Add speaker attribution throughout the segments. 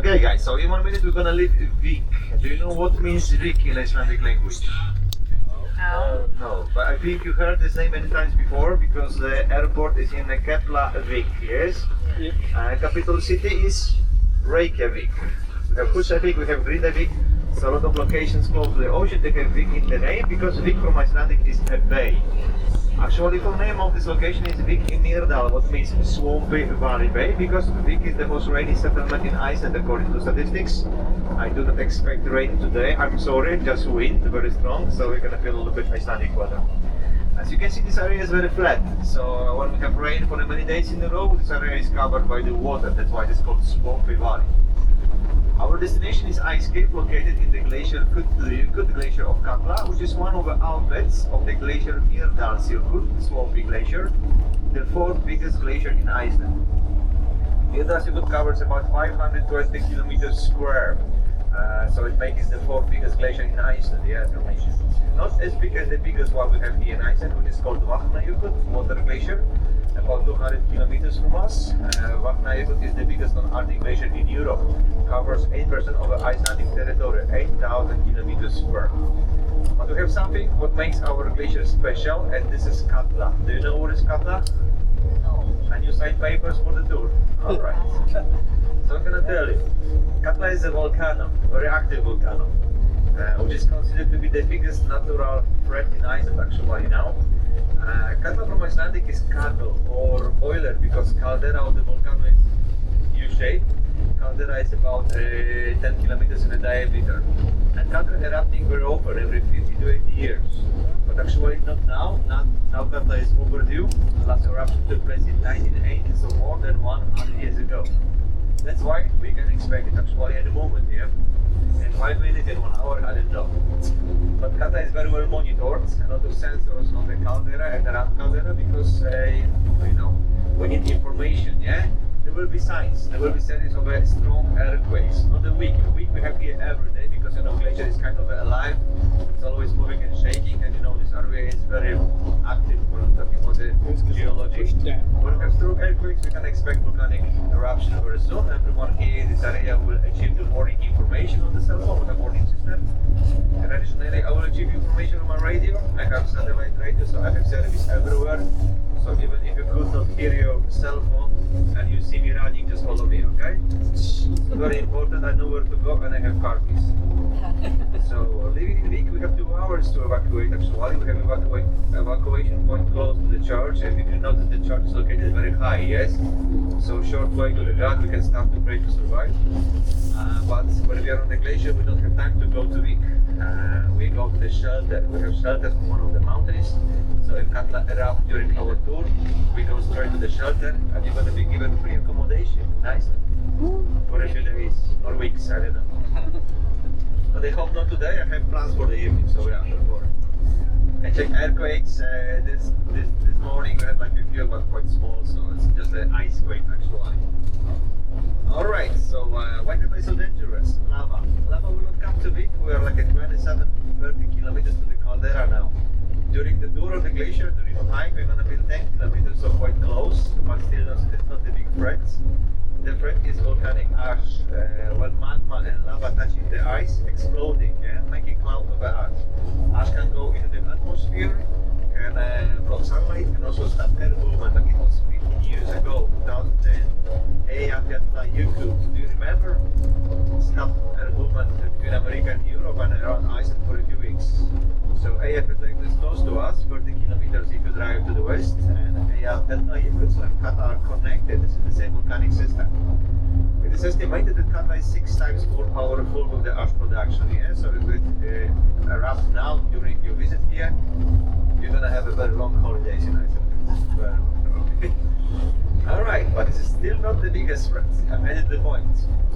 Speaker 1: Okay guys, so in 1 minute we're gonna leave Vik. Do you know what means Vik in Icelandic language?
Speaker 2: No.
Speaker 1: No, but I think you heard this name many times before because the airport is in Katla, yes?
Speaker 3: Yeah.
Speaker 1: Capital city is Reykjavik. We have Húsavík, we have Grindavík, so a lot of locations close to the ocean. They have Vik in the name because Vik from Icelandic is a bay. Actually, the name of this location is Vik in Myrdal, what means swampy valley bay, because Vik is the most rainy settlement in Iceland according to statistics. I do not expect rain today, I'm sorry, just wind, very strong, so we're gonna feel a little bit Icelandic weather. As you can see, this area is very flat, so when we have rain for many days in a row, this area is covered by the water, that's why it's called swampy valley. Our destination is Ice Cave, located in the glacier Kut glacier of Katla, which is one of the outlets of the glacier Mýrdal swampy glacier, the fourth biggest glacier in Iceland. Mýrdal covers about 520 kilometers square, so it makes it the fourth biggest glacier in Iceland, yeah, as I mentioned. Not as big as the biggest one we have here in Iceland, which is called Vatnajökull, water glacier, about 200 kilometers from us. Vatnajökull is the biggest non-Arctic glacier in Europe, covers 8% of the Icelandic territory, 8,000 kilometers square. But we have something what makes our glacier special, and this is Katla. Do you know what is Katla?
Speaker 2: No.
Speaker 1: And you sign papers for the tour? Alright. So I'm gonna tell you. Katla is a volcano, a very active volcano, which is considered to be the biggest natural threat in Iceland actually now. Katla from Icelandic is cattle or boiler because caldera of the volcano is U-shaped. Caldera is about 10 kilometers in a diameter. And Katla erupting very often, every 50 to 80 years. But actually not now. Now Katla is overdue. The last eruption took place in 1980, so more than 100 years ago. That's why we can expect it actually at the moment, yeah? In 5 minutes, in 1 hour, I don't know. But Katla is very well monitored, a lot of sensors on the caldera and around caldera because, you know, we need information, yeah? There will be signs, there will be series of strong earthquakes, not a week. A week we have here every day because, you know, glacier is kind of alive, it's always moving and shaking, and you know, this area is very active when we're talking about the geology. When we have strong earthquakes, we can expect volcanic eruption very soon. Everyone here in this area will achieve the warning information on the cell phone with a warning system. And additionally, I will achieve information on my radio. I have satellite radio, so I have service everywhere. So even if you could not hear your cell phone and you see me running, just follow me, okay? So very important, I know where to go and I have car keys. So leaving in Vik, we have 2 hours to evacuate actually. We have evacuation point close to the church, and if you notice the church is located very high, yes? So short way to the God, we can start to pray to survive. But when we are on the glacier, we don't have time to go to Vik. We go to the shelter. We have shelters on one of the mountains. So if Katla erupts during our tour, we go straight to the shelter and you're going to be given free accommodation in Iceland for a few days or weeks, I don't know. But I hope not today. I have plans for the evening, so we are not worried. I checked earthquakes. This morning we had like a few, but quite small, so it's just an ice quake actually. Alright, so why the place so dangerous? Lava. Lava will not come to Vik. We are like at 27-30 kilometers to the caldera now. During the tour of the glacier, during the hike, we're going to be 10 kilometers, so quite close, but still it's not the big threat. The threat is volcanic ash. When magma and lava touching the ice, exploding, yeah, making clouds of ash. Ash can go into the atmosphere, can block sunlight, and also stop air movement, like it was 15 years ago, 2010. Do you remember? Stopped air movement between America and Europe and around Iceland for a few weeks. So Eyjafjallajökull is close to us, 30 kilometers if you drive to the west, and Eyjafjallajökull and Katla are connected. This is the same volcanic system. It is estimated that Katla is 6 times more powerful with the ash production. Yeah? So if it erupts now during your visit here, you're gonna have a very long holidays in Iceland. Alright, but this is still not the biggest threat. I made it the point.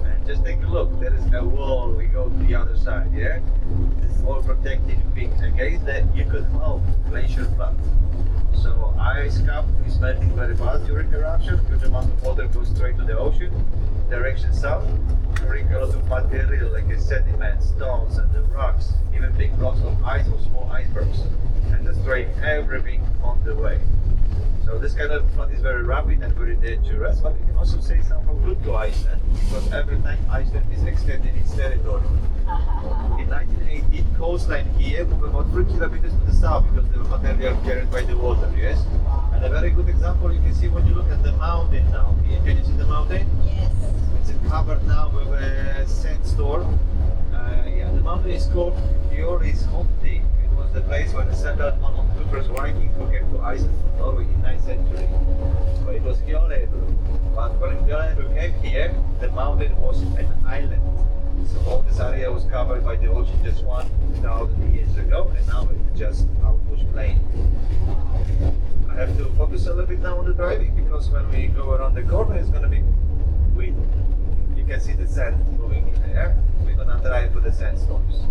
Speaker 1: And just take a look, there is a wall, we go to the other side, yeah? This is all protecting Vik against the Jökull glacier flood. So ice cap is melting very fast during eruption, huge amount of water goes straight to the ocean, direction south, carrying a lot of material like sediment, stones and the rocks, even big blocks of ice or small icebergs, and destroying everything on the way. So this kind of flood is very rapid and very dangerous, but we can also say something good to Iceland because every time Iceland is extending its territory. In 1980, coastline here moved about 3 kilometers to the south because the material carried by the water, yes? And a very good example you can see when you look at the mountain now. Here, can you see the mountain?
Speaker 2: Yes.
Speaker 1: It's covered now with a sandstorm. Yeah, the mountain is called Gjolis Homti. It was the place where the settled first Vikings who came to Iceland from Norway in 9th century. So it was Gjoleibur. But when Gjoleibur came here, the mountain was an island. So all this area was covered by the ocean just 1,000 years ago, and now it's just outbush plain. I have to focus a little bit now on the driving because when we go around the corner, it's going to be windy. You can see the sand moving in there. We're going to drive to the sandstorms.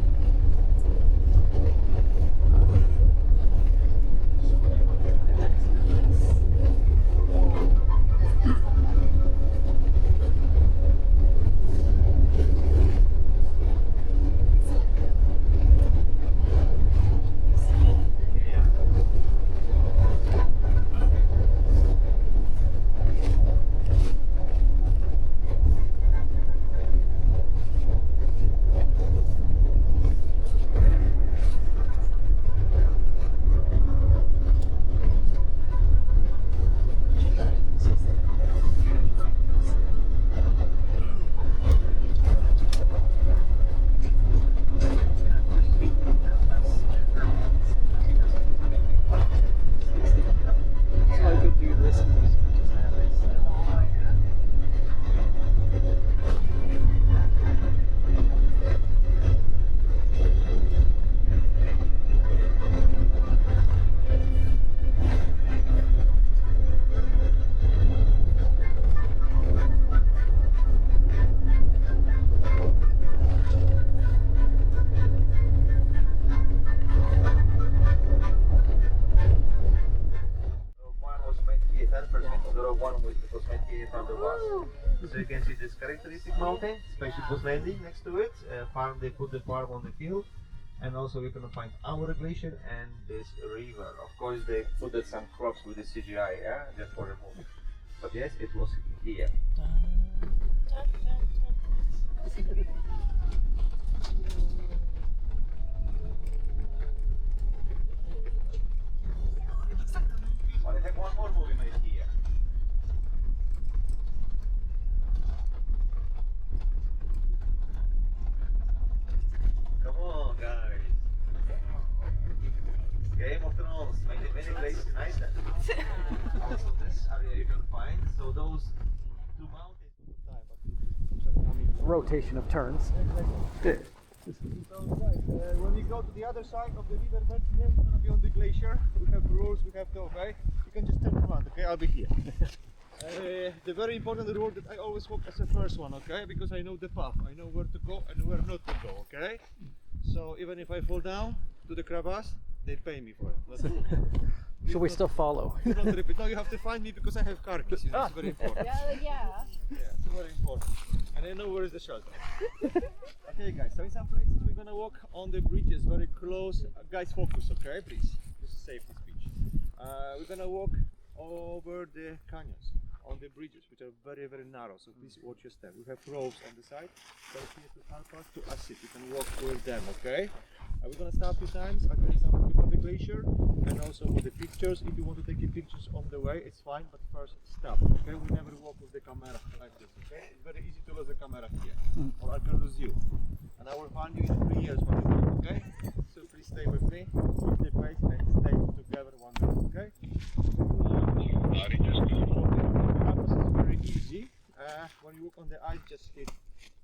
Speaker 1: So you can see this characteristic mountain, spaceship landing next to it. Farm, they put the farm on the field, and also we're gonna find our glacier and this river. Of course, they put some crops with the CGI, yeah, just for the movie. But yes, it was here. Well, I have one more movie made here. Come on, guys. Game of Thrones, many places in Iceland. Also, this area you can find. So those two mountains.
Speaker 3: Rotation of turns.
Speaker 4: So guys, when we go to the other side of the river bed here, we're gonna be on the glacier. We have rules, we have to obey. You can just turn around, okay? I'll be here. The very important rule that I always walk as the first one, okay? Because I know the path, I know where to go and where not to go, okay? So even if I fall down to the crevasse, they pay me for it. That's it.
Speaker 3: Should we still follow?
Speaker 4: Do not repeat. No, you have to find me because I have car keys. You know, it's very important.
Speaker 2: Yeah.
Speaker 4: Yeah, it's very important. And I know where is the shelter. Okay guys, so in some places we're gonna walk on the bridges very close. Guys, focus, okay, please. This is safety speech. We're gonna walk over the canyons, on the bridges, which are very, very narrow, so please watch your step. We have ropes on the side, so here to help us to assist. You can walk with them, okay? We're gonna stop 2 times, okay, some on the glacier, and also for the pictures. If you want to take your pictures on the way, it's fine, but first stop, okay? We never walk with the camera like this, okay? It's very easy to lose the camera here, or I can lose you. And I will find you in 3 years when you do, okay? So please stay with me, keep the pace, and stay together one minute, okay? It's very easy. When you walk on the ice, just hit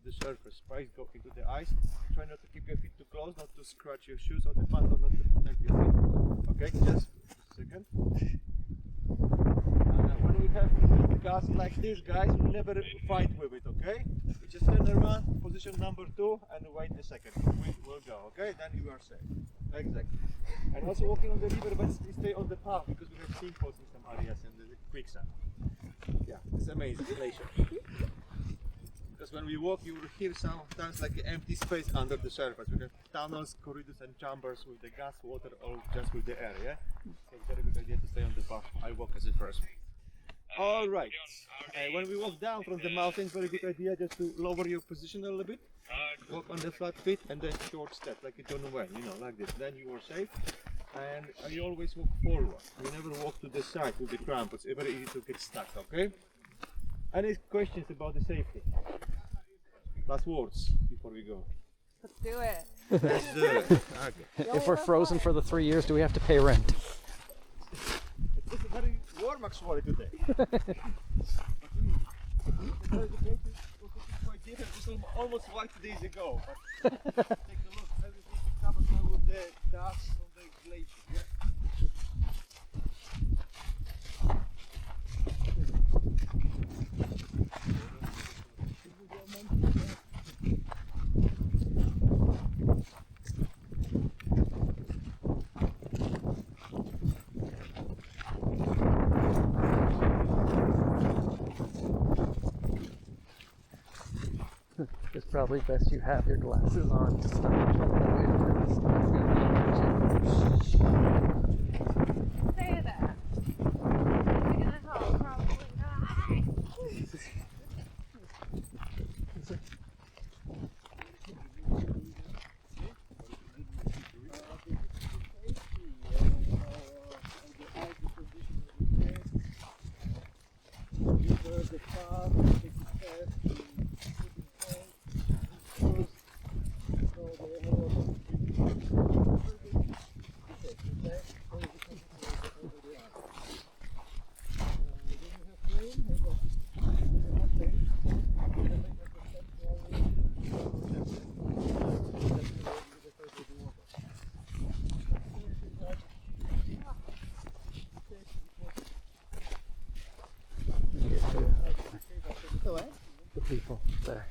Speaker 4: the surface, right? Go into the ice. Try not to keep your feet too close, not to scratch your shoes or the pants, or not to connect your feet. Okay, just a second. When we have gas like this, guys, we never fight with it, okay? You just turn around, position number 2, and wait a second. We will go, okay? Then you are safe. Exactly. And also walking on the river, but stay on the path because we have sinkholes in some areas and the quicksand. Yeah, it's amazing glacier. Because when we walk, you will hear sometimes like an empty space under the surface. We have tunnels, corridors, and chambers with the gas, water, or just with the air. Yeah, so it's a very good idea to stay on the path. I walk as a first one. All right. When we walk down from the mountain, very good idea just to lower your position a little bit. Walk on the flat feet and then short step, like you don't know, you know, like this. Then you are safe. And you always walk forward. You never walk to the side with the cramp. It's very easy to get stuck, okay? Any questions about the safety? Last words before we go.
Speaker 2: Let's do it.
Speaker 4: Let's do it. Okay.
Speaker 3: If we're frozen for the 3 years, do we have to pay rent?
Speaker 4: It's very warm actually today. Quite different. It was almost like 2 days ago. But take a look. Everything is covered now with the dust on the glacier. Yeah?
Speaker 3: It's probably best you have your glasses on to stop.
Speaker 2: Say that. We're gonna help, probably not.
Speaker 3: The people there.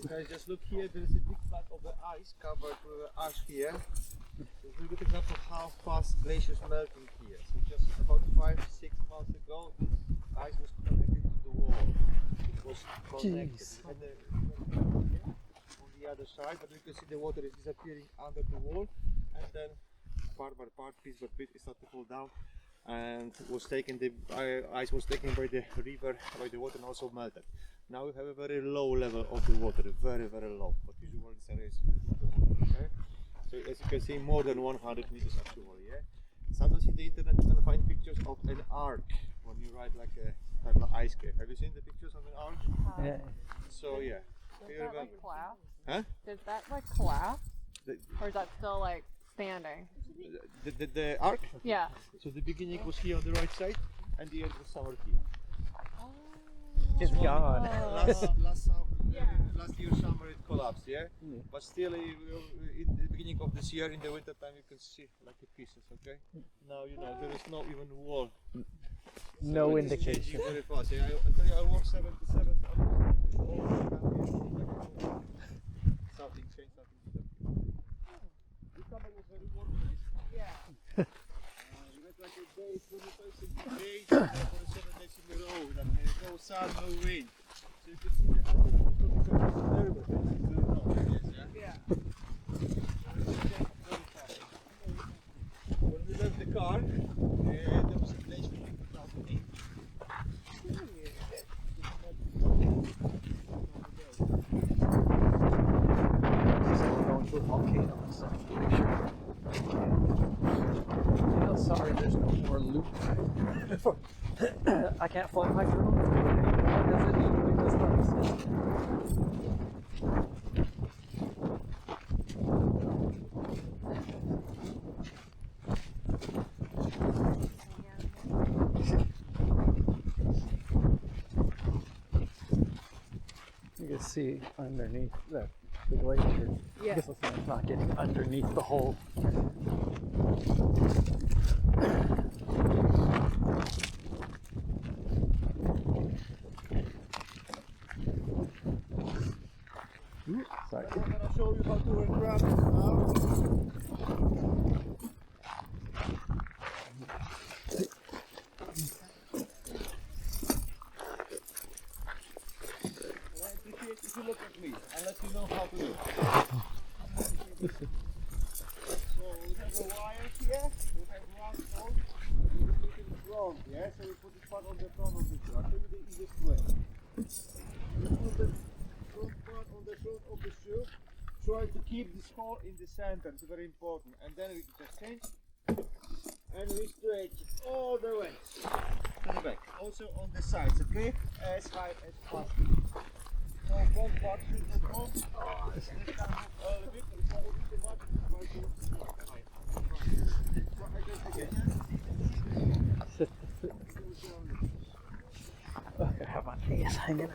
Speaker 4: Guys, just look here, there is a big patch of the ice covered with ash here. It's a good example of how fast glaciers melting here. So just about 5-6 months ago, this ice was connected to the wall. It was connected. We had on the other side, but you can see the water is disappearing under the wall, and then part by part, piece by piece, it started to fall down, and was taken. The ice was taken by the river, by the water, and also melted. Now we have a very low level of the water, very low, but usually this area is okay? So as you can see, more than 100 meters actually, yeah? Sometimes in the internet you can find pictures of an arc when you ride like a Katla Ice Cave. Have you seen the pictures of an arc?
Speaker 3: Yeah.
Speaker 4: So yeah.
Speaker 2: Does that like collapse?
Speaker 4: Huh?
Speaker 2: Does that like collapse?
Speaker 4: The,
Speaker 2: Or is that still like standing?
Speaker 4: the arc?
Speaker 2: Yeah.
Speaker 4: So the beginning was here on the right side, and the end was somewhere here.
Speaker 3: It's gone.
Speaker 4: Last year summer it collapsed, yeah? But still in the beginning of this year, in the winter time, you can see like the pieces, okay? Now you know there is no even wall.
Speaker 3: No
Speaker 4: So it is
Speaker 3: indication.
Speaker 4: changing very fast. Yeah, I tell you, I walked 77, so something changed, something. was very organized.
Speaker 2: Yeah.
Speaker 4: We went like a day, 25 days, for 7 days in a row. That no sun, no wind. So you could see the other people becoming nervous.
Speaker 2: Yeah.
Speaker 4: When we left the car, there was a place for 2008.
Speaker 3: So we're going to a volcano in some glacier. You know, sorry, there's no more loop. I can't fly my drone because it usually does not exist. You can see underneath the glacier.
Speaker 2: Yeah.
Speaker 3: I guess it's not getting underneath the hole. Sorry.
Speaker 4: I'm gonna show you how to grab it now. And I appreciate if you look at me and let you know how to do it. So we have a wire here, we have one pole, we put it in front, yeah? So we put this part on the front of the shoe. I'll show you the easiest way. You put the front part on the front of the shoe, try to keep this hole in the center, it's very important. And then we just change and we stretch all the way to the back. Also on the sides, okay? As high as possible. So front part should move on. This can move a little bit, if I move too much, it's going to move high. Try again.
Speaker 3: I have my knees hanging.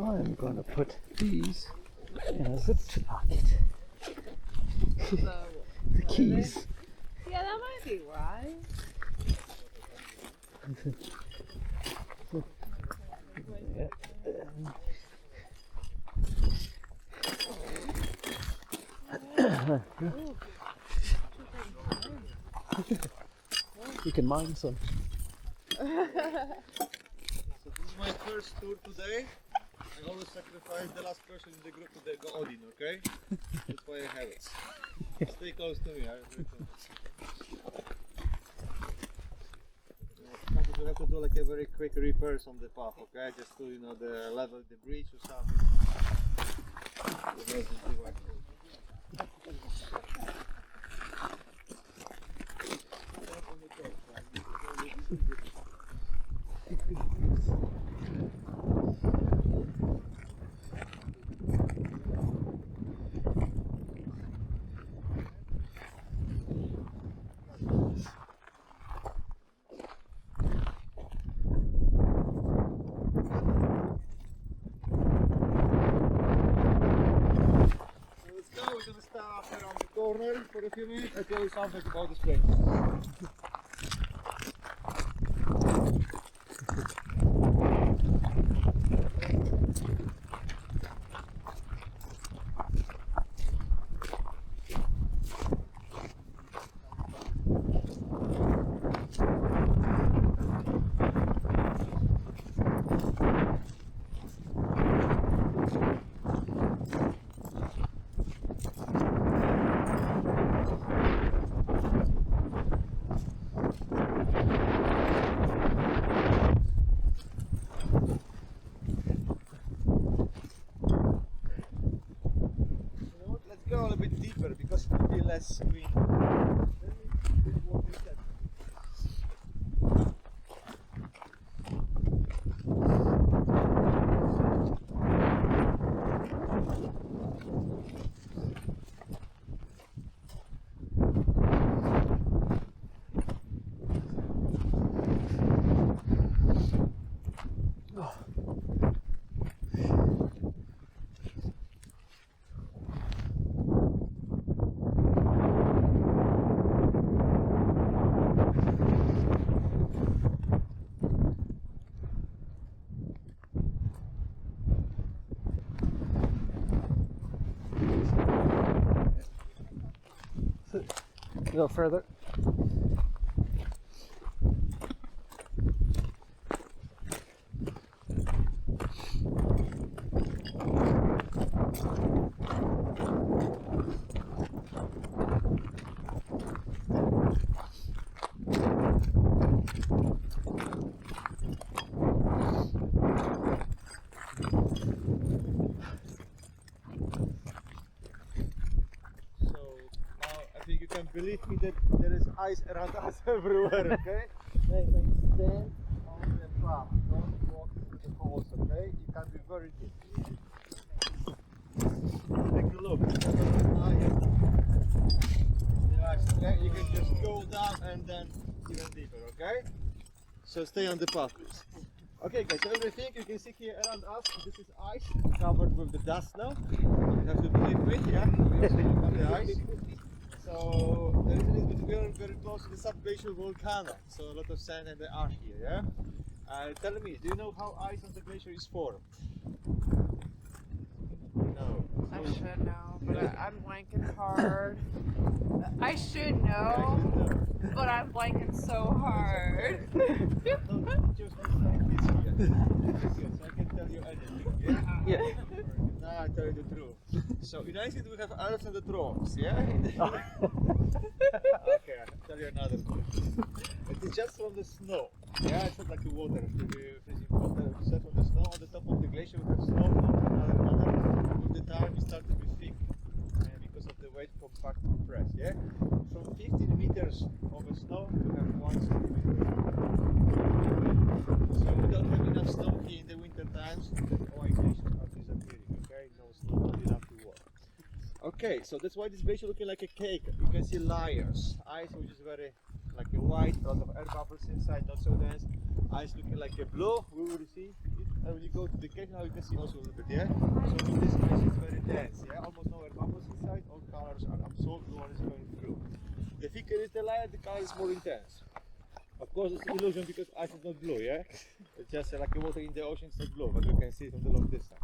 Speaker 3: I'm going to put these in a zip pocket. The keys.
Speaker 2: Yeah, that might be right.
Speaker 3: You can mine some.
Speaker 4: So this is my first tour today. I always sacrifice the last person in the group to the Odin, okay? That's why I have it. Stay close to me. Sometimes we have to do like a very quick repairs on the path, okay? Just to, the level the bridge or something. walk around the corner for a few minutes and tell you something about this place. Go a little bit deeper because it will be less green.
Speaker 3: A little further.
Speaker 4: Believe me that there is ice around us everywhere, okay? Stand on the path, don't walk into the holes, okay? It can be very deep. Take a look. Okay? You can just go down and then even deeper, okay? So stay on the path, please. Okay guys, so everything you can see here around us, this is ice covered with the dust now. You have to believe me, yeah? We also look on the ice. So the reason is that we are very close to the subglacial volcano, so a lot of sand and the ash here, yeah? Tell me, do you know how ice on the glacier is formed? No.
Speaker 2: I should know, but I'm blanking hard. I should know, but I'm blanking so hard.
Speaker 4: No, just scientists here. So I can tell you anything, yeah?
Speaker 3: Yeah.
Speaker 4: Nah, I tell you the truth. So in Iceland we have Alps and the Troms, yeah? Okay, I'll tell you another thing. It is just from the snow. Yeah, it's not like the water, freezing water. It's just from the snow. On the top of the glacier we have snow, another. With the time it started to be thick because of the weight compact press, yeah? From 15 meters of the snow we have 1 centimeter. So we don't have enough snow here in the winter times, then all glaciers are disappearing, okay? No snow, not enough to walk. Okay, so that's why this glacier looking like a cake. You can see layers. Ice which is very like a white, a lot of air bubbles inside, not so dense. Ice looking like a blue, we will see it. And when you go to the cave now you can see also a little bit, yeah? So this ice is very dense, yeah? Almost no air bubbles inside, all colors are absorbed, no one is going through. The thicker is the layer, the color is more intense. Of course it's an illusion because ice is not blue, yeah? It's just like the water in the ocean, it's not blue, but you can see it from the long distance.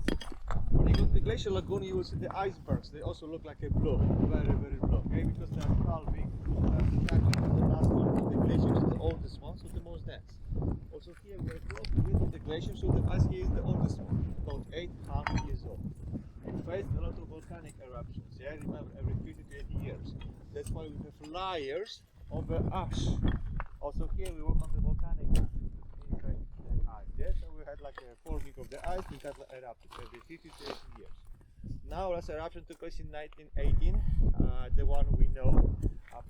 Speaker 4: When you go to the glacial lagoon, you will see the icebergs. They also look like a blue, very, very blue, okay? Because they are calving, the last one of the glacier is the oldest one, so the most dense. Also here we are close to the end of the glacier, so the ice here is the oldest one, about 800 years old. It faced a lot of volcanic eruptions, yeah? Remember, every 50 to 80 years. That's why we have layers of ash. Also here we work on the volcanic inside the ice, yeah? So we had like a forming of the ice in Katla erupted every 50 to 80 years. Now last eruption took place in 1918, the one we know,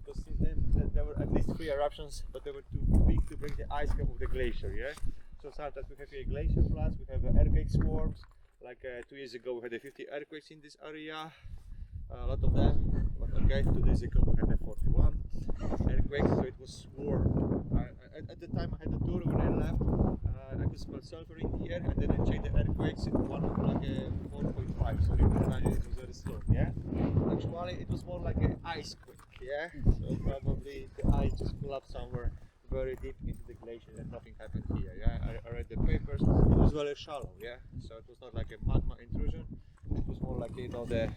Speaker 4: because since then there were at least 3 eruptions, but they were too big to break the ice cap of the glacier, yeah? So sometimes we have here glacier floods, we have earthquake swarms, like 2 years ago we had 50 earthquakes in this area, a lot of them, but okay, 2 days ago we had 41 earthquakes, so it was swarm. At the time I had a tour when I left, I could smell sulfur in the air, and then I checked the earthquakes, one was like a 4.5, so you can imagine it was very strong, yeah? actually it was more like an ice quake, yeah? So probably the ice just collapsed somewhere very deep into the glacier and nothing happened here, yeah? I read the papers, it was very shallow, yeah? So it was not like a magma intrusion, it was more like, you know, the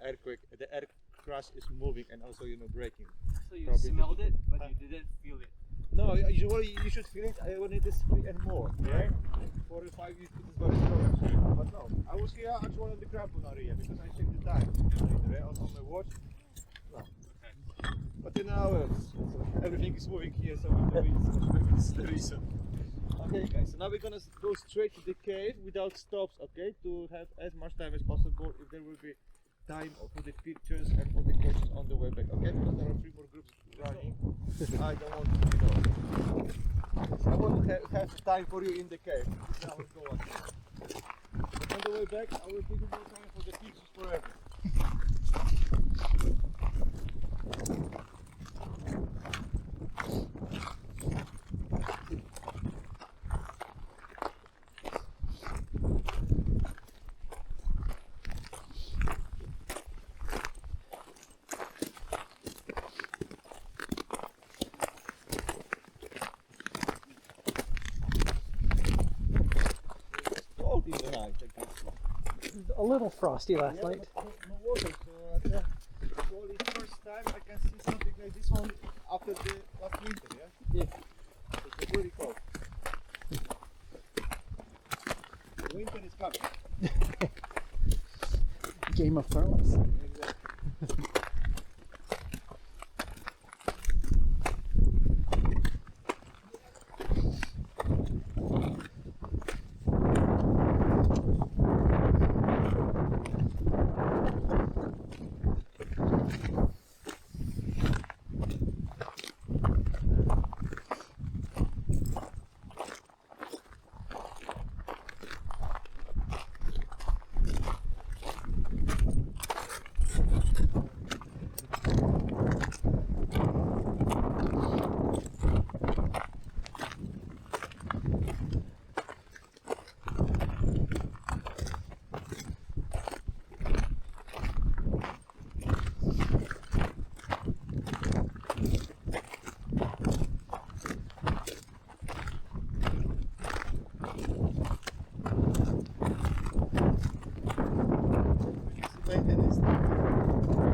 Speaker 4: earthquake, the earth crust is moving and also, you know, breaking.
Speaker 5: So you
Speaker 4: Probably
Speaker 5: smelled it, but you didn't feel it.
Speaker 4: No, usually you should feel it when it is 3 and more, yeah? 4 and 5 it is very strong actually. But no, I was here actually on the crampon area because I checked the time later, on my watch. No. But in hours, so everything is moving here, so we know it's the reason. Okay guys, so now we're gonna go straight to the cave without stops, okay? To have as much time as possible if there will be time for the pictures and for the questions on the way back, okay? Because there are 3 more groups running. I don't want to, you know, I want to have time for you in the cave. This is how it goes. But on the way back, I will give you more time for the pictures forever. In the night, I guess.
Speaker 3: A little frosty last night.
Speaker 4: But no water, so probably first time I can see something like this one after the last winter, yeah?
Speaker 3: Yeah.
Speaker 4: It's really cold. The winter is coming.
Speaker 3: Game of Thrones.
Speaker 4: Exactly.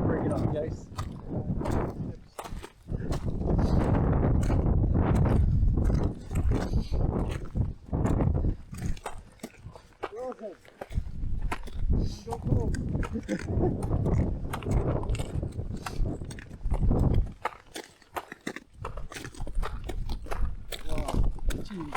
Speaker 3: Bring it on, guys. Wow. Gee.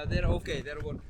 Speaker 5: They're okay, they're working.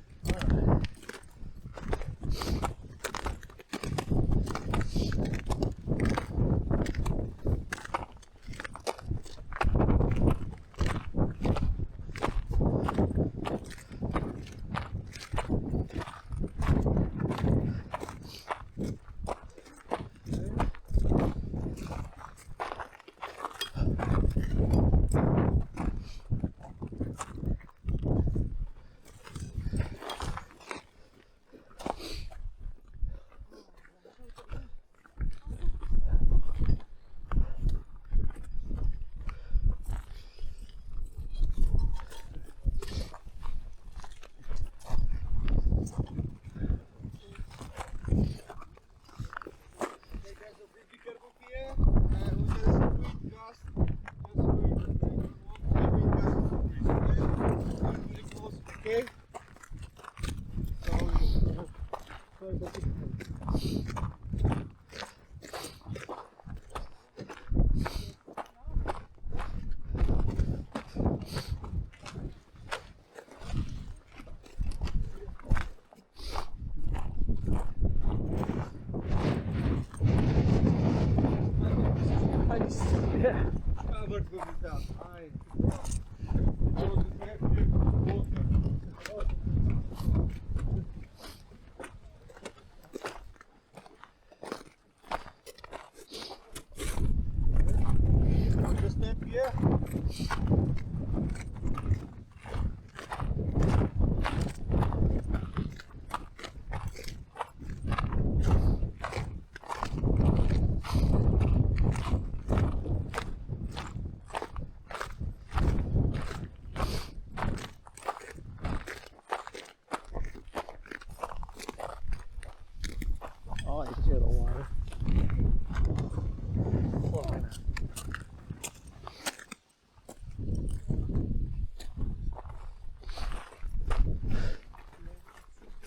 Speaker 5: Okay.
Speaker 4: Just step here.
Speaker 3: Oh, you can hear the water flowing.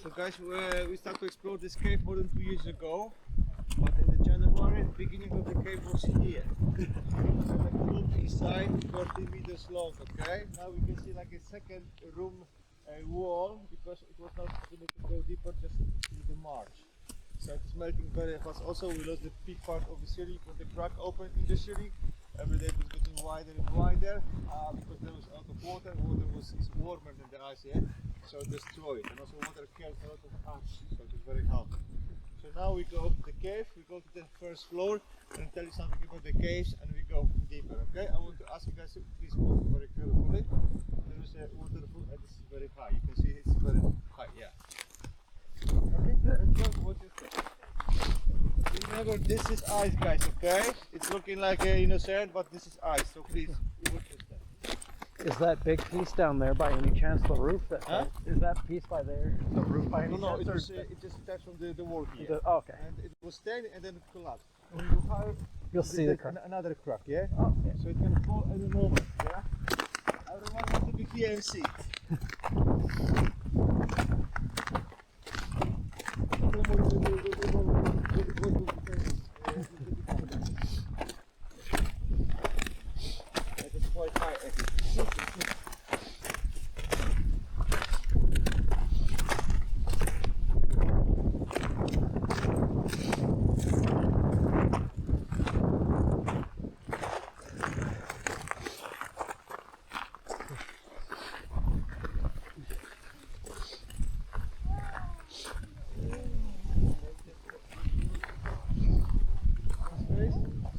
Speaker 4: So guys, we started to explore this cave more than 2 years ago, but in the January, the beginning of the cave was here. So like a loop inside, 30 meters long, okay? Now we can see like a second room wall, because it was not possible to go deeper just in the March. So it's melting very fast. Also, we lost the big part of the ceiling when the crack opened in the ceiling. Every day it was getting wider and wider because there was a lot of water. Water was warmer than the ice here, so it destroyed. And also water kills a lot of ash, so it was very hot. So now we go to the cave, we go to the first floor and tell you something about the caves, and we go deeper, okay? I want to ask you guys to please walk very carefully. There is a waterfall and this is very high. You can see it's very high, yeah. Okay, let's go. What you think? Remember, this is ice, guys, okay? It's looking like Unison, but this is ice, so please, watch your step.
Speaker 3: Is that big piece down there by any chance the roof? Is that piece by there the roof by any
Speaker 4: No,
Speaker 3: chance?
Speaker 4: it just attached from the wall here.
Speaker 3: Oh, okay.
Speaker 4: And it was standing and then it collapsed. When you go higher,
Speaker 3: You'll see the crack.
Speaker 4: another crack, yeah?
Speaker 3: Oh, yeah.
Speaker 4: So it can fall any moment, yeah? Everyone has to be here and see it. That is quite high, actually.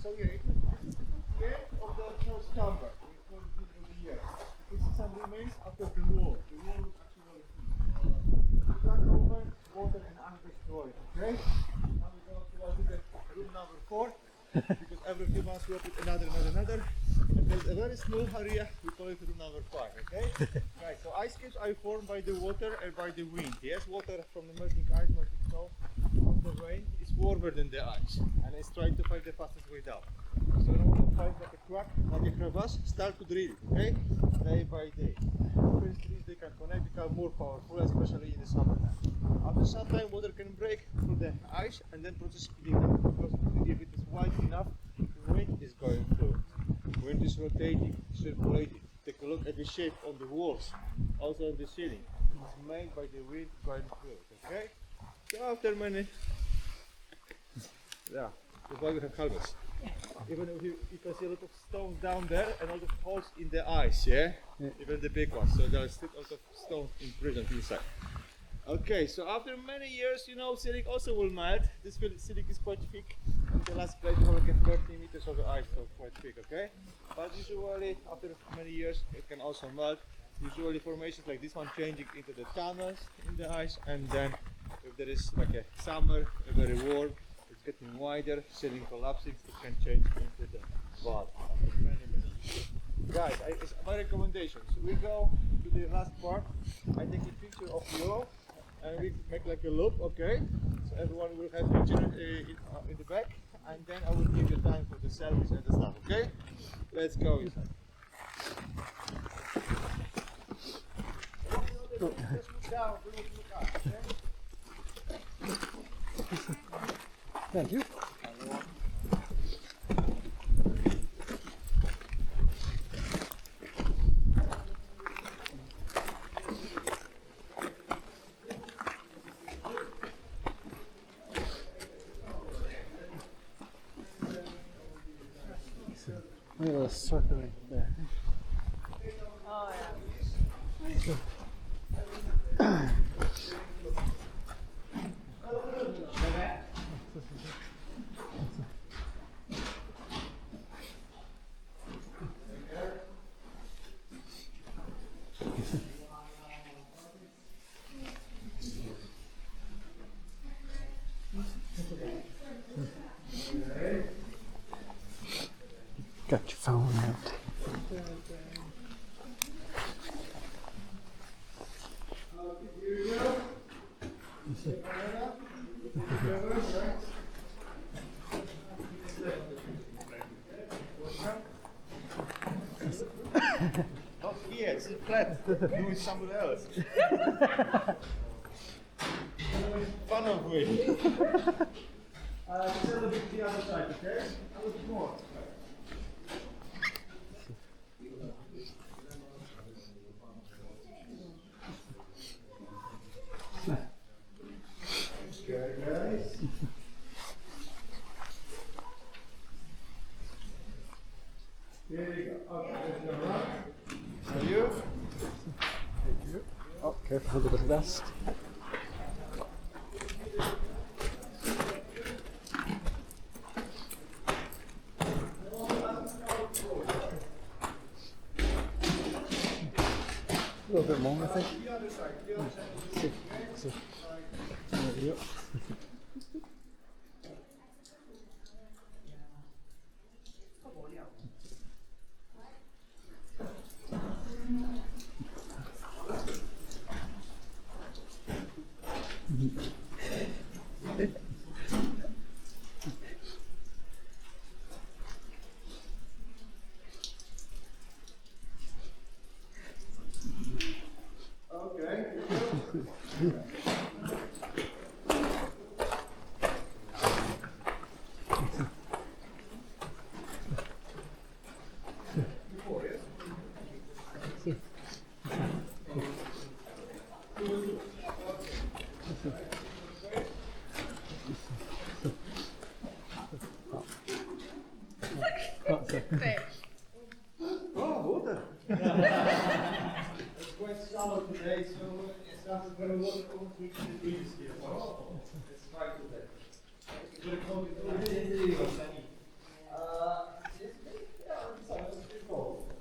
Speaker 4: So yeah, this is the end of the first chamber. We call it the end of the year. You can see some remains after the wall. The wall was actually the crack open, water and ice destroyed. Okay? Now we go to the room number 4 because every few months we open another. And there's a very small area, we call it room number 5, okay? Right, so ice caves are formed by the water and by the wind. Yes, water from the melting ice, melting snow, from the rain is warmer than the ice, and it's trying to find the fastest way down. So in order to find like a crack, like a crevasse, start to drill it, okay? Day by day. Different trees they can connect, become more powerful, especially in the summertime. After some time, water can break through the ice and then process speeding up, because if it is wide enough, the wind is going through. Wind is rotating, circulating. Take a look at the shape on the walls, also on the ceiling. It's made by the wind going through it, okay? So after many, yeah, that's why we have helmets. Even if you can see a lot of stones down there and a lot of holes in the ice, yeah? Even the big ones, so there are still a lot of stones imprisoned inside. Okay, so after many years, you know, ceiling also will melt. This ceiling is quite thick. In the last place we have 30 meters of ice, so quite thick, okay? But usually, after many years, it can also melt. Usually formations like this one changing into the tunnels in the ice, and then if there is like a summer, very warm, it's getting wider, ceiling collapsing, it can change into the vault after many years. Guys, it's my recommendations. We go to the last part. I take a picture of you, and we make like a loop, okay? So everyone will have a picture in the back, and then I will give you time for the selfies and the stuff, okay? Let's go inside. Just look down, don't look up, okay?
Speaker 3: Thank you. Look at the circling there.
Speaker 4: Here we go. Not here, it's flat. Do it somewhere else. Fun of it. Just a little bit the other side, okay? A little more. Okay, guys. Here we go. Okay, let's go around. Are you?
Speaker 3: Oh, careful with the dust. A little bit more, I think.
Speaker 4: The other side, the other side.
Speaker 3: See. There you go.
Speaker 4: Okay. Oh, water! It's quite shallow today, so it's not going to work on the breeze here. Oh, let's try today. It's going to come with it's cold.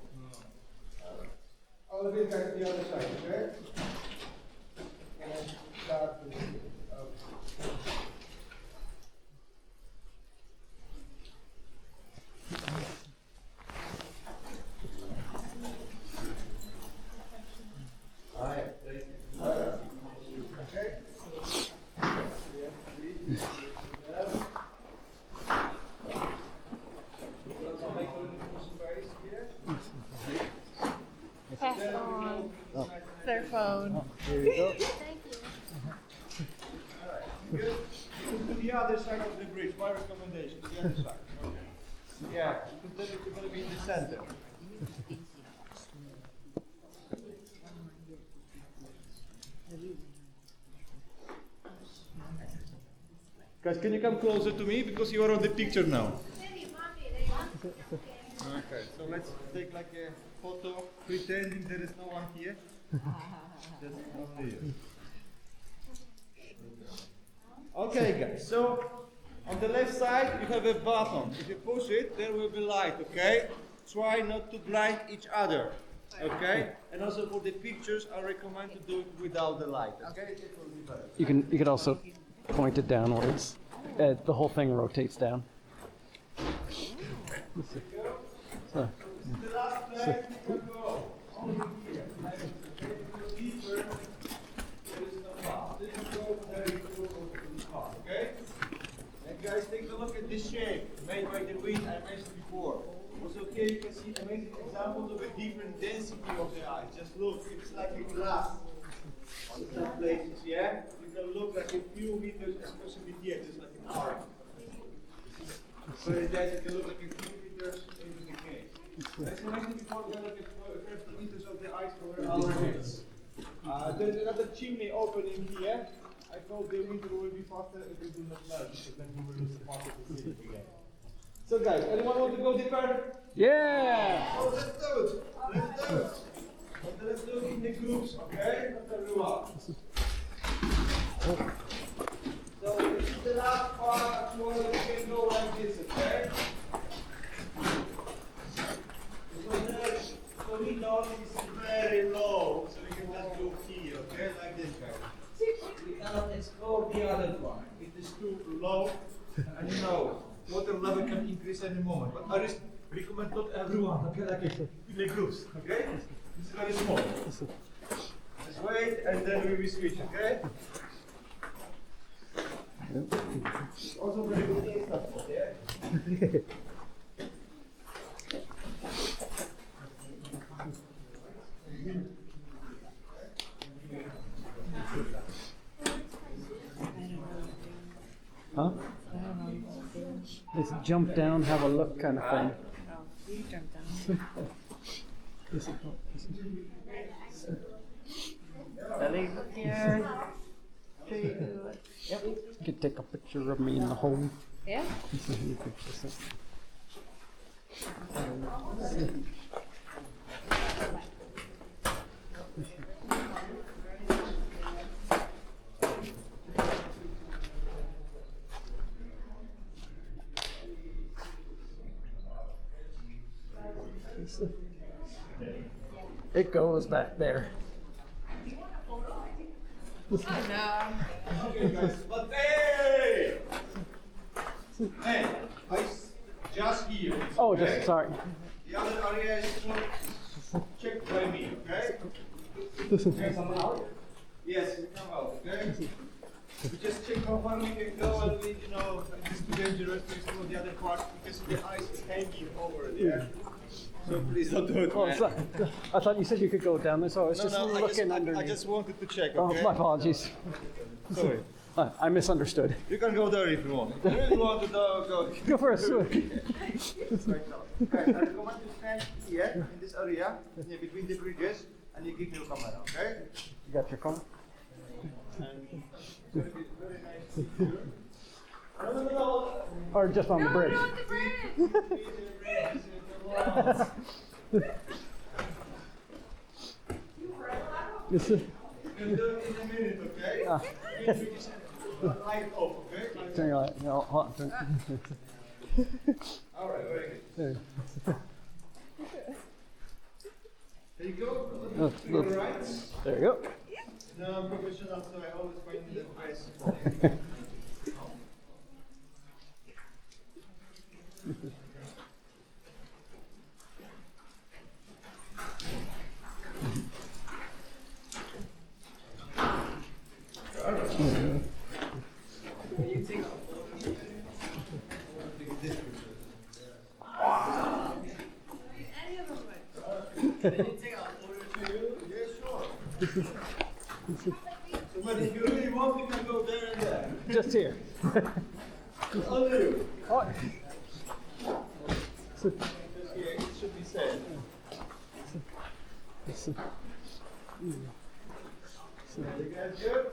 Speaker 4: I'll leave guys the other side, okay? And then start with
Speaker 2: Pass on their phone.
Speaker 3: There you go.
Speaker 4: Good. To the other side of the bridge, my recommendation, to the other side. Okay. Yeah, because then it's going to be in the center. Guys, can you come closer to me because you are on the picture now? Okay, so let's take like a photo, pretending there is no one here. Just only you. Okay, guys, so on the left side you have a button. If you push it, there will be light, okay? Try not to blind each other, okay? And also for the pictures, I recommend to do it without the light, okay? It will be better.
Speaker 3: You could also point it downwards. The whole thing rotates down. So,
Speaker 4: The last place we will go. Only here. Deeper. There is no path. This is go very close to the path, okay? And guys, take a look at this shape made by the wind I mentioned before. Also here you can see amazing examples of a different density of the ice. Just look, it's like a glass on some places, yeah? You can look like a few meters, especially here, just like an arc. So guys, you can look like a few meters into the cave. As I mentioned before, we look at 30 meters of the ice over our heads. There's another chimney opening here. I thought the winter will be faster if it will not melt, because then we will lose the part of the city again. So guys, anyone want to go deeper?
Speaker 3: yeah!
Speaker 4: Oh, let's do it! Let's do it! But let's do it in the groups, okay? Not everyone. So this is the last part, actually we can go like this, okay? So we know it's very low, so we can just go here, okay? Like this, guys. We cannot explore the other one. It is too low, and you know, water level can increase any moment. But I recommend not everyone, okay? Like in the groups, okay? This is very small. Just wait and then we will switch, okay? Also very good Insta spot, yeah?
Speaker 3: Huh? Let's jump down, have a look kind of thing.
Speaker 2: Oh, you jump down. Belly here.
Speaker 3: You could take a picture of me in the hole.
Speaker 2: Yeah.
Speaker 3: It goes back there.
Speaker 2: No.
Speaker 4: Okay, guys, but hey! Hey, ice just here.
Speaker 3: Oh,
Speaker 4: okay?
Speaker 3: just sorry.
Speaker 4: The other area is checked by me, okay? Okay, come out? Yes, we come out, okay? We just check how far we can go and we, you know, it's too dangerous to explore the other part because the ice is hanging over there. So please don't do it,
Speaker 3: Oh,
Speaker 4: man.
Speaker 3: I thought you said you could go down there, so I was just looking underneath.
Speaker 4: I just wanted to check,
Speaker 3: Oh,
Speaker 4: okay?
Speaker 3: my apologies.
Speaker 4: Sorry.
Speaker 3: I misunderstood.
Speaker 4: You can go there if you want. If you really want to go.
Speaker 3: Go for a swim.
Speaker 4: Right now. Guys, I recommend you stand here in this area, yeah, between the bridges, and you keep your camera, okay?
Speaker 3: You got your phone?
Speaker 4: And it's going to be very nice. No.
Speaker 3: Or just on the bridge?
Speaker 2: Not the bridge.
Speaker 3: This is,
Speaker 4: We'll do it in a minute, okay? Light off, okay?
Speaker 3: turn your light. No, hold on.
Speaker 4: All right, very good.
Speaker 3: There.
Speaker 4: There you go.
Speaker 3: Look,
Speaker 4: To your
Speaker 3: look.
Speaker 4: right.
Speaker 3: There you go.
Speaker 4: No, I'm professional, so I always find the best. So, but if you really want, you can go there and there.
Speaker 3: Just here.
Speaker 4: Only you.
Speaker 3: Oh.
Speaker 4: Just here, it should be safe. You guys good?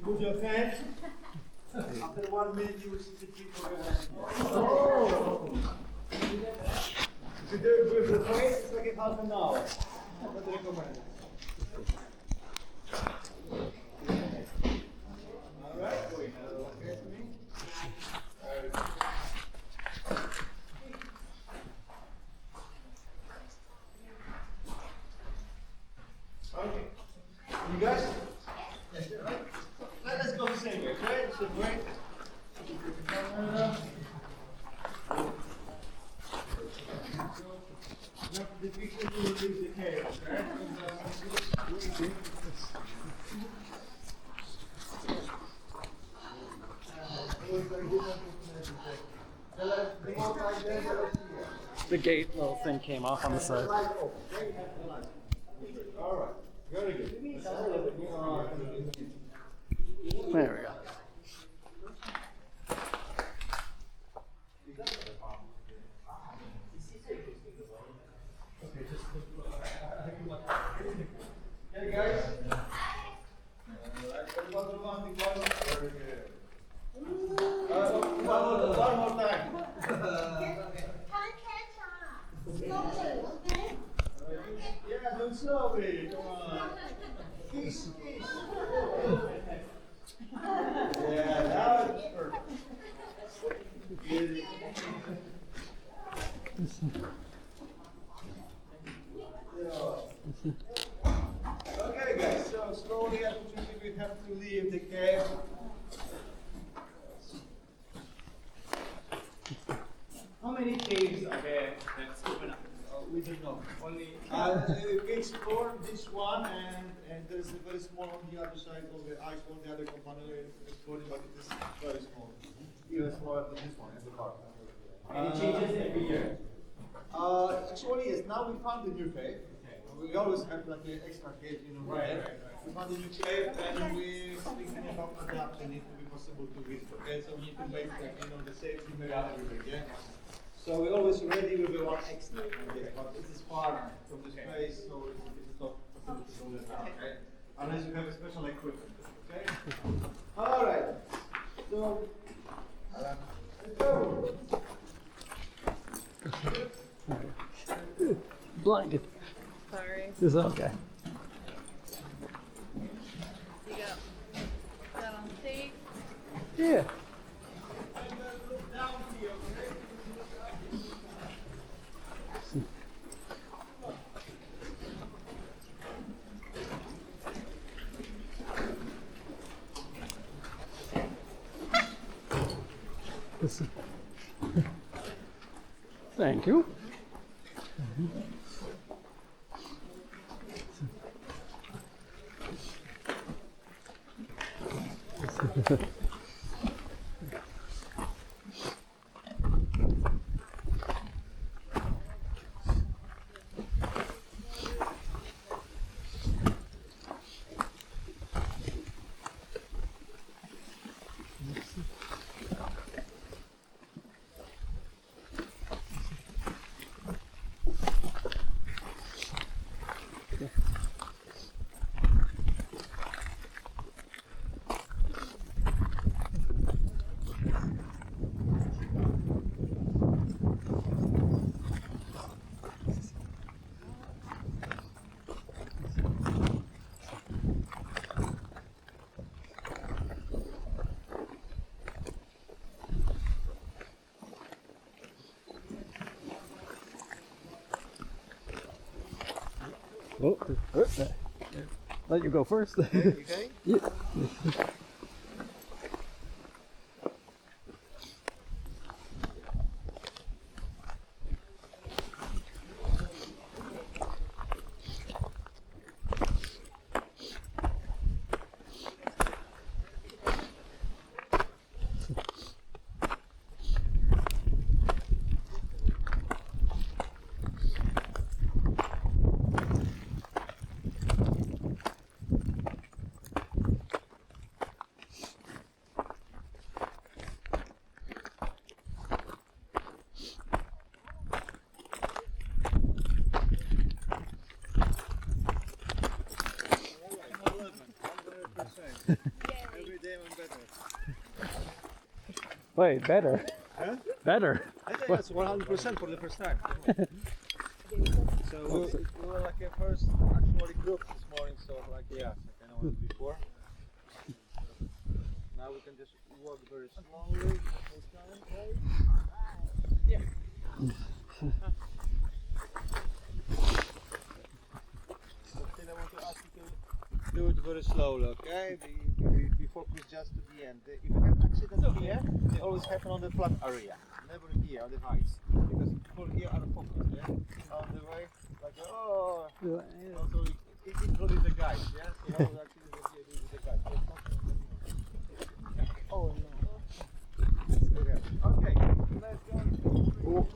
Speaker 4: Put your hand. After 1 minute, you will see the tip of your hand. Oh! If you do it with the face, it's like half an hour. I would recommend. All right. Okay to me? Okay. You guys? Let's go the same way, okay? So great. The picture will leave the hair, okay?
Speaker 3: The gate little thing came off on the side.
Speaker 4: All right. Very good.
Speaker 3: There we go.
Speaker 4: Okay, guys. One more time. Yeah, do it slowly. Come on. Kiss, kiss. Yeah, now it's perfect. Good. Okay, guys, so slowly, unfortunately, we have to leave the cave.
Speaker 5: How many caves are there that's open up?
Speaker 4: We don't know.
Speaker 5: Only.
Speaker 4: We explored this one, and there's a very small on the other side of the ice wall. The other company exploring, but it is very small, even smaller than this one in the park.
Speaker 5: And it changes every year.
Speaker 4: Actually, yes. Now we found a new cave. We always have like an extra cave, you know.
Speaker 5: Right.
Speaker 4: We found a new cave, and we're thinking about adapting it to be possible to visit. Okay, so we need to make like, you know, the safety measure everywhere. Yeah. So we're always ready with the one extra. Okay, but this is far from this place, so it's not possible to do that now. Okay, unless you have a special equipment. Okay. All right. So let's go.
Speaker 3: Blanket.
Speaker 2: Sorry.
Speaker 3: It's okay.
Speaker 2: You got that on tape.
Speaker 3: Yeah. Listen. Thank you. Oh, let you go first.
Speaker 4: Okay.
Speaker 3: Yeah.
Speaker 4: Every day I'm better.
Speaker 3: Wait, better.
Speaker 4: Huh?
Speaker 3: Better.
Speaker 4: I think that's 100% for the first time. So we were like a first actually group this morning, so like yeah, I know before. Now we can just walk very slowly. Yeah. Still I want to ask you to do it very slowly, okay? We focus just to the end. If you have accidents here, they always happen on the flat area, never here on the heights. Because people here are focused, yeah? On the way, like, oh, also it included the guys, yeah? So how actually with the guys. Oh no. Okay, let's go.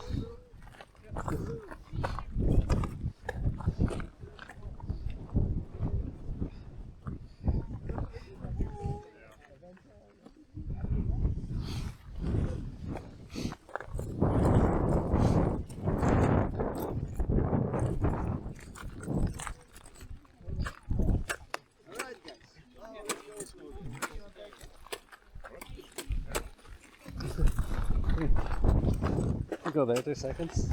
Speaker 3: Go there 2 seconds.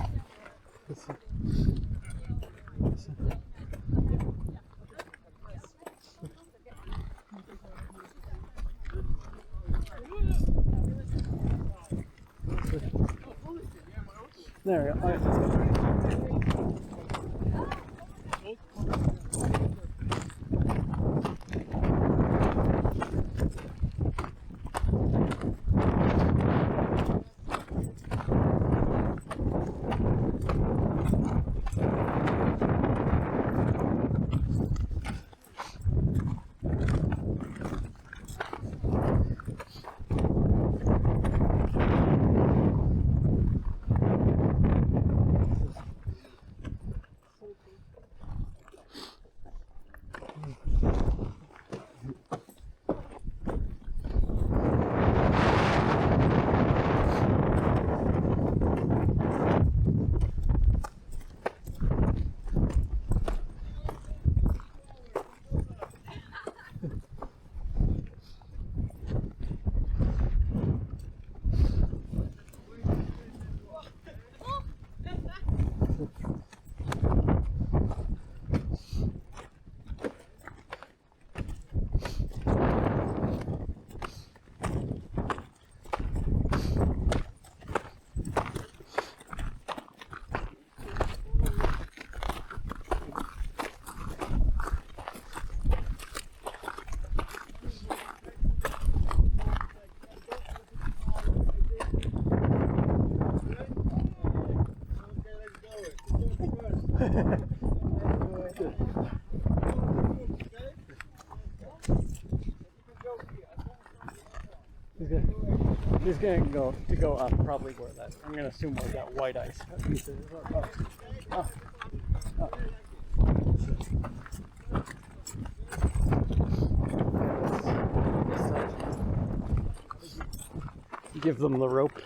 Speaker 3: There, he's gonna go up probably where that, I'm gonna assume where that white ice piece is. Give them the rope.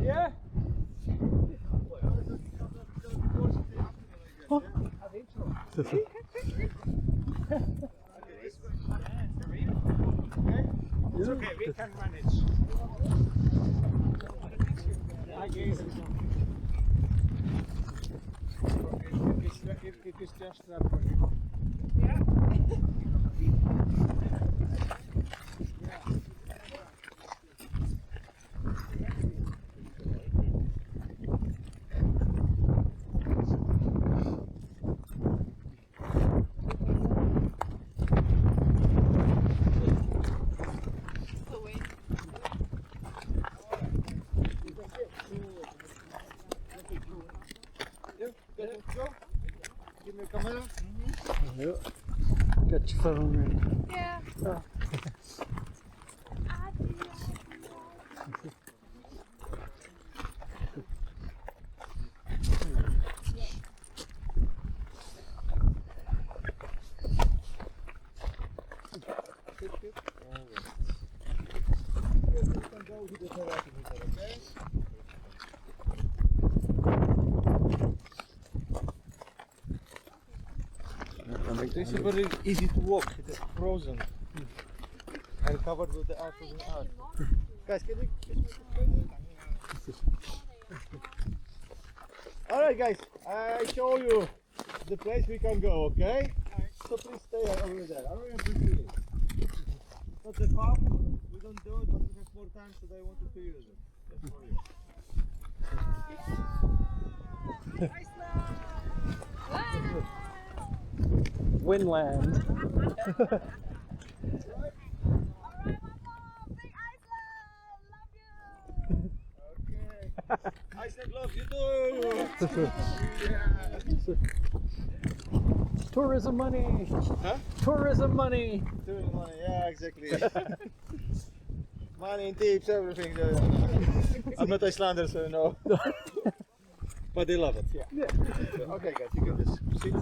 Speaker 4: Yeah.
Speaker 5: It's okay, we can manage. I guess it is just that for you. Yeah.
Speaker 4: Give me a camera.
Speaker 3: Got your phone ready.
Speaker 2: Yeah.
Speaker 3: Oh.
Speaker 4: This is very easy to walk. It is frozen and covered with the ice. Guys, can you? All right, guys. I show you the place we can go. Okay? So please stay over there. I really appreciate it. Not the pub. We don't do it, but we have more time, so I wanted to use it. Just for you.
Speaker 3: Winland.
Speaker 4: Iceland loves you too.
Speaker 3: Tourism money.
Speaker 4: Huh?
Speaker 3: Tourism money.
Speaker 4: Tourism money. Yeah, exactly. Money and tips, everything. I'm not Icelander, so no. But they love it. Yeah. Okay, guys, you can just sit.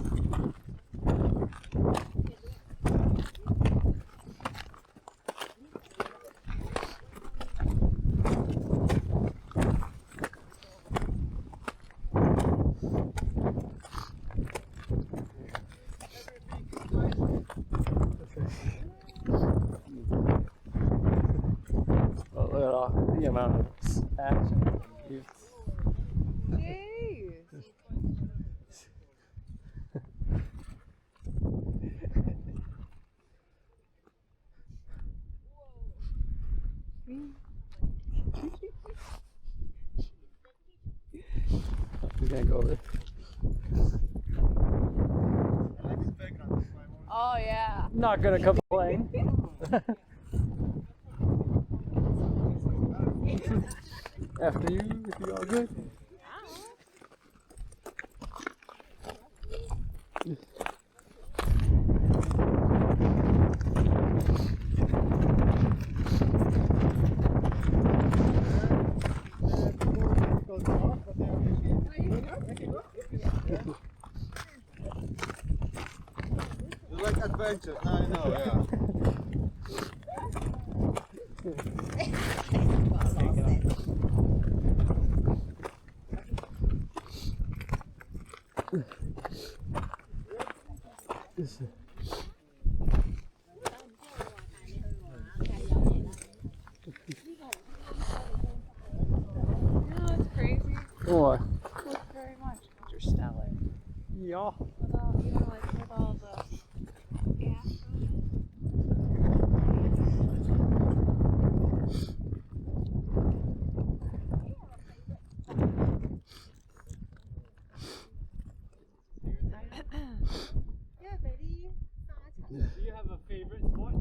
Speaker 3: the amount of action.
Speaker 2: Jeez.
Speaker 3: We can't go over.
Speaker 4: I like this background. This is my one.
Speaker 2: Oh yeah.
Speaker 3: Not gonna complain. After you, if you all good.
Speaker 4: You like adventure? No, I know, yeah.
Speaker 2: You know what's crazy?
Speaker 3: What?
Speaker 2: Look very much interstellar.
Speaker 3: Yeah.
Speaker 2: With all, you know, like with all the gas on it.
Speaker 5: Do you have a favorite spot?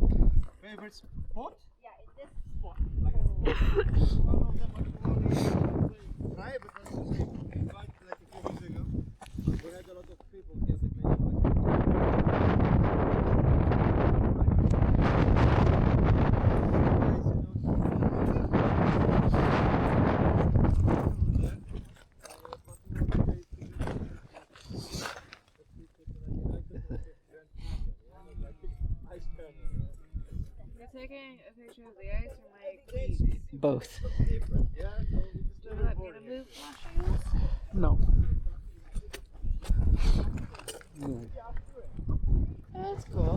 Speaker 4: Favorite spot?
Speaker 5: Spot. Like a spot.
Speaker 4: One of them actually try because we invited like a few weeks ago. We had a lot of people here that
Speaker 2: You're taking a picture of the ice or my feet?
Speaker 3: Both.
Speaker 4: different, yeah. So we just
Speaker 2: Do you want me to move my shoes?
Speaker 3: No.
Speaker 2: That's cool.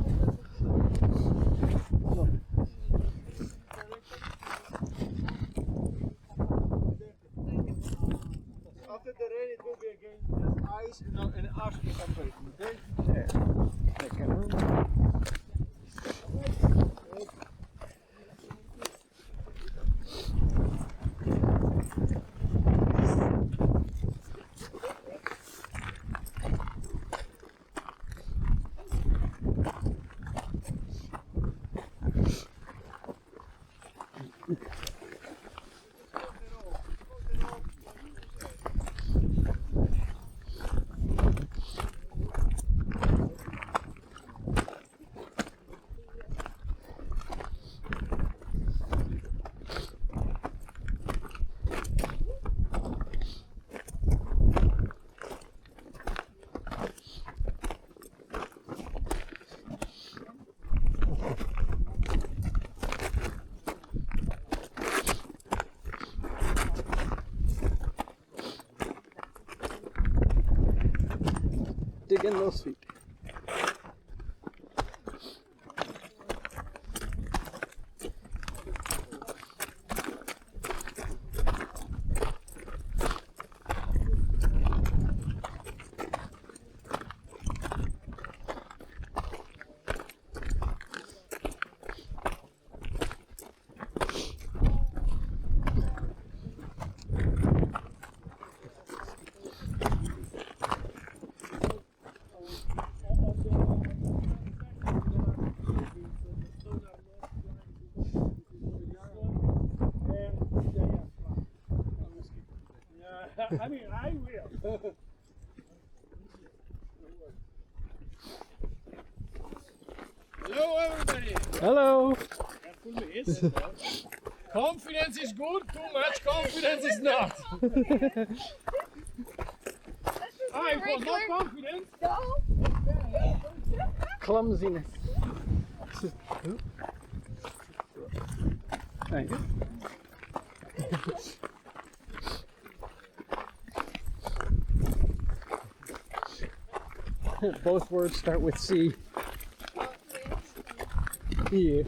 Speaker 4: after the rain, it will be again just ice and ash separation. Okay.
Speaker 3: There. Make a room. Dig in those feet.
Speaker 5: I mean, I will. Hello, everybody.
Speaker 3: Hello.
Speaker 5: Confidence is good. Too much confidence is not. I was not confident.
Speaker 3: Clumsiness. Thank you. Both words start with C. Yeah.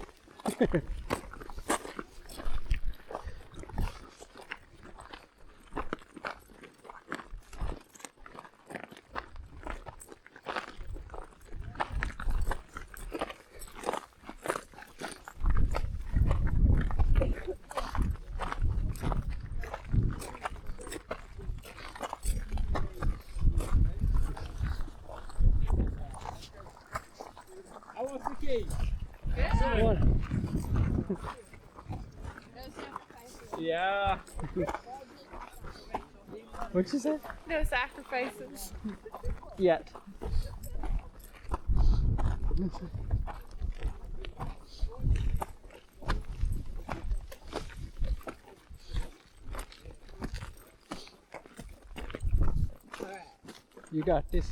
Speaker 5: How was the cave?
Speaker 3: What?
Speaker 5: Yeah.
Speaker 3: What'd you say?
Speaker 2: No sacrifices.
Speaker 3: Yet. You got this.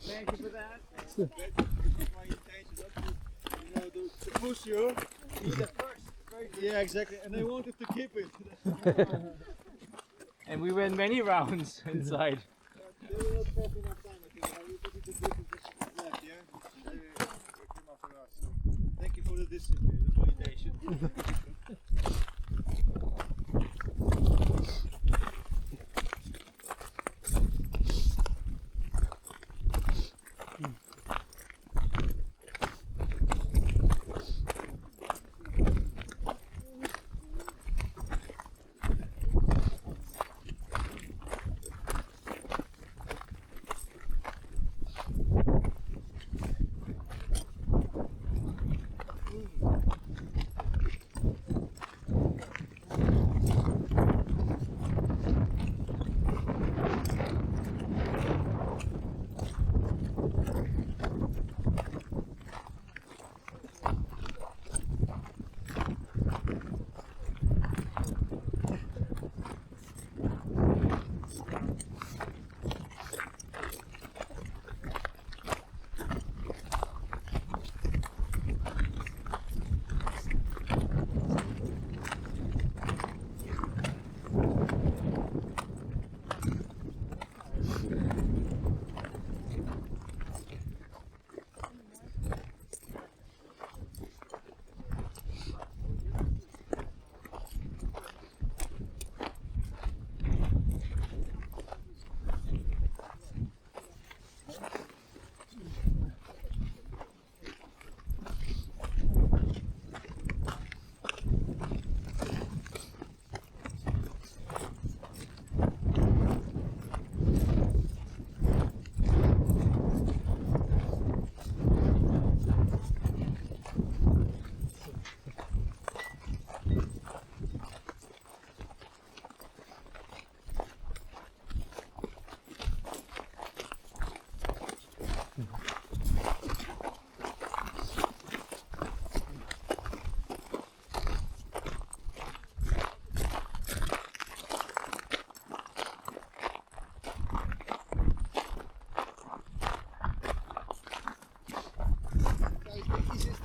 Speaker 5: Thank you for that.
Speaker 4: That's my intention, not to push you. Be the first. Yeah, exactly. And I wanted to keep it.
Speaker 5: And we went many rounds inside.
Speaker 4: They will not have enough time, I think. I will put it to this just left, yeah? They came after us. So thank you for the discipline. That's my intention.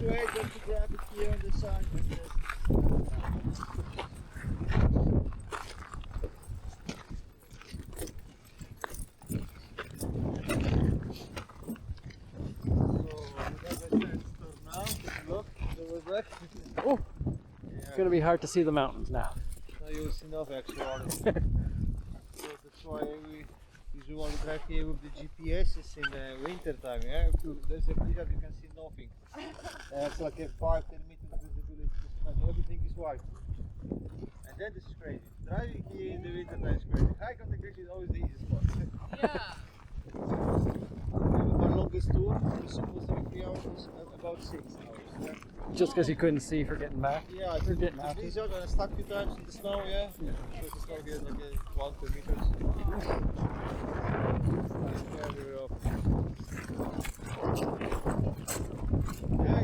Speaker 4: Right, just to grab it here on the side like this.
Speaker 3: Oh, it's gonna be hard to see the mountains now.
Speaker 4: No use enough actually. So that's why we usually drive here with the GPSs in the winter time. Yeah, there's a bit that you can see nothing. It's like a 5-10 meters visibility. Everything is white. And then this is crazy. Driving here in the winter time is crazy. Hike on the glacier is always the easiest spot.
Speaker 2: Yeah.
Speaker 4: Our longest tour was supposed to be 3 hours, was about 6 hours. Yeah?
Speaker 3: Just because you couldn't see for getting back.
Speaker 4: Yeah, I
Speaker 3: We're
Speaker 4: think
Speaker 3: getting
Speaker 4: it's
Speaker 3: after.
Speaker 4: easier than I stuck a few times in the snow, yeah? Because the snow here is like 1-2 meters. Yeah, we're off. Okay.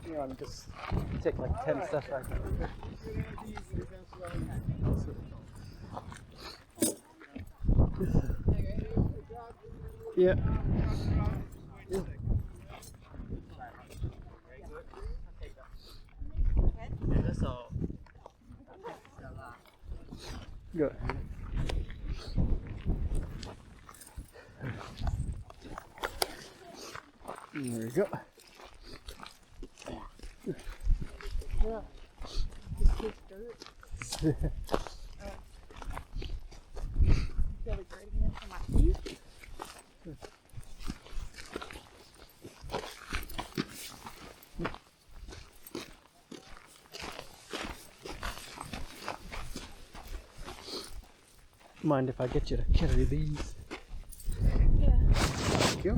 Speaker 3: You know, just take like 10 steps right there. Yeah.
Speaker 4: That's all.
Speaker 3: Go. There we go.
Speaker 2: Yeah. Just this dirt. Feel the grittiness on my feet.
Speaker 3: Mind if I get you to carry these?
Speaker 2: Yeah.
Speaker 3: Thank you.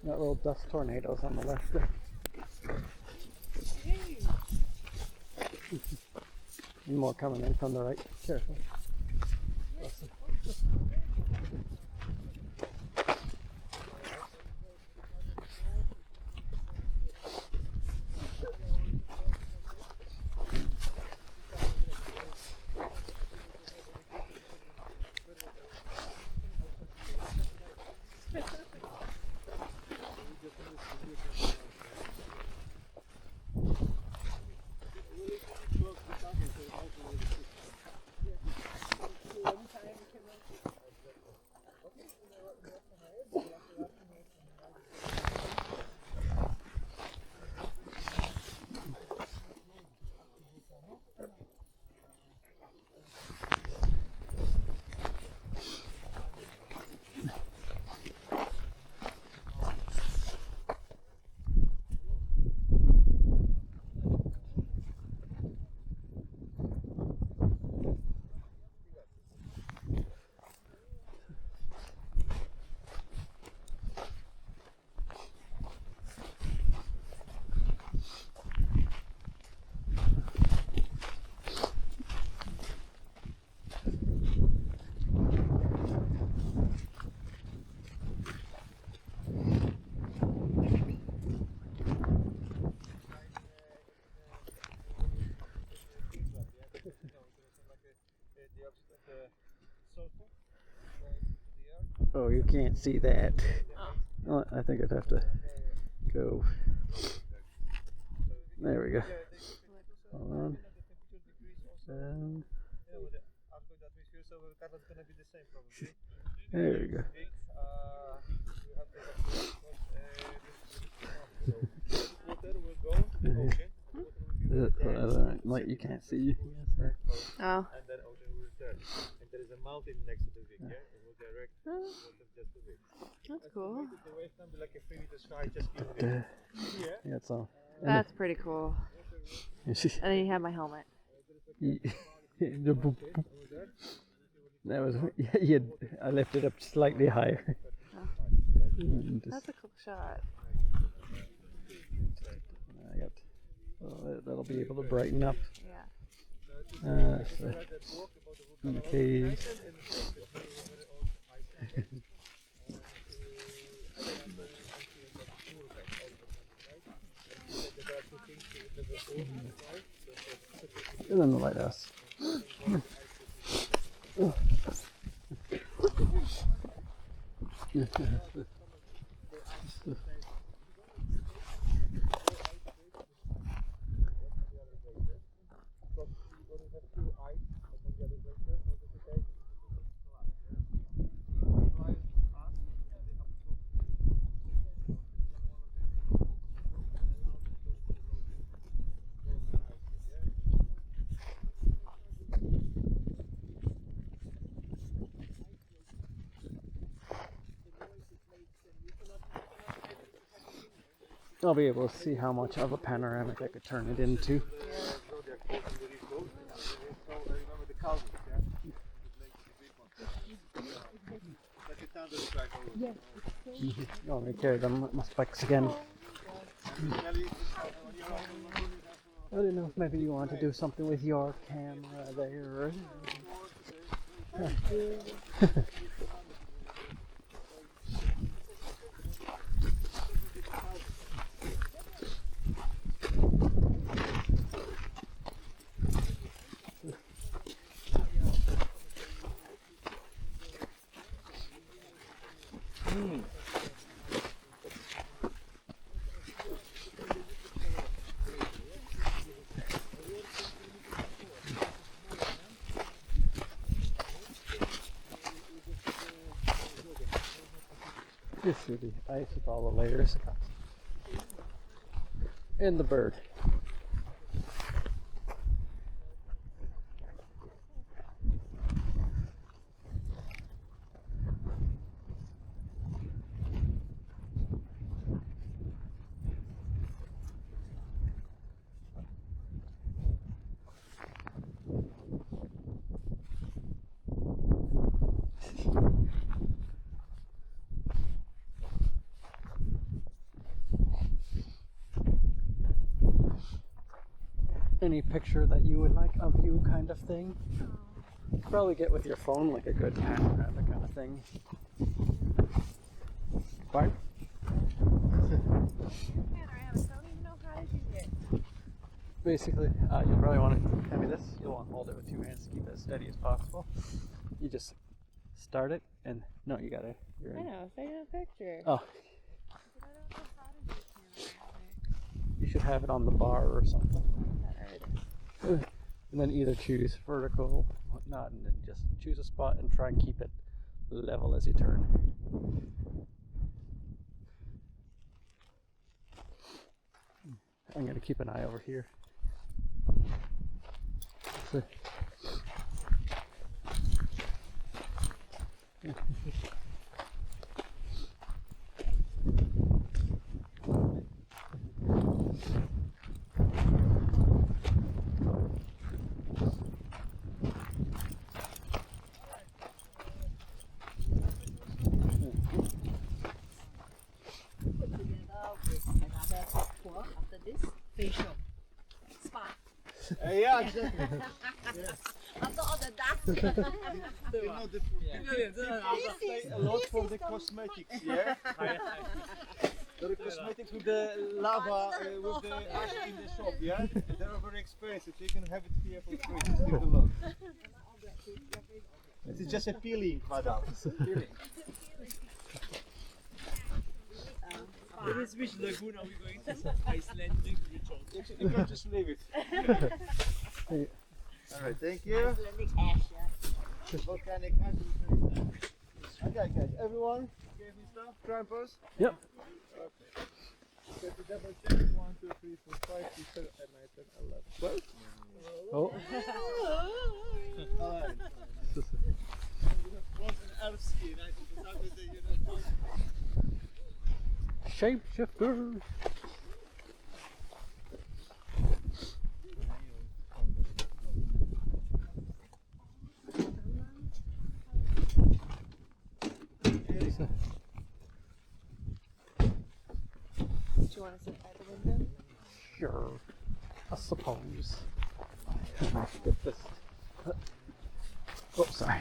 Speaker 3: Got little dust tornadoes on the left there. And more coming in from the right. Careful. Oh, you can't see that. Oh, I think I'd have to go. There we go. Hold on. Down. There we go. Like you can't see.
Speaker 2: Oh.
Speaker 4: And then ocean will return. And there is a mountain next to the wing, yeah? It will direct water just the wing.
Speaker 2: That's cool.
Speaker 4: The wave can be like a 3 meters high just in the here.
Speaker 3: Yeah, it's all.
Speaker 2: That's pretty cool. And then you have my helmet.
Speaker 3: That was, yeah, I lifted up slightly higher.
Speaker 2: Oh.
Speaker 3: And just,
Speaker 2: That's a cool shot.
Speaker 3: I got, that'll be able to brighten up
Speaker 2: Yeah.
Speaker 3: so, the caves. And then the lighthouse. I'll be able to see how much of a panoramic I could turn it into. Oh, let me carry them my spikes again. I don't know if maybe you want to do something with your camera there. You see the ice with all the layers. And the bird. Any picture that you would like of you kind of thing. Probably get with your phone like a good panoramic kind of thing. Fine.
Speaker 2: Panoramic. I don't even know how to do it.
Speaker 3: Basically, you probably want to hand me this. You'll want to hold it with two hands to keep it as steady as possible. You just start it and no, you gotta. You're
Speaker 2: I
Speaker 3: in.
Speaker 2: know. Take a picture.
Speaker 3: Oh,
Speaker 2: I don't know how to do panoramic.
Speaker 3: you should have it on the bar or something.
Speaker 2: Alright.
Speaker 3: And then either choose vertical, whatnot, and then just choose a spot and try and keep it level as you turn. I'm going to keep an eye over here. So,
Speaker 6: after this facial spa.
Speaker 4: Yeah, exactly.
Speaker 6: After all the dust.
Speaker 4: You know, a lot for the cosmetics, yeah? The cosmetics with the lava, with the ash in the shop, yeah? They are very expensive, so you can have it here for free. Just leave it alone. It is just a peeling, madam. Peeling.
Speaker 5: Which lagoon are we going to? Iceland resort.
Speaker 4: You can just leave it. Alright, thank you.
Speaker 6: Icelandic ash, yeah.
Speaker 4: Volcanic ash. Okay, guys, everyone gave me stuff? Trampers?
Speaker 3: yep.
Speaker 4: Okay. So to double check, 1, 2, 3, 4, 5, 6, 7, 8, 9, 10, 11, 12.
Speaker 3: Oh.
Speaker 4: Alright.
Speaker 5: What's an elf ski, right? It's not that you know.
Speaker 3: Shapeshifter.
Speaker 2: you want to sit by the window?
Speaker 3: Sure. I suppose. Get this. Oh, sorry.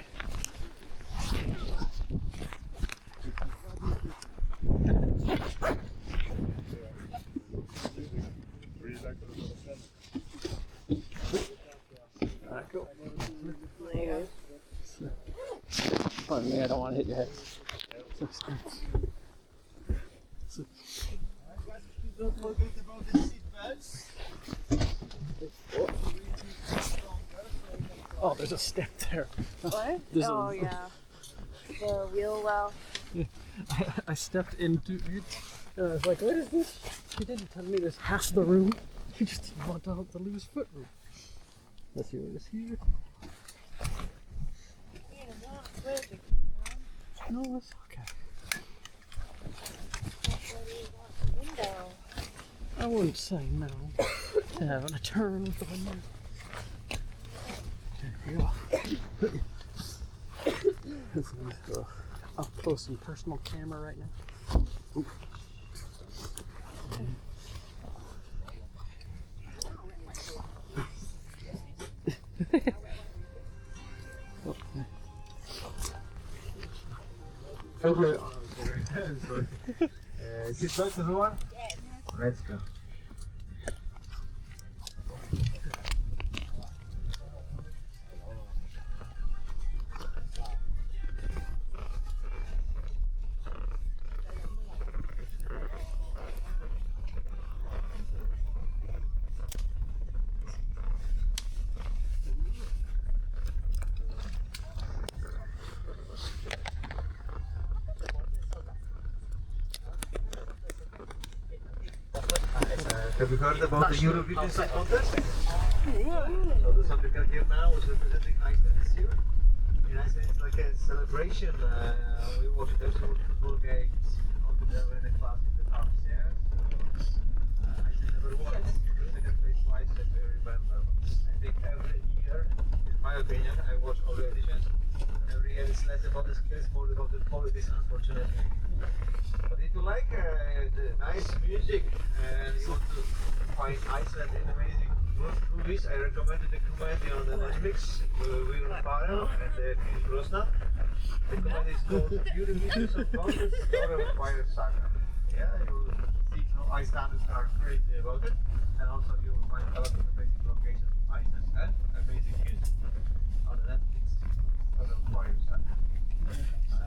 Speaker 3: Alright, go. Pardon me, I don't want to hit your head.
Speaker 4: Don't forget about the seat belts.
Speaker 3: Oh, there's a step there.
Speaker 2: What?
Speaker 3: There's
Speaker 2: Oh,
Speaker 3: a-
Speaker 2: yeah. The wheel well.
Speaker 3: I stepped into it and I was like, what is this? He didn't tell me there's half the room. He just went out the loose foot room. Let's see what is here. No, it's okay.
Speaker 2: Window.
Speaker 3: I wouldn't say no to having a turn with the window. There you go. This is up close and personal camera right now. Oop.
Speaker 1: Okay. Sit back, everyone. Let's go. Have you heard about the Eurovision Song Contest? So the song you can hear now is representing Iceland this year. In Iceland it's like a celebration. We watched there's football games on the level in the class in the pubs, yeah. So Iceland never won. Second place twice that we remember. I think every year, in my opinion, I watch all the editions. Every year it's less about the skills, more about the politics, unfortunately. But if you like the nice music and you want to find Iceland in amazing movies, I recommend the comedy on the Netflix, Reynisfjara and King Brosnan. The comedy is called Eurovision Song Contest or Fire Saga. Yeah, you will see how Icelanders are crazy about it, and also you will find a lot of amazing locations from Iceland and amazing music on the Netflix called Fire Saga.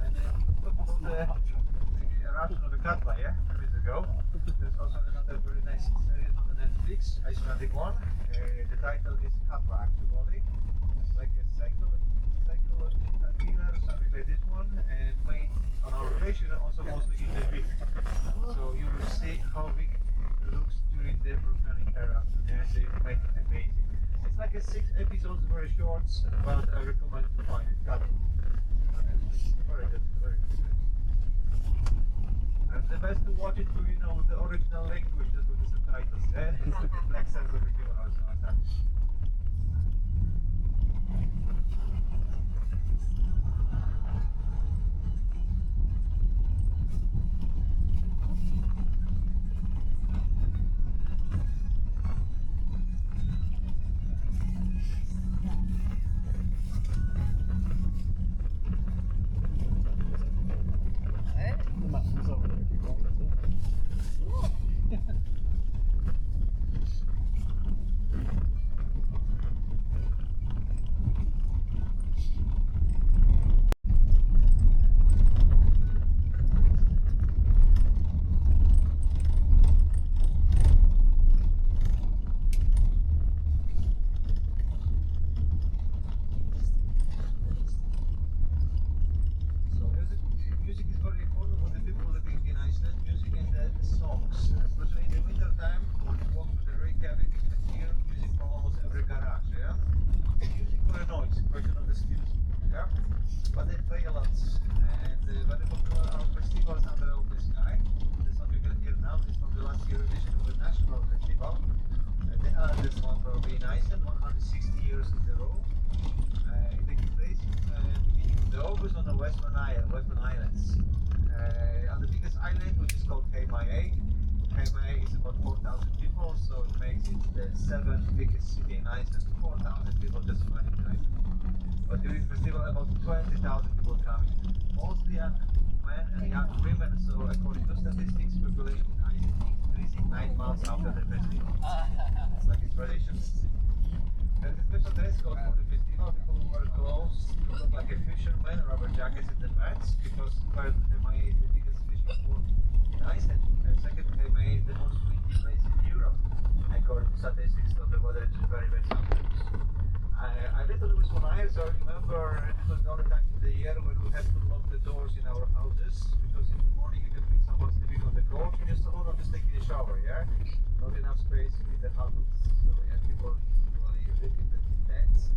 Speaker 1: And talk about the eruption of the Katla, yeah, 2 years ago. There's also another very nice series on the Netflix, Icelandic one. The title is Katla, actually. It's like a psychological thriller, something like this one, and made on our relation and also mostly in the week. So you will see how big it looks during the volcanic eruption. Yeah, they make amazing. It's like a 6 episodes, very short, but I recommend to find it. Katla. It's very good, very good. And the best to watch it through, the original language, just with the subtitles, yeah? It's like a black sense of the humor also.
Speaker 3: The mountain's over there if you're going to.
Speaker 1: So music is very important for the people living in Iceland. Music and the songs, especially in the winter biggest city in Iceland. 4,000 people just flying in Iceland. But during festival, about 20,000 people coming. Mostly young men and young women. So according to statistics, population in Iceland is increasing 9 months after the festival. It's like a tradition. There's a special dress code for the festival. People wear clothes to look like a fisherman, rubber jackets and the pants, because first they made the biggest fishing port in Iceland, and second they made the most windy place in Europe. According to statistics, so the weather is very, very sometimes. I lived in this one eye, so I remember it was the only time in the year when we had to lock the doors in our houses, because in the morning you can meet someone sleeping on the couch and just hold on just taking a shower, yeah? Not enough space in the houses. So we had people usually live in the tents.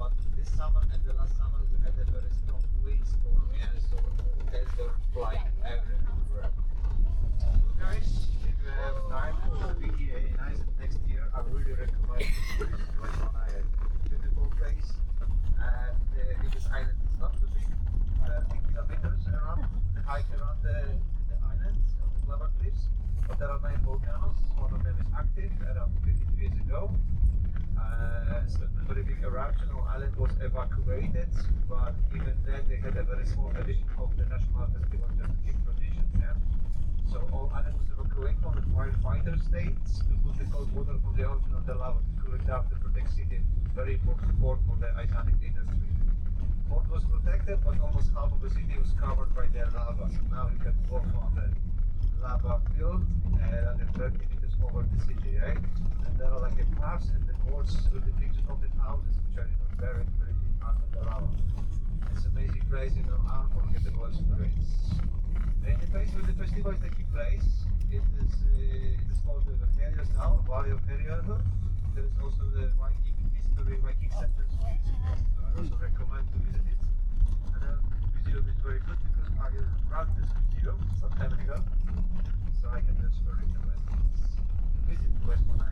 Speaker 1: But this summer and the last summer we had a very strong windstorm, yeah? So the tents were flying everywhere. So guys, if you have time to be here in Iceland next year, I really recommend to visit West Island. Beautiful place. And this island is not too big, 30 kilometers around, the hike around the island, on the lava cliffs. But there are 9 volcanoes. One of them is active around 50 years ago. So a very big eruption. Our island was evacuated, but even then they had a very small edition of the national festival just to keep tradition. Yeah? So all island was evacuated on the firefighter states to put the cold water from the ocean on the lava to cool it down to protect city. Very important port for the Icelandic industry. Port was protected, but almost half of the city was covered by the lava. So now you can walk on the lava field and 30 meters over the city, right? And there are like a paths and the boards with the pictures of the houses which are buried very deep under the lava. It's an amazing place, unforgettable experience. And the place where the festival is taking place, it is called the Myrdal now, Valley of Myrdal. There is also the Viking history, Viking settlers museum. So I also recommend to visit it. And the museum is very good because I ran this museum some time ago. So I can just recommend it. Visit West Island.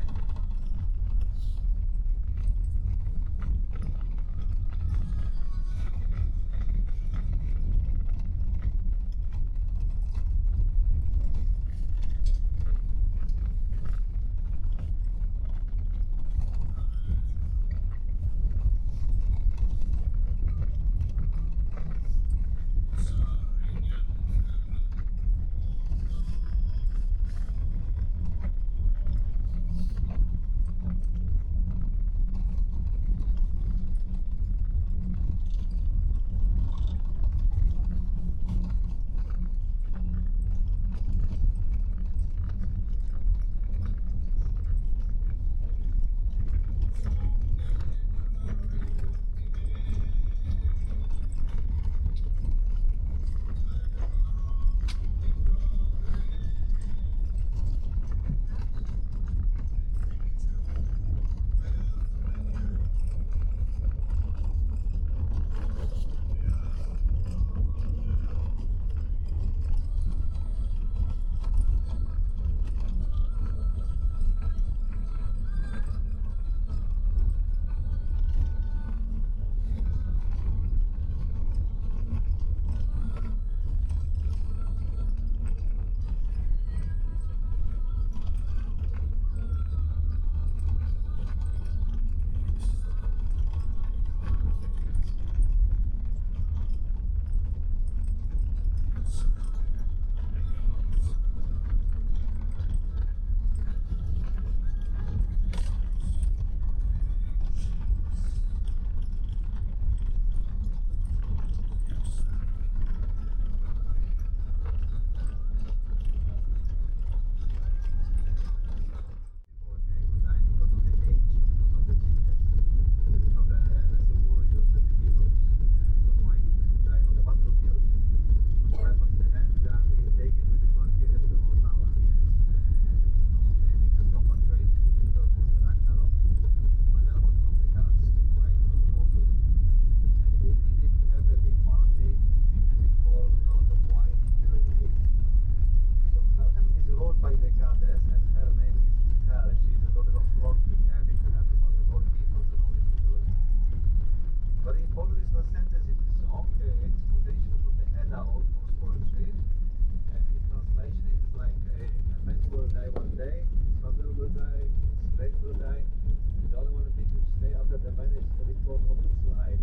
Speaker 1: manage what they call of his life,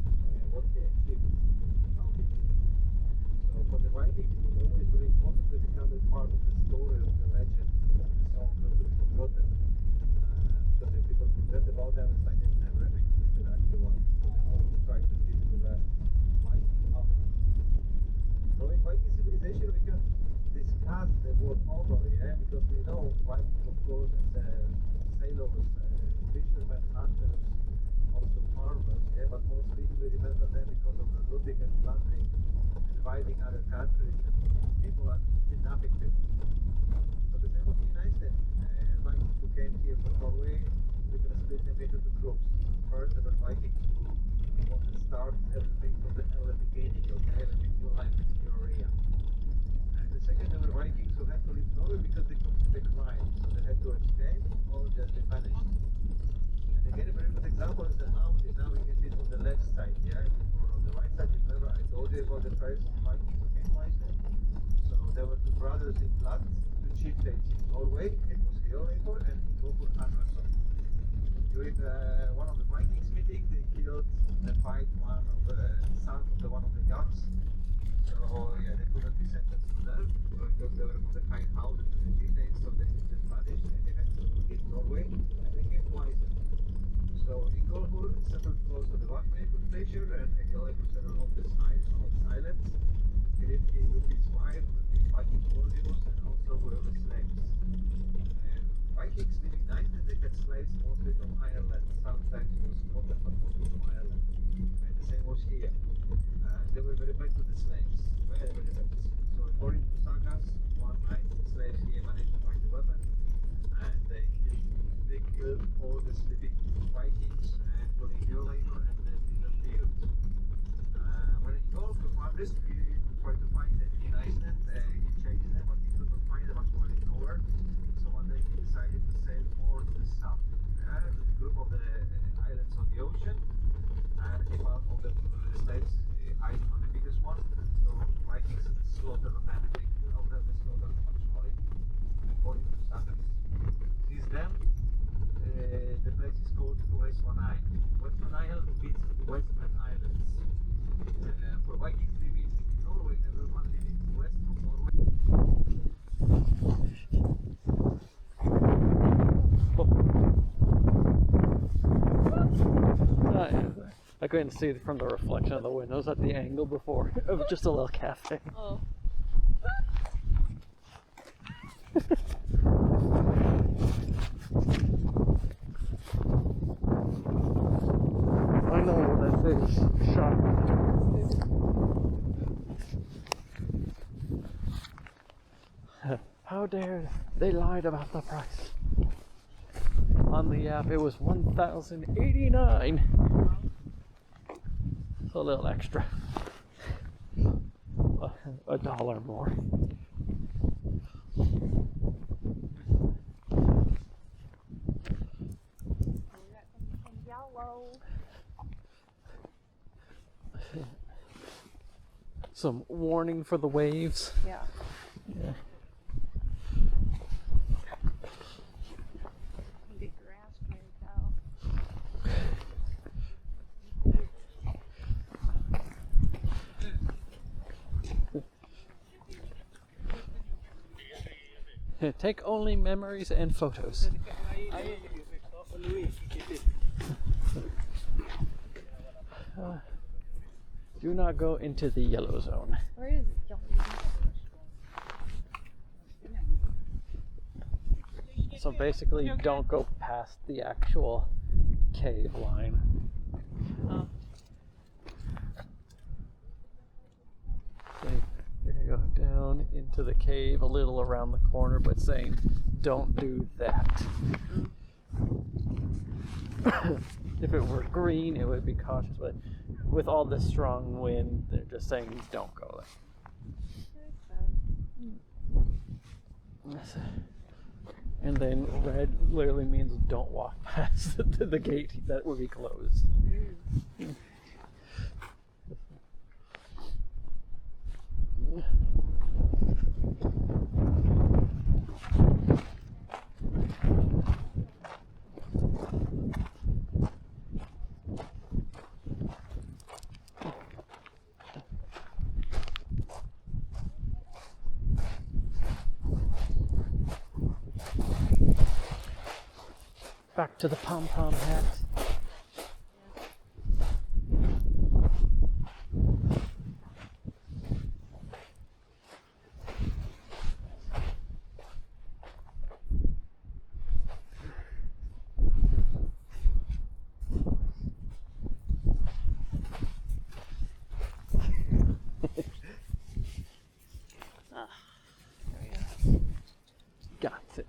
Speaker 1: what he achieved, how he did. So for the Vikings, it was always very important to become a part of the story, of the legend, of the song not to be forgotten. Because if people forget about them, it's like they never existed actually. So they always try to live with a Viking honor. So in Viking civilization, we can discuss the word honor, yeah, because we know Vikings, of course, as sailors, fishermen, hunters, also farmers, yeah, but mostly we remember them because of the looting and plundering, invading other countries, and people are kidnapping people. So the same was in Iceland. Vikings who came here from Norway, we're going to split them into two groups. First, there were Vikings who want to start everything from the early beginning, okay, like a new life in your area. And the second, there were Vikings who had to leave Norway because they committed a crime, so they had to escape or just be punished. And again, a very good example is the mountain. Now we can see it on the left side, yeah, or on the right side. Remember, I told you about the first Vikings who came to Iceland. So there were two brothers in blood, two chieftains in Norway. It was Hjörleifur and Ingolfur Annarsson. During one of the Vikings meeting, they killed and fight one of the sons of one of the Jarls. So yeah, they couldn't be sentenced to death because they were from the high houses of the chieftains, so they were punished and they had to leave Norway and they came to Iceland. So Ingolfur settled close to the Vatnajökull glacier and Hjörleifur settled on this island. He lived here with his wife, with his Viking warriors, and also with the slaves. Vikings living in Iceland, they had slaves mostly from Ireland. Sometimes it was Scotland, but mostly from Ireland. And the same was here. They were very bad to the slaves. Very, very bad. So according to sagas, one night the slaves here managed to find a weapon, and they killed all the sleeping Vikings, including Hjörleifur, and then disappeared. When he goes to Flanders, he tried to find them in Iceland. He chased them, but he couldn't find them actually nowhere. So one day he decided to sail more to the south, to the group of the islands on the ocean, and he found all the slaves hiding on the biggest one. So Vikings slaughtered them, they killed all them, they slaughtered them actually, according to sagas. Since then, the place is called Westmannaeyjar. Westmannaeyjar means Westman Islands. For Vikings living in Norway, everyone living west of Norway.
Speaker 3: I couldn't see it from the reflection of the windows at the angle before of just a little cafe.
Speaker 2: Oh.
Speaker 3: I know what that is. Shop. How dare they lied about the price. On the app it was $1,089. So a little extra. $1 more.
Speaker 2: Yellow.
Speaker 3: Some warning for the waves.
Speaker 2: Yeah.
Speaker 3: Yeah.
Speaker 2: The grass right now.
Speaker 3: Take only memories and photos. Do not go into the yellow zone.
Speaker 2: Where is it?
Speaker 3: So basically, don't go past the actual cave line. So you're gonna go down into the cave a little around the corner, but saying don't do that. If it were green, it would be cautious, but with all this strong wind, they're just saying don't go there. And then red literally means don't walk past the gate that would be closed. Back to the pom-pom hats. Got it.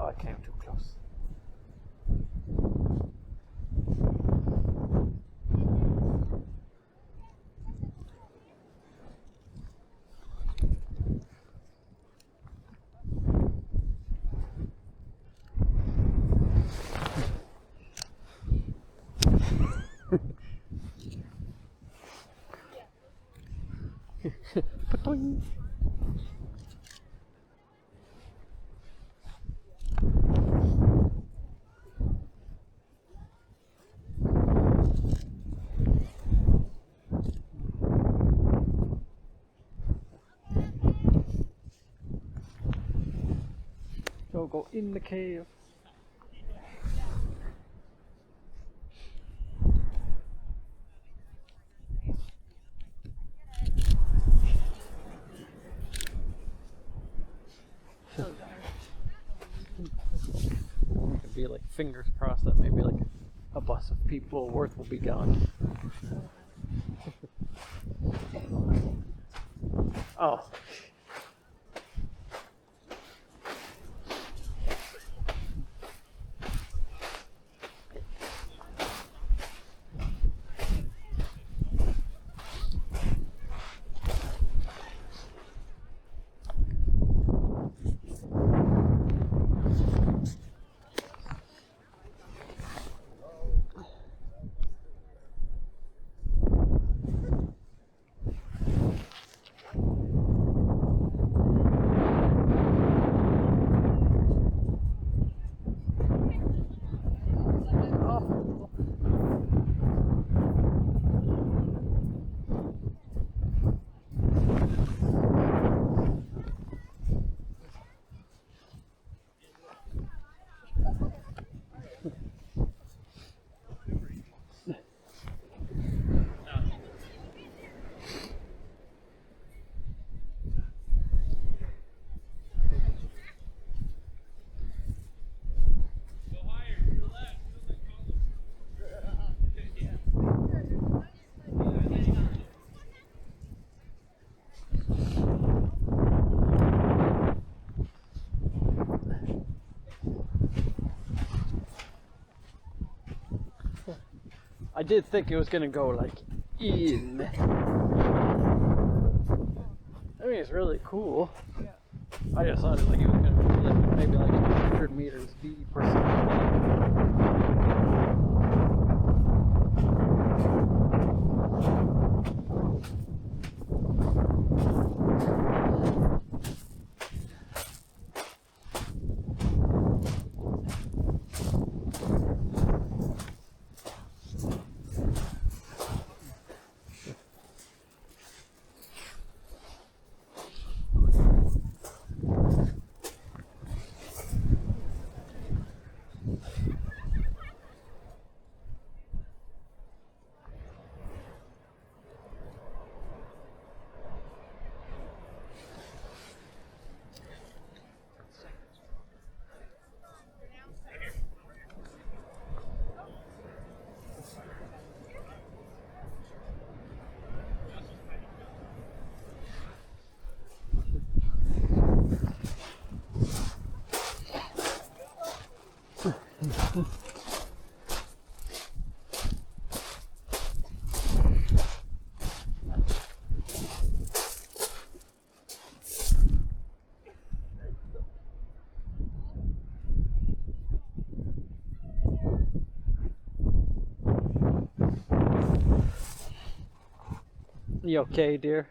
Speaker 3: Oh, I came too close. Ba-doing. So go in the cave. It'd be like fingers crossed that maybe like a bus of people worth will be gone. Oh. I did think it was gonna go like in. I mean, it's really cool.
Speaker 2: Yeah.
Speaker 3: I just thought it was gonna be like maybe like 100 meters deep or something. You okay, dear?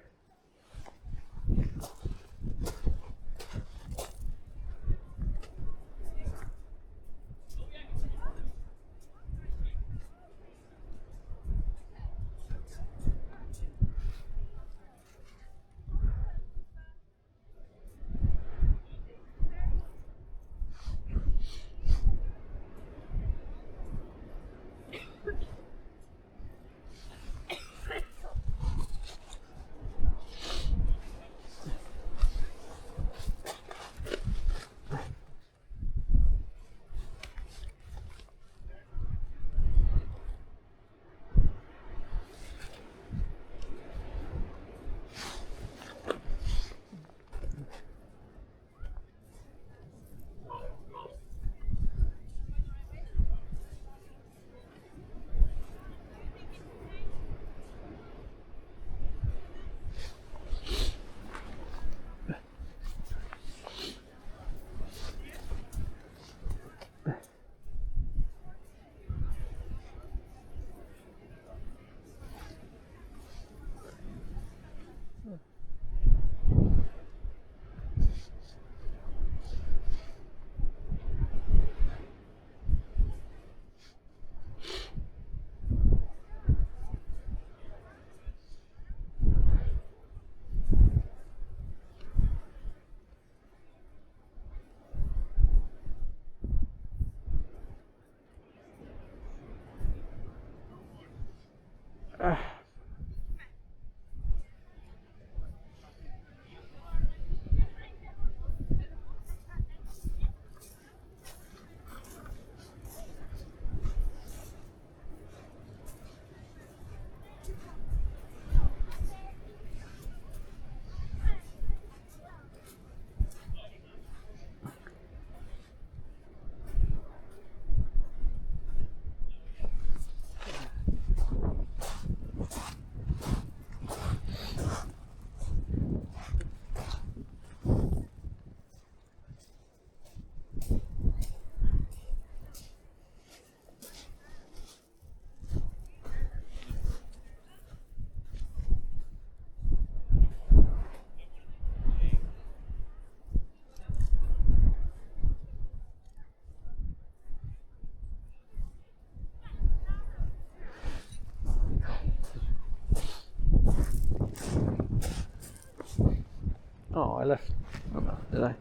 Speaker 3: Oh, I left. Oh no, did I?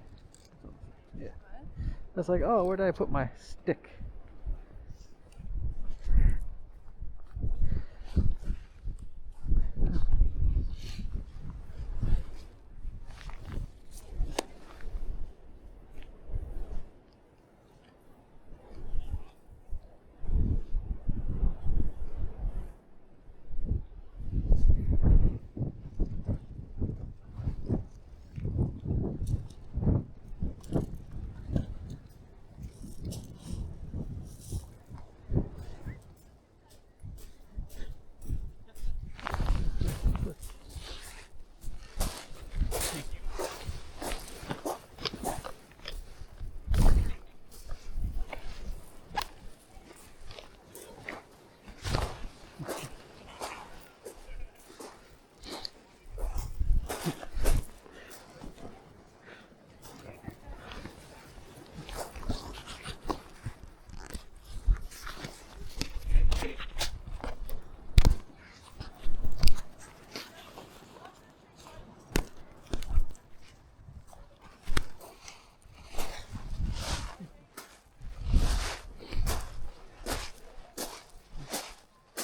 Speaker 3: Yeah. I was like, oh, where did I put my stick?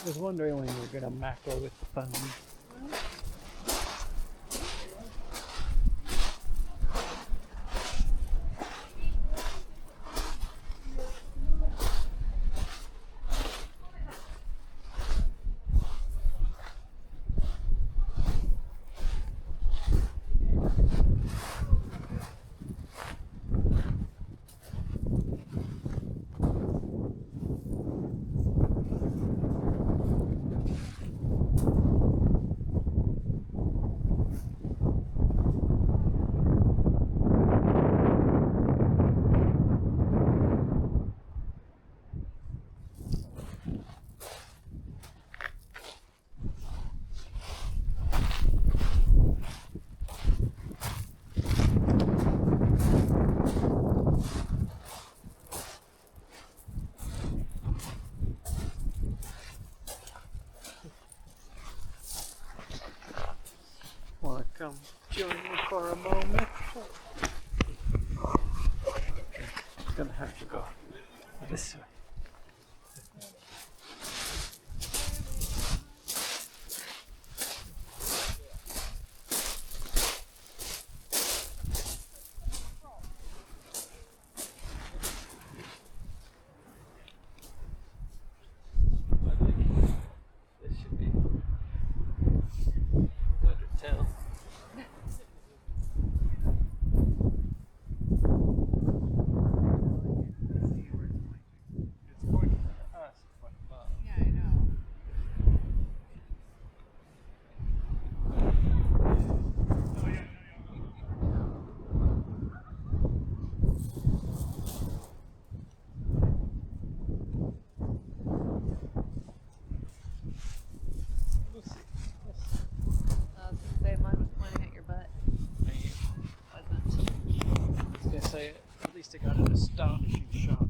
Speaker 3: I was wondering when you were gonna macro with the phone. join me for a moment. Gonna have to go this way. This should be good to tell.
Speaker 4: It's going to us, but
Speaker 2: Yeah, I know.
Speaker 3: We'll see.
Speaker 2: I was gonna say mine was pointing at your butt. Wasn't.
Speaker 3: I was gonna say, at least I got an astonishing shot.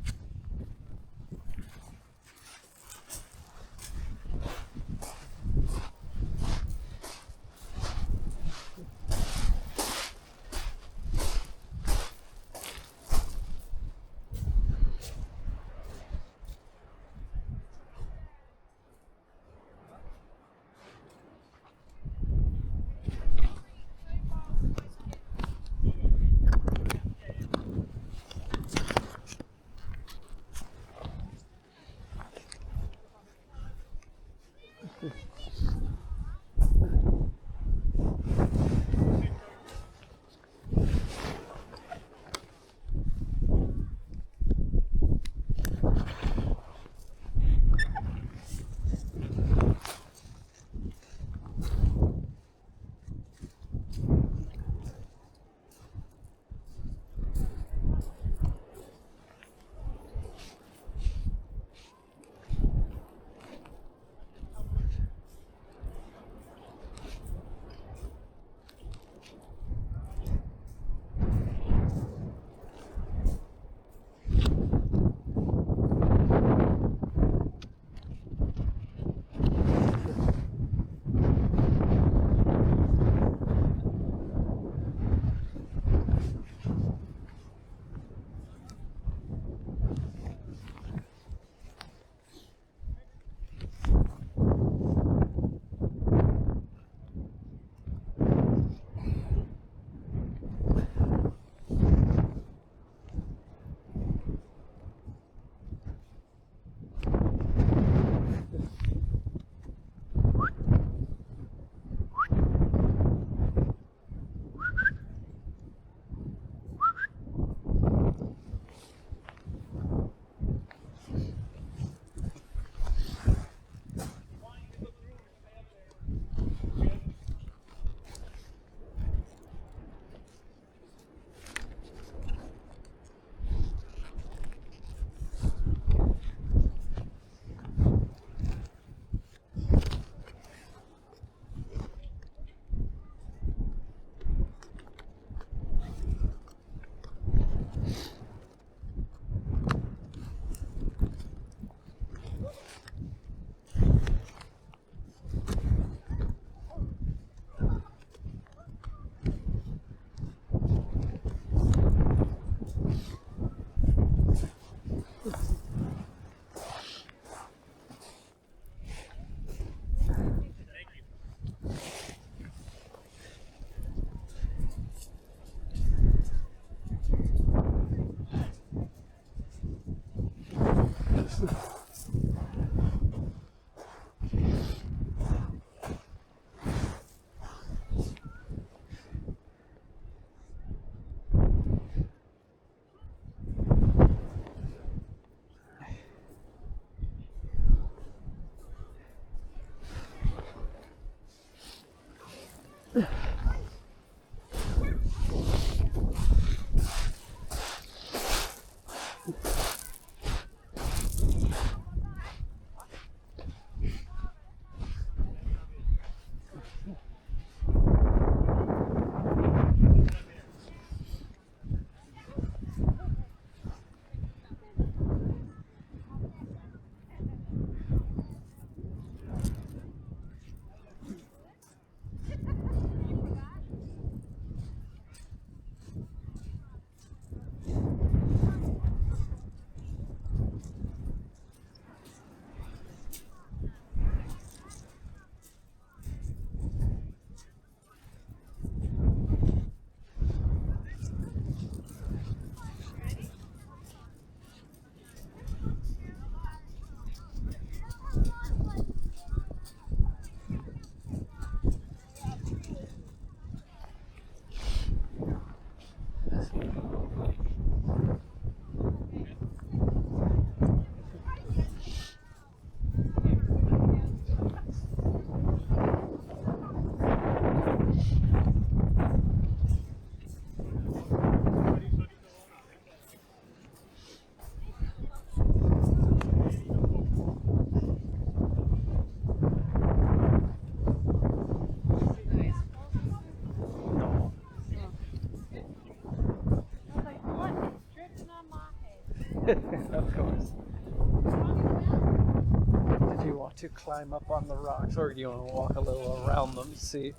Speaker 3: to climb up on the rocks, or do you want to walk a little around them to see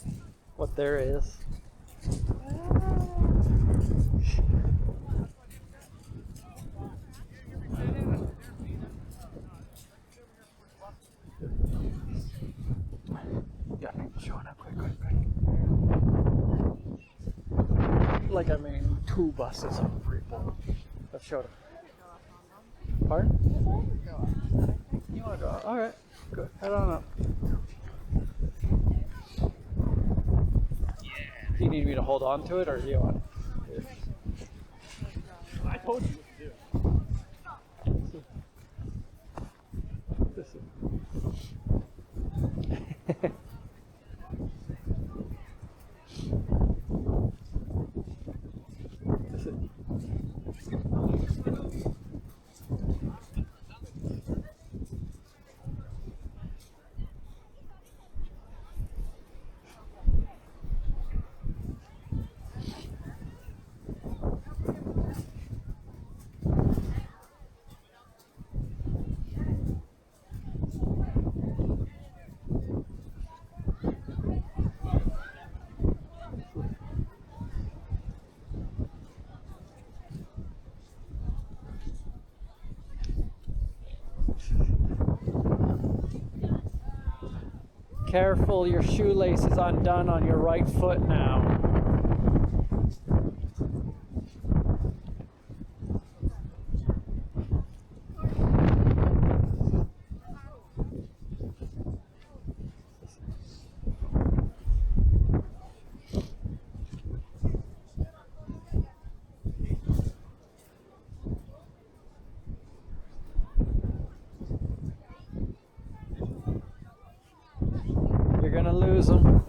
Speaker 3: what there is? Yeah, showing up quick. Like, I mean, 2 buses of people that showed up. Pardon? You want to go? Alright, good. Head on up. Do you need me to hold on to it, or do you want it?
Speaker 4: I told you what to do.
Speaker 3: This is. Careful, your shoelace is undone on your right foot now. You're gonna lose them.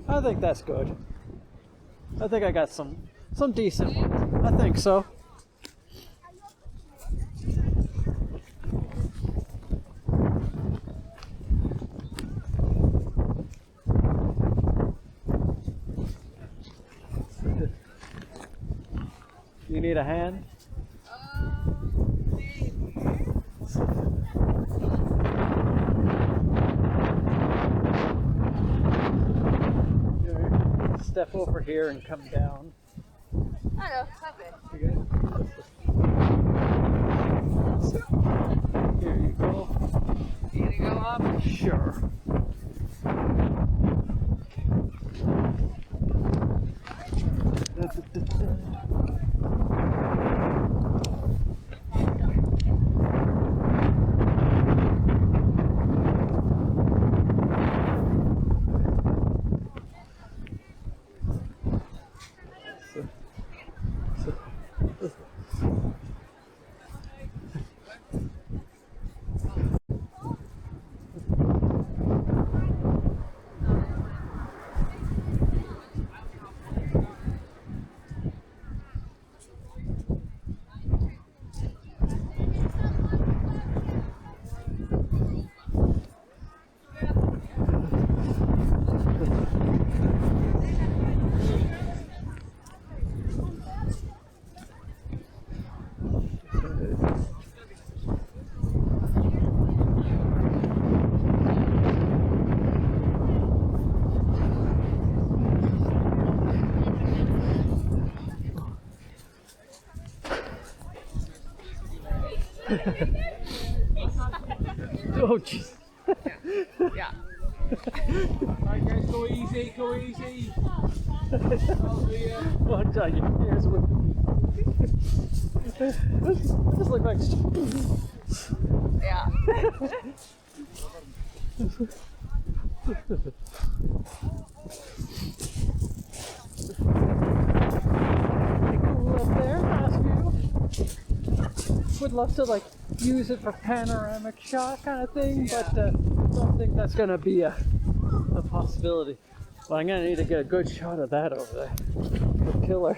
Speaker 3: I think that's good. I think I got some decent ones. I think so. You need a hand? Step over here and come down.
Speaker 2: Hello, okay.
Speaker 3: You good? Here you go.
Speaker 2: You gonna go up?
Speaker 3: Sure. Oh, jeez.
Speaker 2: Yeah.
Speaker 5: Alright guys, go easy, go easy.
Speaker 3: One time, here's what. This looks like.
Speaker 2: Yeah.
Speaker 3: Cool up there, nice view. Would love to like use it for panoramic shot kind of thing, but don't think that's gonna be a possibility. But I'm gonna need to get a good shot of that over there. The killer.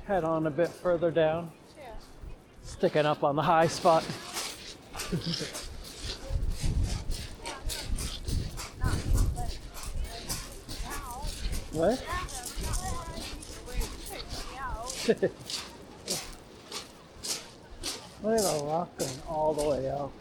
Speaker 3: Head on a bit further down.
Speaker 2: Yeah.
Speaker 3: Sticking up on the high spot. What? Look at the rock going all the way up.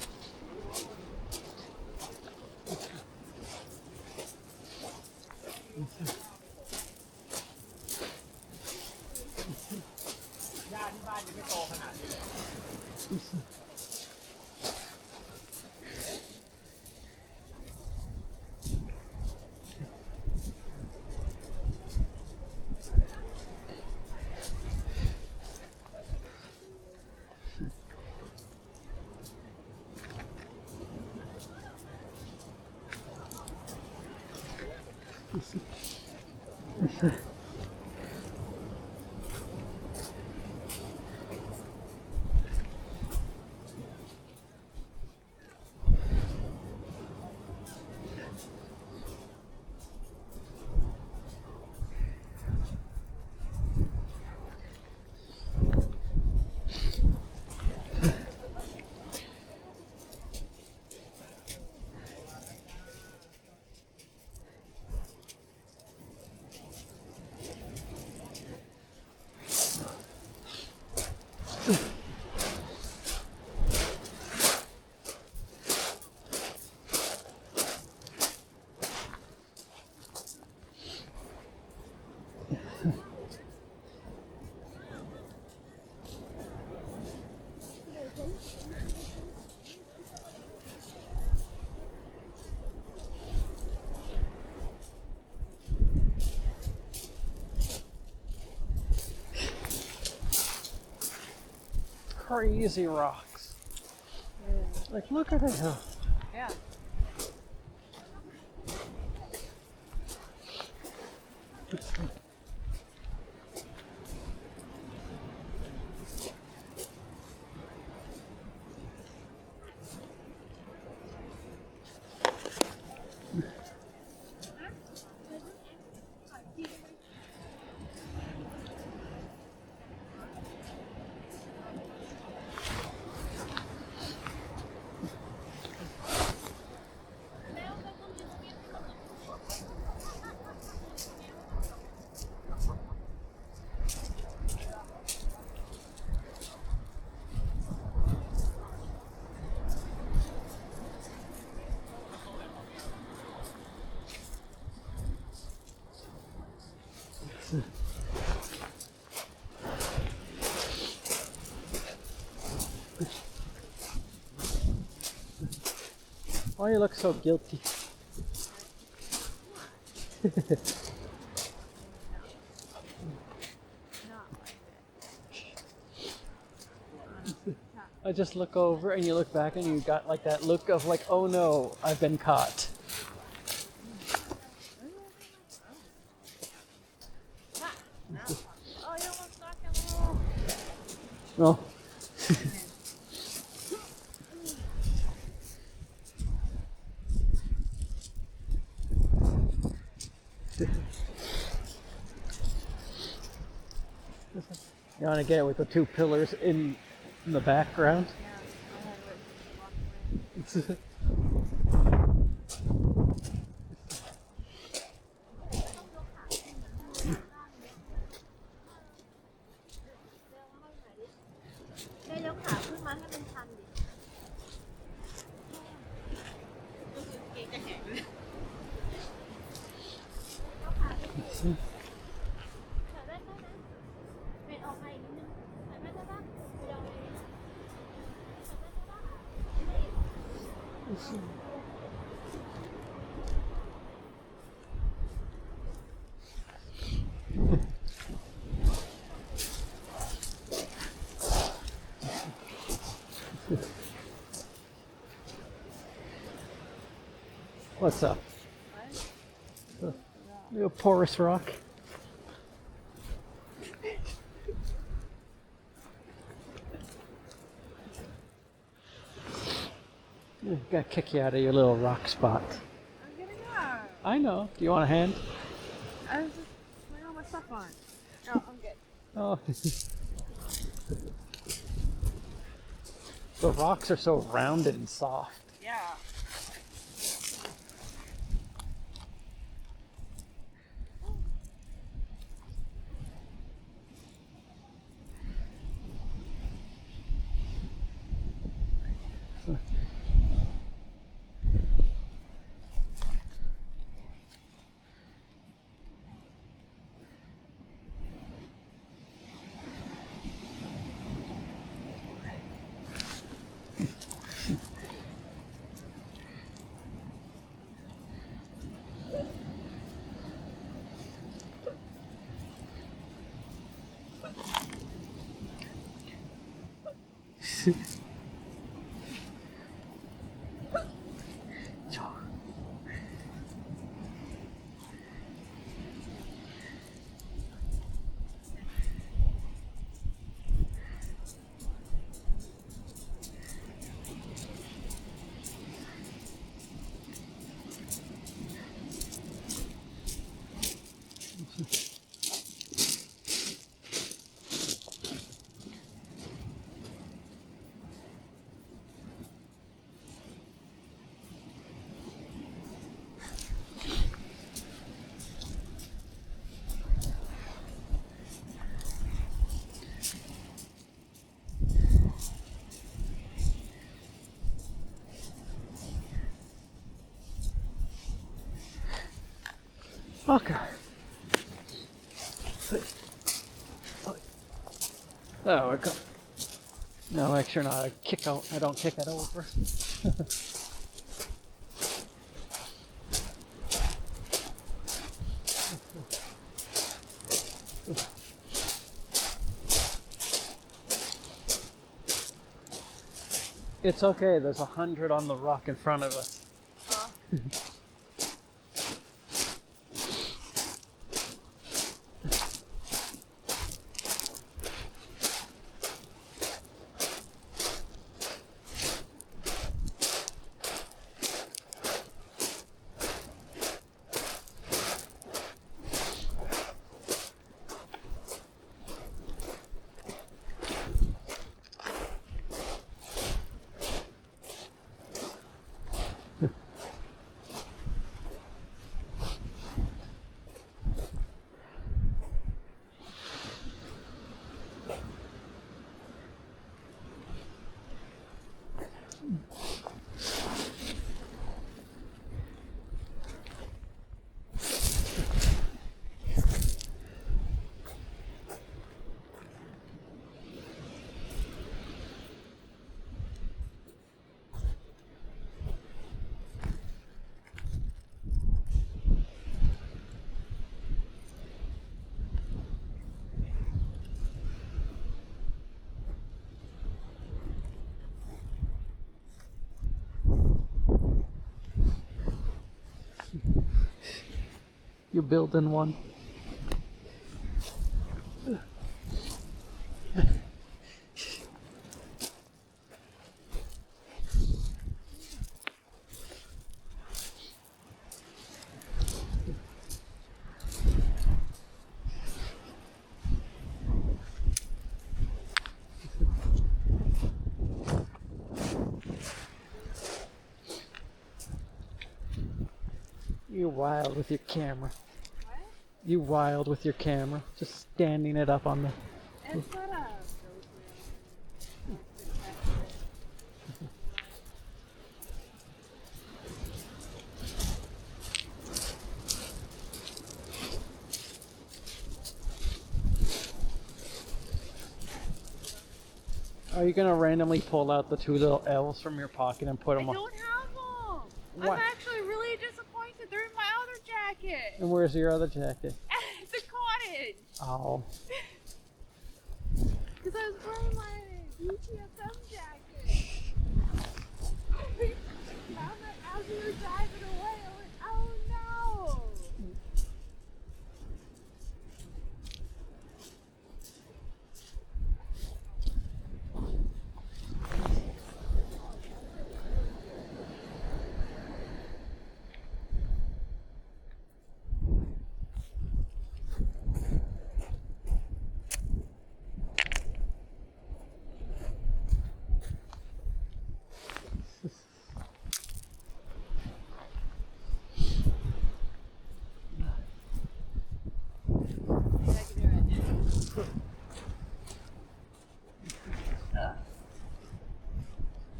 Speaker 3: Crazy rocks. Like, look at it.
Speaker 2: Yeah.
Speaker 3: Why you look so guilty? I just look over and you look back and you got like that look of like, oh no, I've been caught. No. You want to get it with the two pillars in the background? What's up? A porous rock. Gotta kick you out of your little rock spot.
Speaker 2: I'm getting out.
Speaker 3: I know. Do you want a hand?
Speaker 2: I was just putting all my stuff on. No, I'm good.
Speaker 3: Oh. The rocks are so rounded and soft.
Speaker 2: Yeah.
Speaker 3: Okay. There we go. No, make sure not I kick out. I don't kick it over. It's okay. There's 100 on the rock in front of us. You building one? You wild with your camera.
Speaker 2: What?
Speaker 3: You wild with your camera. Just standing it up on the...
Speaker 2: It's not a
Speaker 3: Are you gonna randomly pull out the two little elves from your pocket and put
Speaker 2: I
Speaker 3: them on?
Speaker 2: don't have them.
Speaker 3: What?
Speaker 2: I'm actually really disappointed. They're in my other jacket.
Speaker 3: And where's your other jacket?
Speaker 2: At the cottage.
Speaker 3: Oh.
Speaker 2: Because I was wearing my BTSM jacket. Found it as we were driving away. I went, oh no.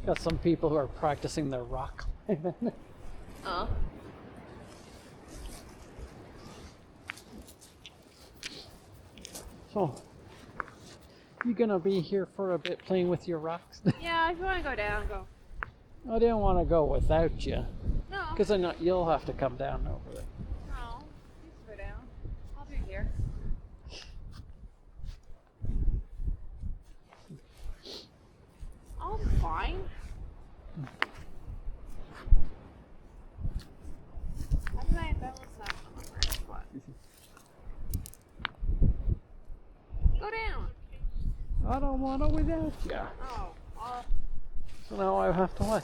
Speaker 3: Got some people who are practicing their rock climbing.
Speaker 2: Oh.
Speaker 3: So, you gonna be here for a bit playing with your rocks?
Speaker 2: Yeah, if you want to go down, go.
Speaker 3: I didn't want to go without you,
Speaker 2: No.
Speaker 3: because I know you'll have to come down over there.
Speaker 2: No. You can go down. I'll be here. I'll be fine. How did I balance that on the first one? Go down.
Speaker 3: I don't want to without you.
Speaker 2: Oh, well,
Speaker 3: So now I have to wait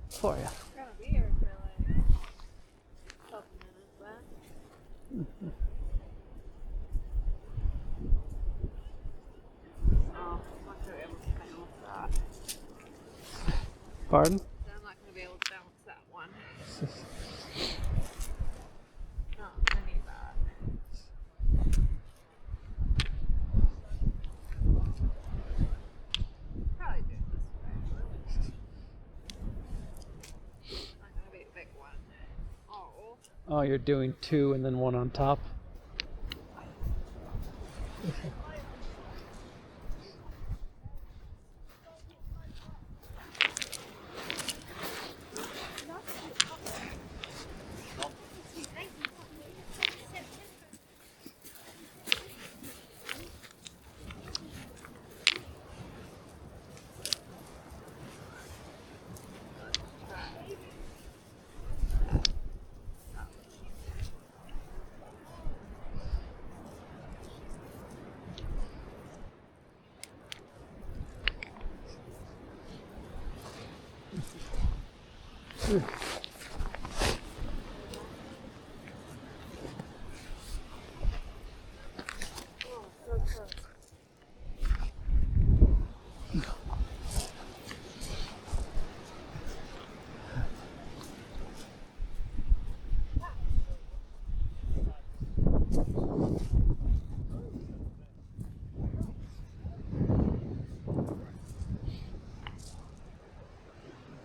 Speaker 3: for you.
Speaker 2: I'm gonna be here for like a couple minutes then. Oh, I'm not gonna be able to balance that.
Speaker 3: Pardon?
Speaker 2: I'm not gonna be able to balance that one. Oh, I need that. Probably do it this way. Not gonna be a big one. Oh.
Speaker 3: Oh, you're doing two and then one on top?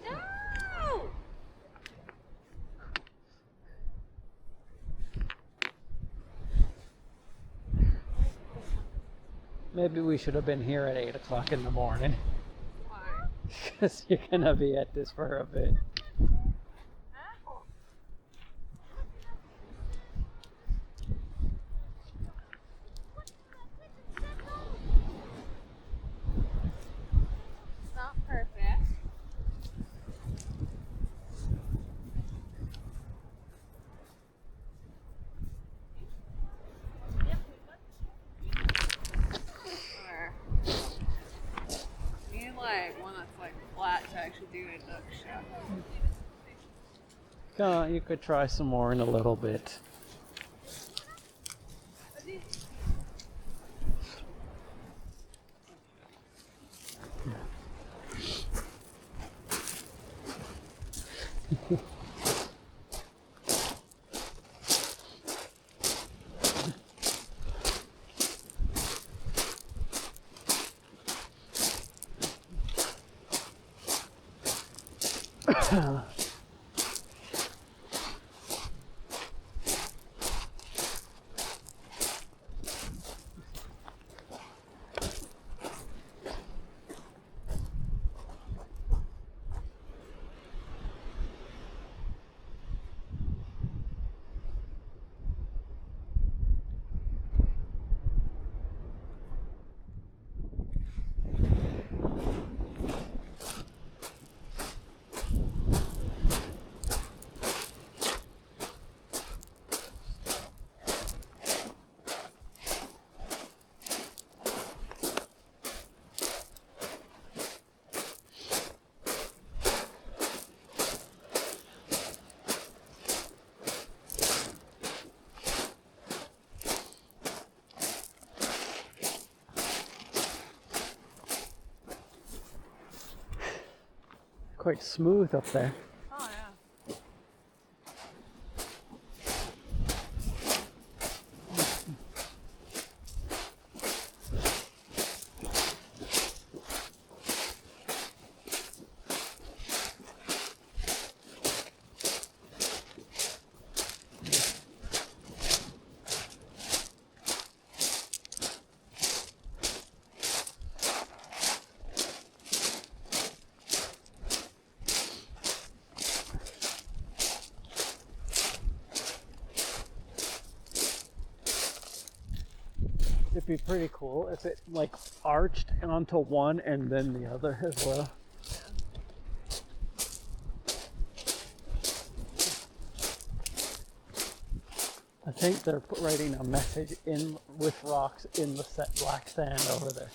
Speaker 2: No!
Speaker 3: Maybe we should have been here at 8 o'clock in the morning.
Speaker 2: Why?
Speaker 3: Because you're gonna be at this for a bit.
Speaker 2: It's not perfect.
Speaker 3: You could try some more in a little bit. Quite smooth up there.
Speaker 2: Oh yeah.
Speaker 3: It'd be pretty cool if it like arched onto one and then the other as well. I think they're writing a message in with rocks in the black sand over there.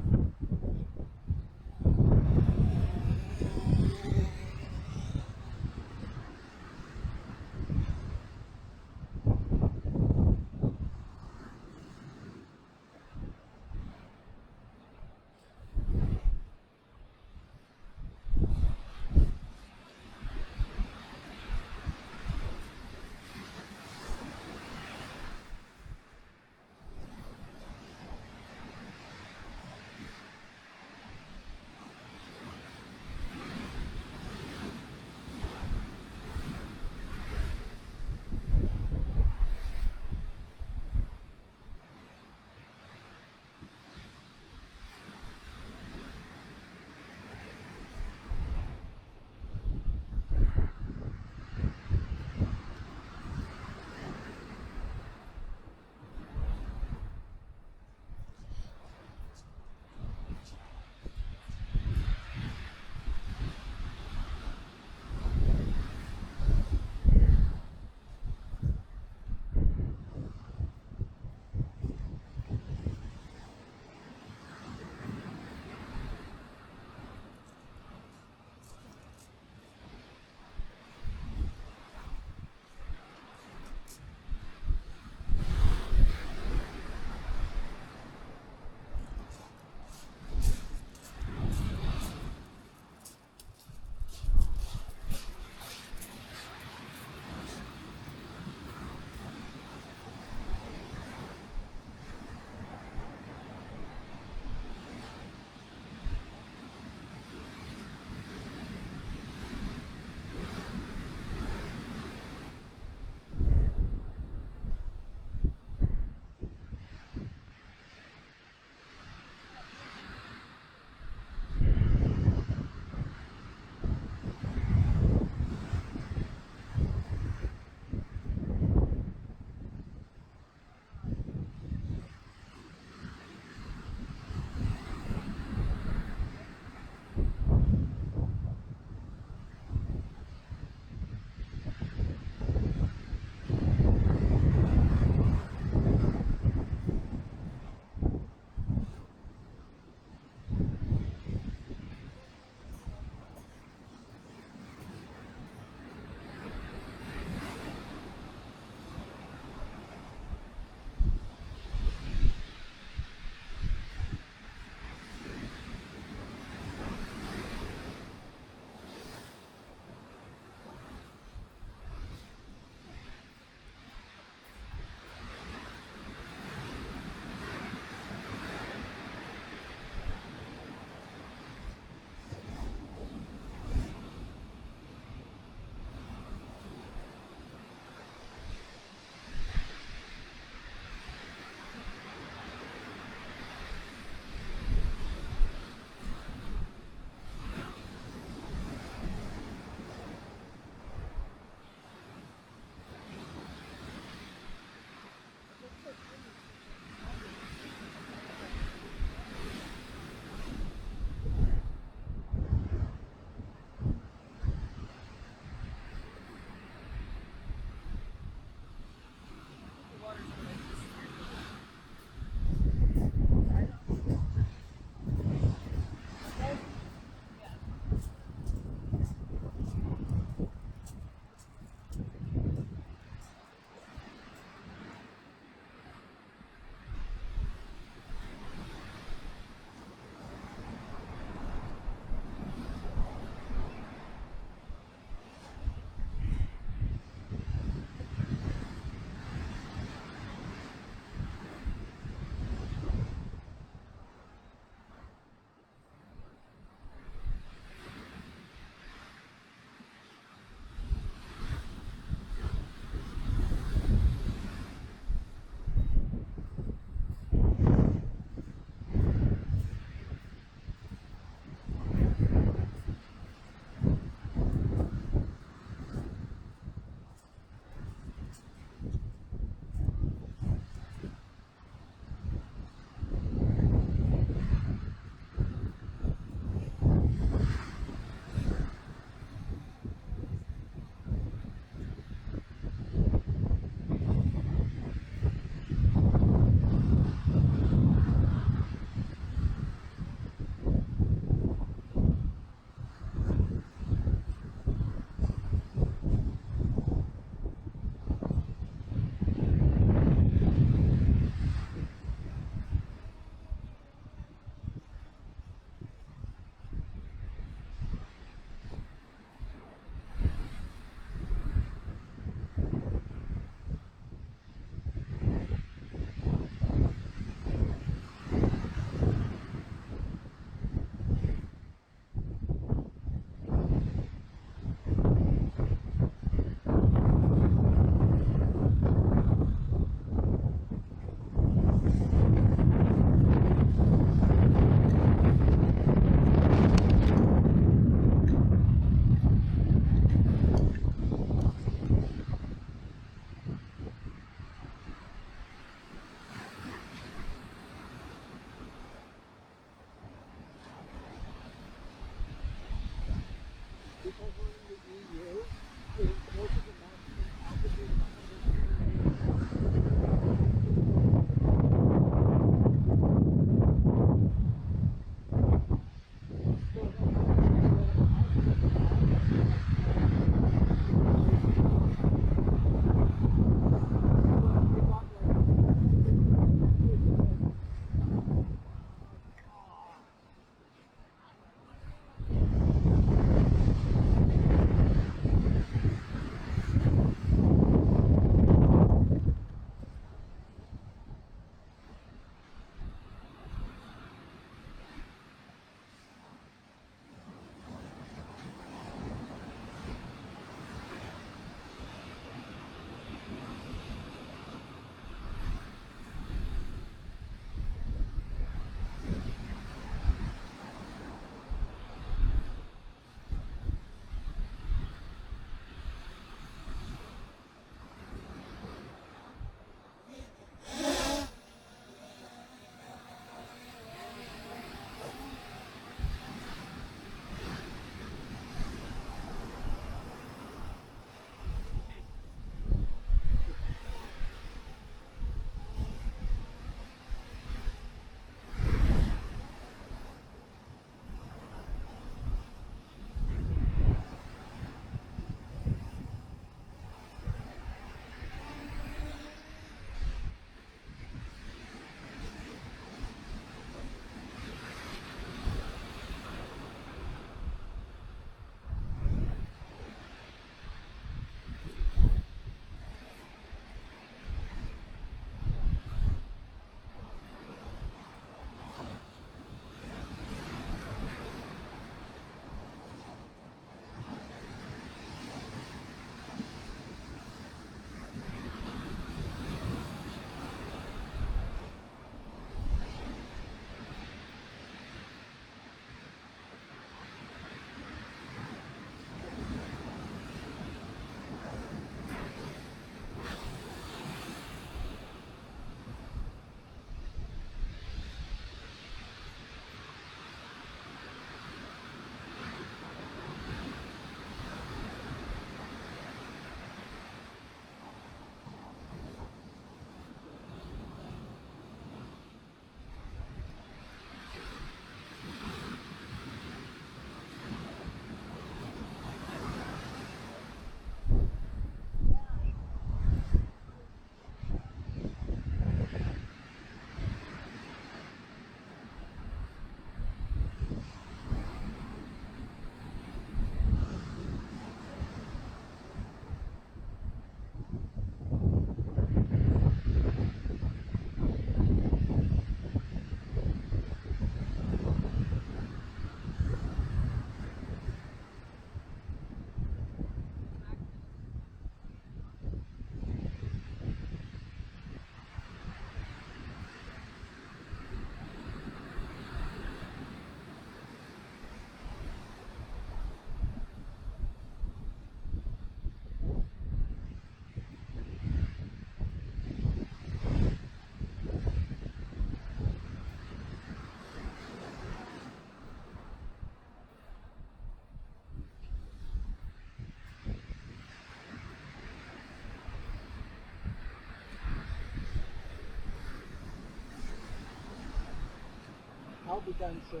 Speaker 3: be done soon.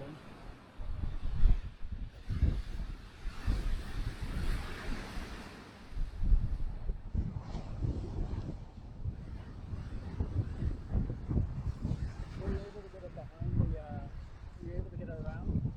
Speaker 3: Were you able to get it behind the, were you able to get it around?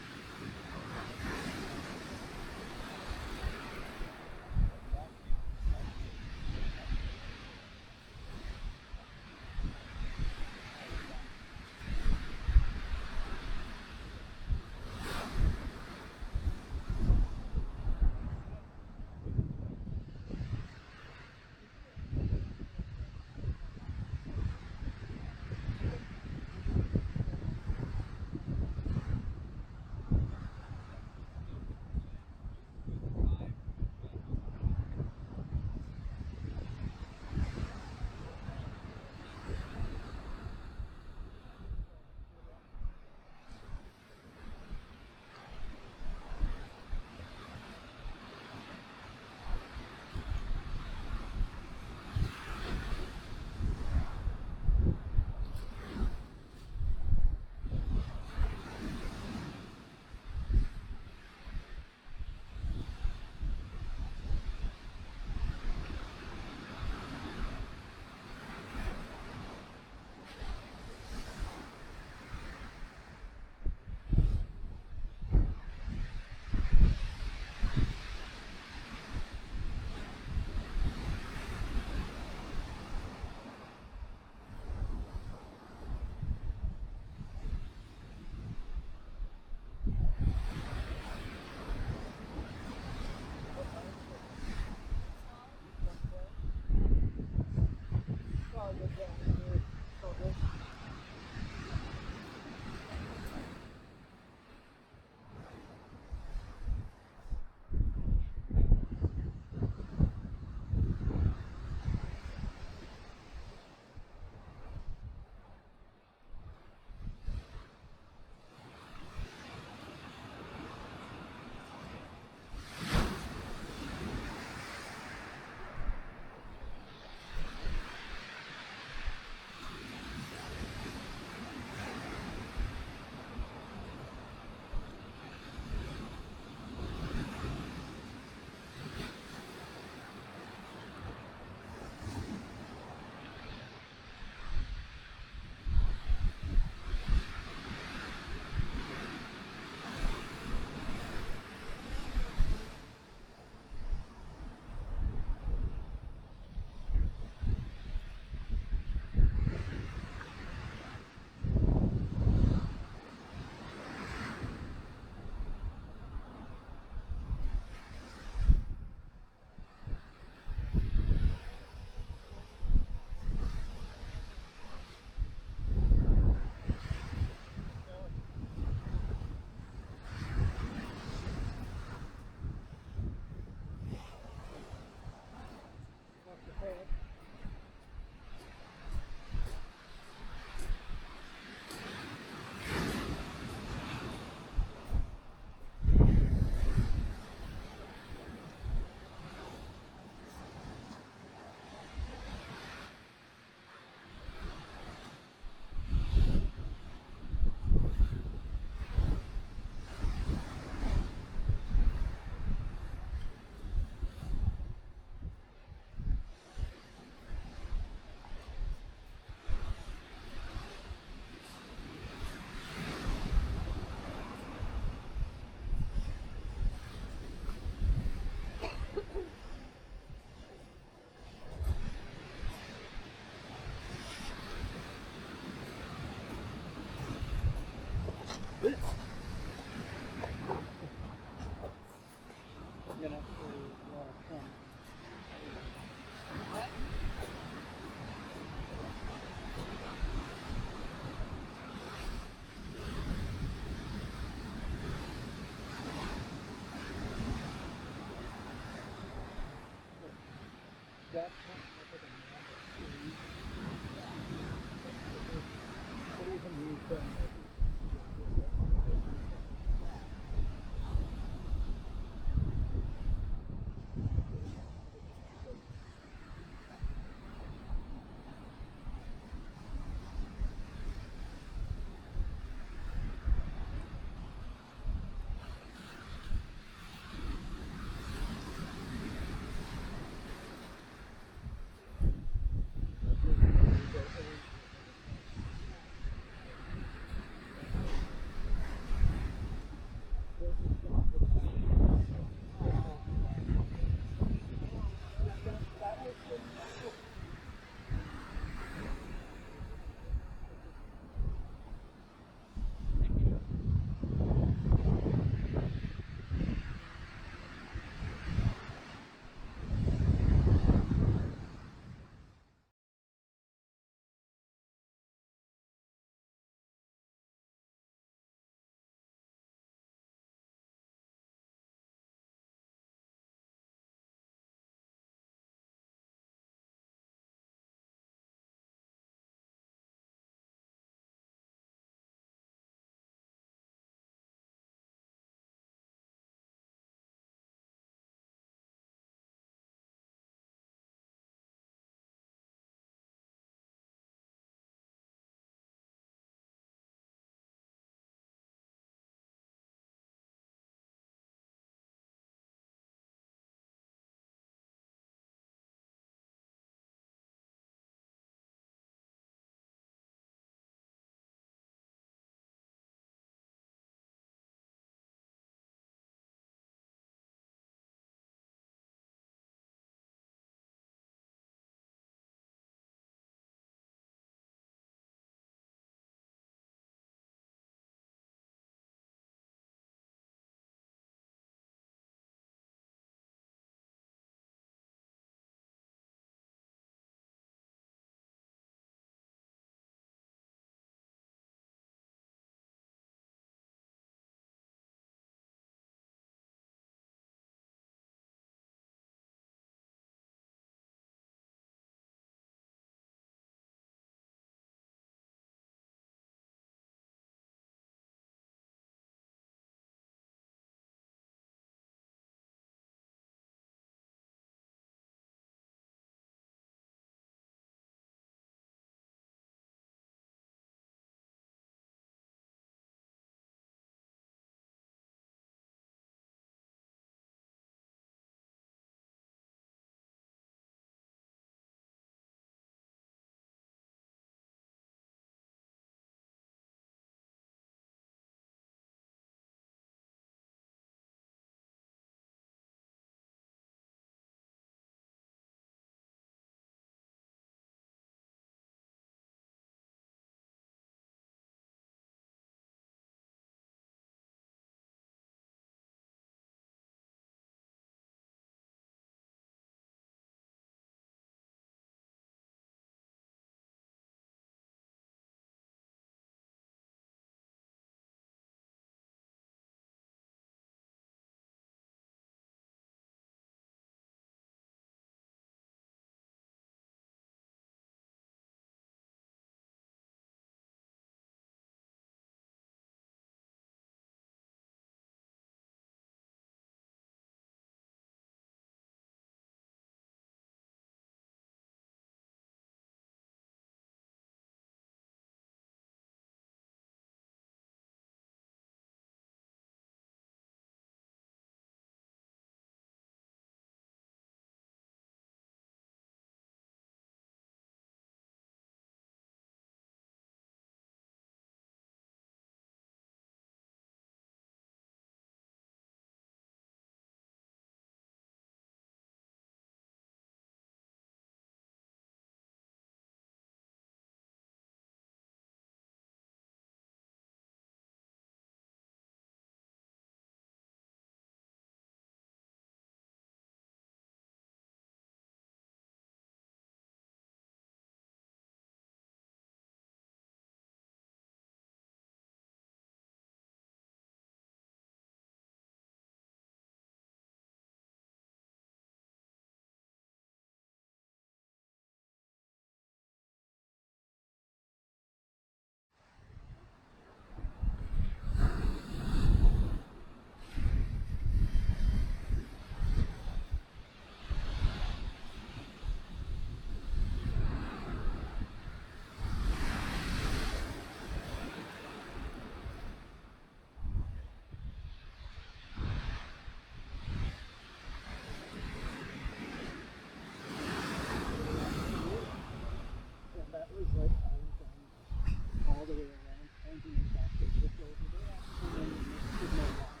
Speaker 3: hunting and captive shipped over there, and then there's no loss.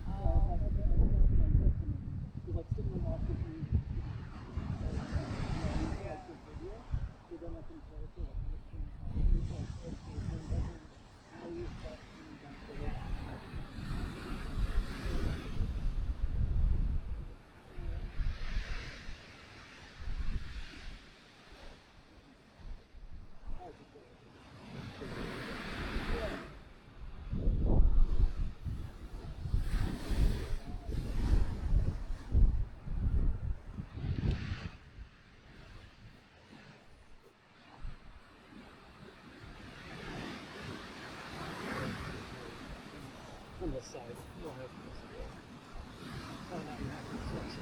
Speaker 3: So I was like, okay, I don't know what I'm saying. Because like similar loss with me, like the video, so then I can play it to like listen and like okay, so it doesn't now you start coming back to it. On the side, you'll have this. Oh, now you have this.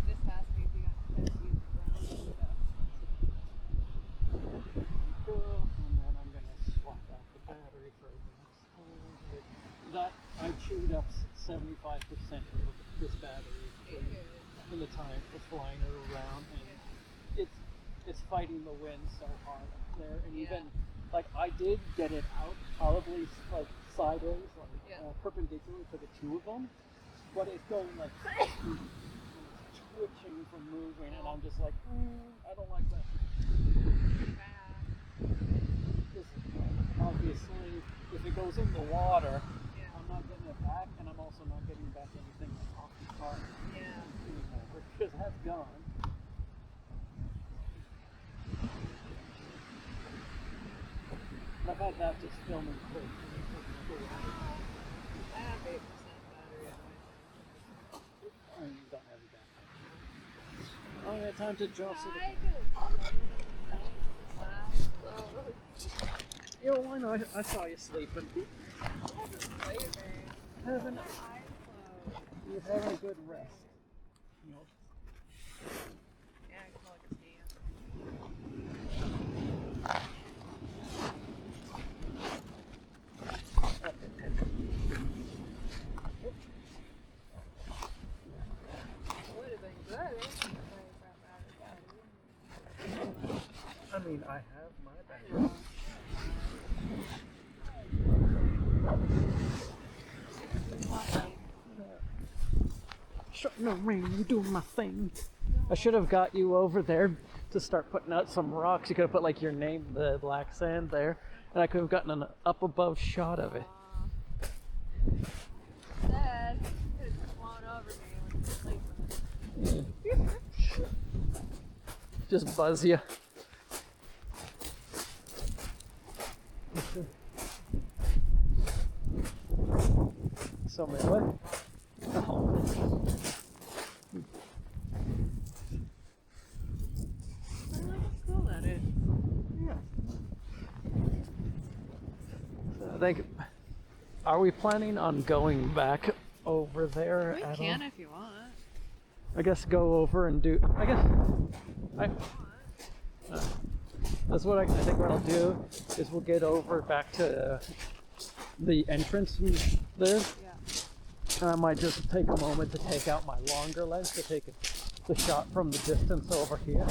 Speaker 2: Just ask me if you got to use the ground
Speaker 3: And then I'm gonna swap out the battery for the next time. That I chewed up 75% of this battery in the time for flying it around, and it's fighting the wind so hard up there, and even like I did get it out probably like sideways, like perpendicular to the two of them, but it's going like twitching from moving, and I'm just like, I don't like that. Because obviously, if it goes in the water, I'm not getting it back, and I'm also not getting back anything off the car. Because that's gone. I've had that just filming quick.
Speaker 2: I have 8% battery on my
Speaker 3: Oh, you don't have it back. Oh, yeah, time to jostle the... Yo, why not? I saw you sleeping. Having you're having a good rest. You know.
Speaker 2: Yeah, I can like a stand. Would have been good if
Speaker 3: I mean, I have my battery. Starting to rain, you're doing my thing. I should have got you over there to start putting out some rocks. You could have put like your name, the black sand there, and I could have gotten an up above shot of it.
Speaker 2: Dad could have flown over me when you were sleeping.
Speaker 3: Just buzz you. So man, what? Oh.
Speaker 2: Cool that is.
Speaker 3: Yeah. So I think, are we planning on going back over there
Speaker 2: We
Speaker 3: at
Speaker 2: can
Speaker 3: all?
Speaker 2: if you want.
Speaker 3: I guess go over and do. I guess. That's what I think. What I'll do is we'll get over back to the entrance there.
Speaker 2: Yeah.
Speaker 3: And I might just take a moment to take out my longer lens to take the shot from the distance over here,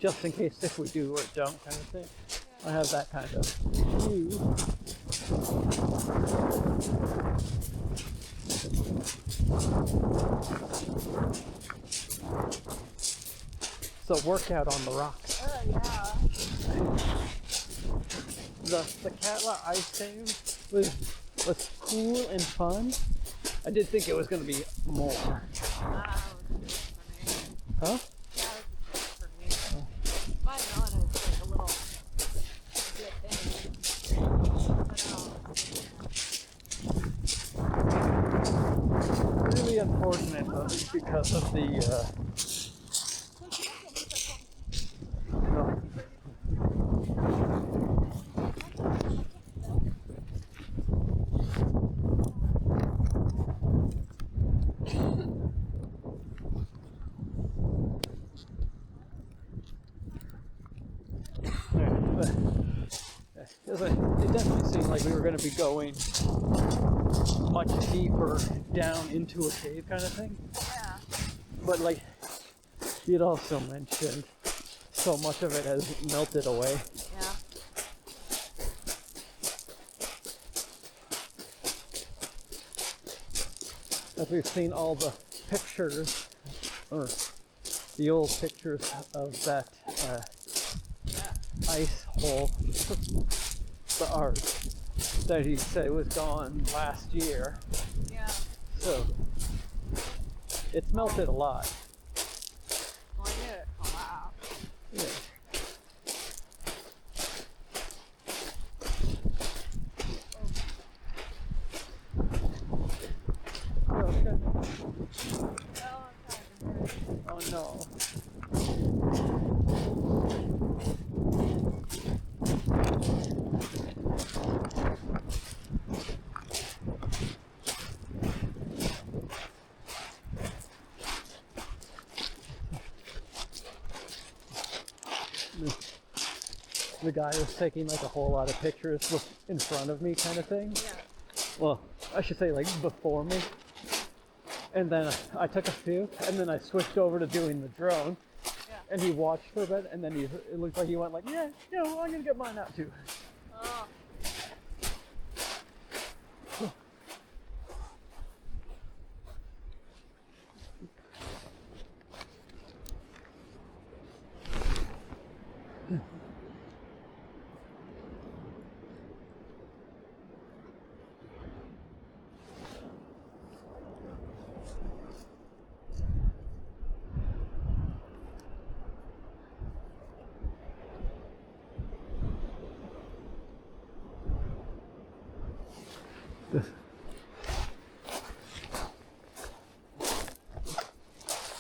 Speaker 3: just in case if we do or don't kind of thing. I have that kind of view. So workout on the rocks.
Speaker 2: Oh yeah.
Speaker 3: The Katla Ice Cave was cool and fun. I did think it was going to be more.
Speaker 2: That was good for me.
Speaker 3: Huh?
Speaker 2: That was good for me. My knowing is like a little bit
Speaker 3: Really unfortunate though, because of the It definitely seemed like we were going to be going much deeper down into a cave kind of thing.
Speaker 2: Yeah.
Speaker 3: But like, you'd also mentioned so much of it has melted away.
Speaker 2: Yeah.
Speaker 3: As we've seen all the pictures, or the old pictures of that ice hole, the art that he said was gone last year.
Speaker 2: Yeah.
Speaker 3: So it's melted a lot.
Speaker 2: Well, I knew it. Oh, wow.
Speaker 3: Yeah. Oh no. The guy was taking like a whole lot of pictures in front of me kind of thing.
Speaker 2: Yeah.
Speaker 3: Well, I should say like before me. And then I took a few, and then I switched over to doing the drone.
Speaker 2: Yeah.
Speaker 3: And he watched for a bit, and then it looked like he went like, yeah, I'm gonna get mine out too.
Speaker 2: Oh.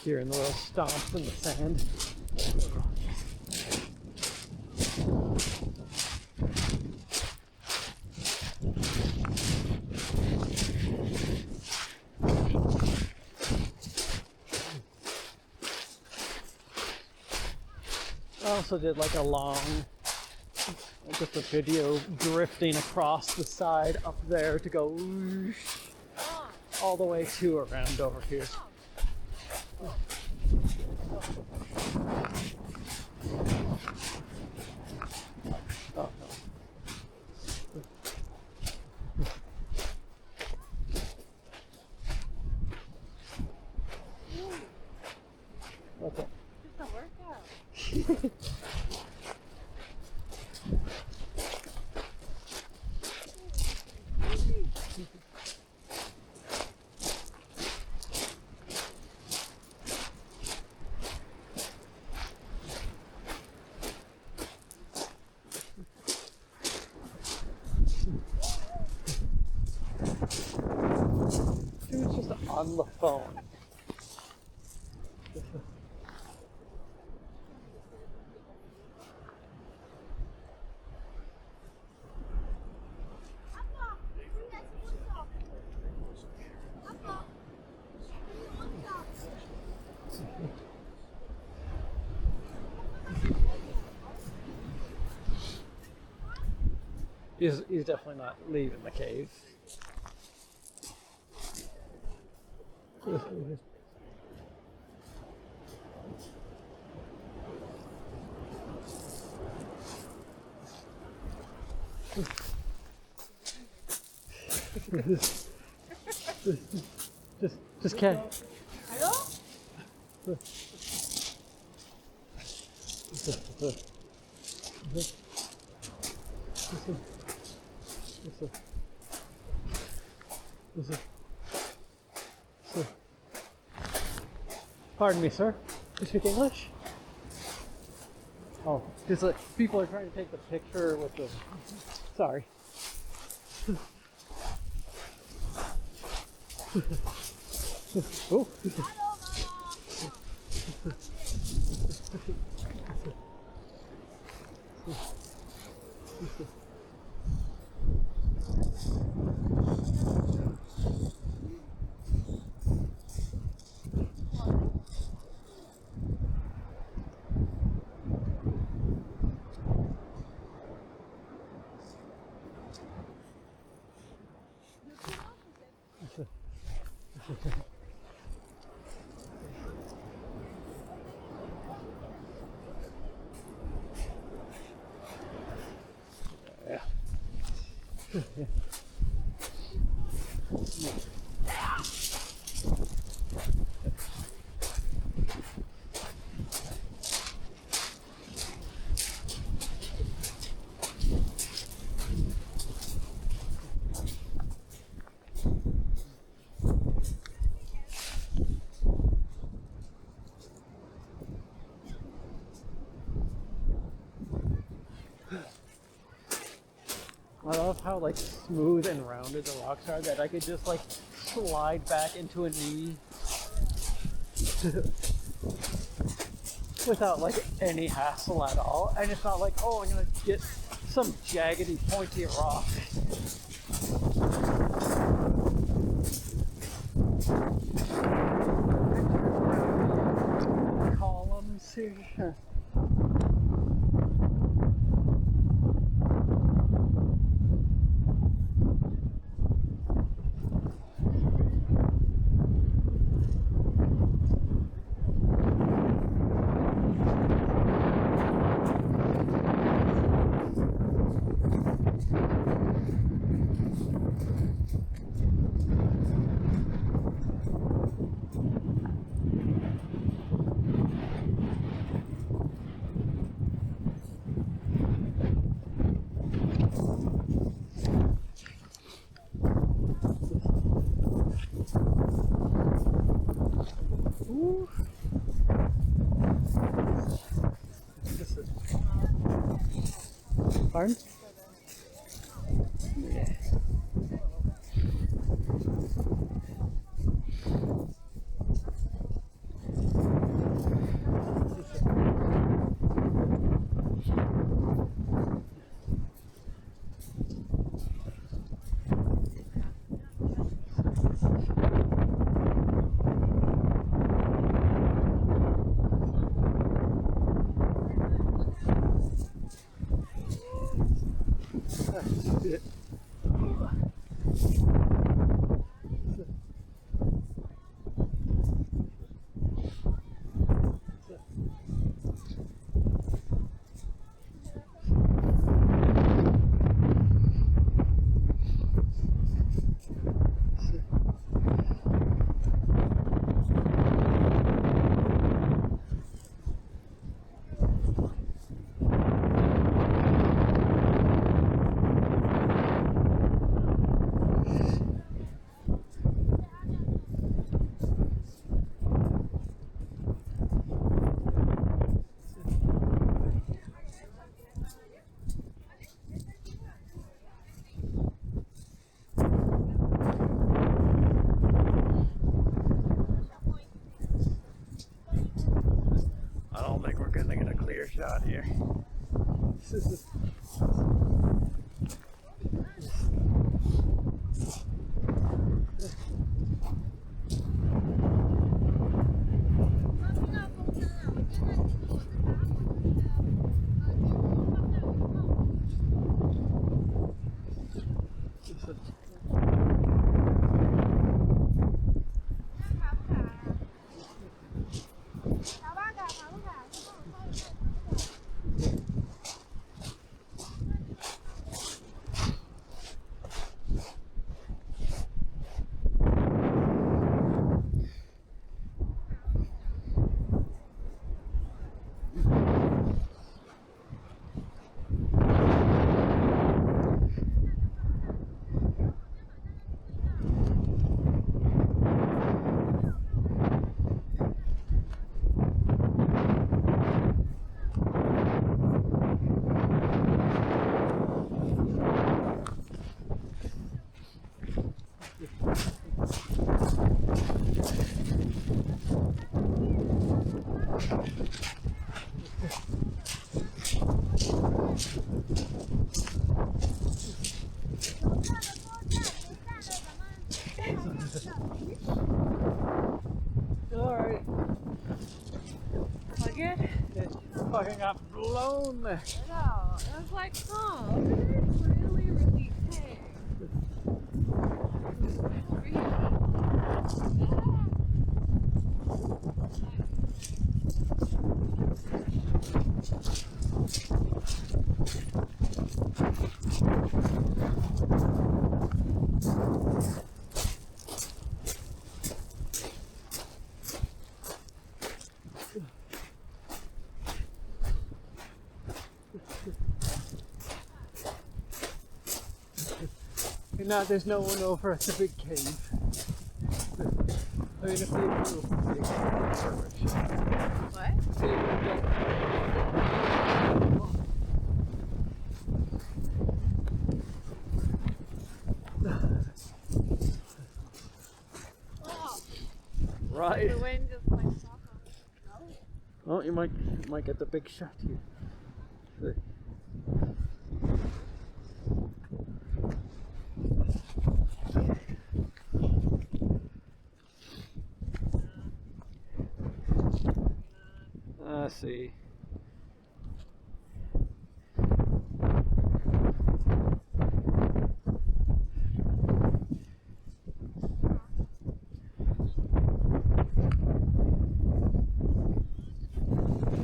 Speaker 3: Hearing the little stomps in the sand. I also did like a long, just a video drifting across the side up there to go whoosh, all the way to around over here. Oh, no. What's up?
Speaker 2: Just a workout.
Speaker 3: Dude's just on the phone. He's definitely not leaving the cave. just can't. Pardon me, sir. You speak English? Oh, because like, people are trying to take the picture with the. Sorry. Oh. I love how like smooth and rounded the rocks are that I could just like slide back into a knee without like any hassle at all. And it's not like, oh, I'm gonna get some jaggedy pointy rock. Columns here. Pardon? Yeah. Shot here. Alright.
Speaker 2: Like it?
Speaker 3: It fucking got blown.
Speaker 2: No, I was like, oh, it's really, really big. Really?
Speaker 3: Now there's no one over at the big cave. I mean, if they do, big perfect.
Speaker 2: What?
Speaker 3: They would get. Right.
Speaker 2: The wind just like stopped on it. No?
Speaker 3: Oh, you might get the big shot here. I see.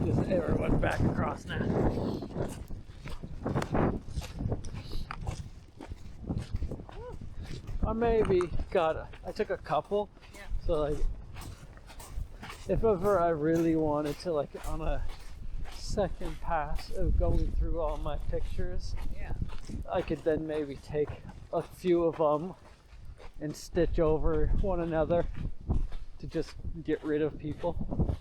Speaker 3: Just everyone back across now. I maybe I took a couple.
Speaker 2: Yeah.
Speaker 3: So like, if ever I really wanted to, like on a second pass of going through all my pictures,
Speaker 2: Yeah.
Speaker 3: I could then maybe take a few of them and stitch over one another to just get rid of people.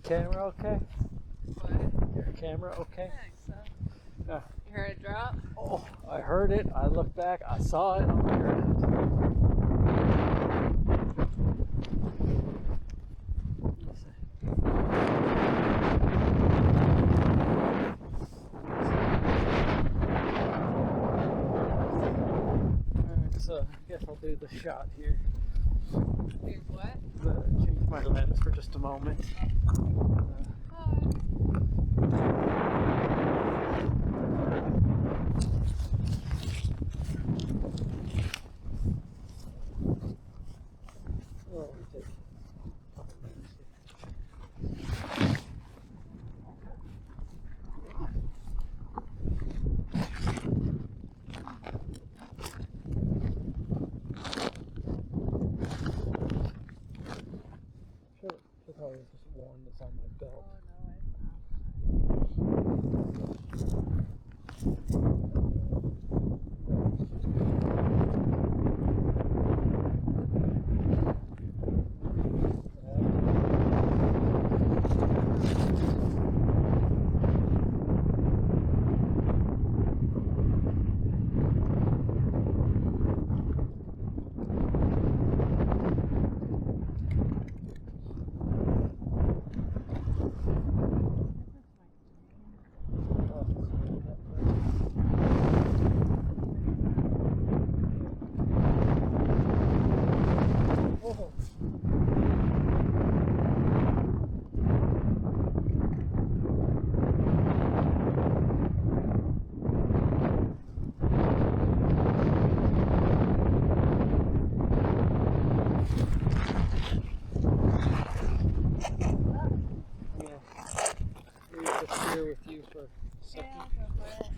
Speaker 3: Camera okay?
Speaker 2: What?
Speaker 3: Your camera okay?
Speaker 2: I think so.
Speaker 3: Yeah.
Speaker 2: You heard it drop?
Speaker 3: Oh, I heard it. I looked back. I saw it. I heard it. Alright, so I guess I'll do the shot here.
Speaker 2: Here's what?
Speaker 3: Change my lens for just a moment. Should probably just worn this on my belt.
Speaker 2: Oh no, Yeah, go for it.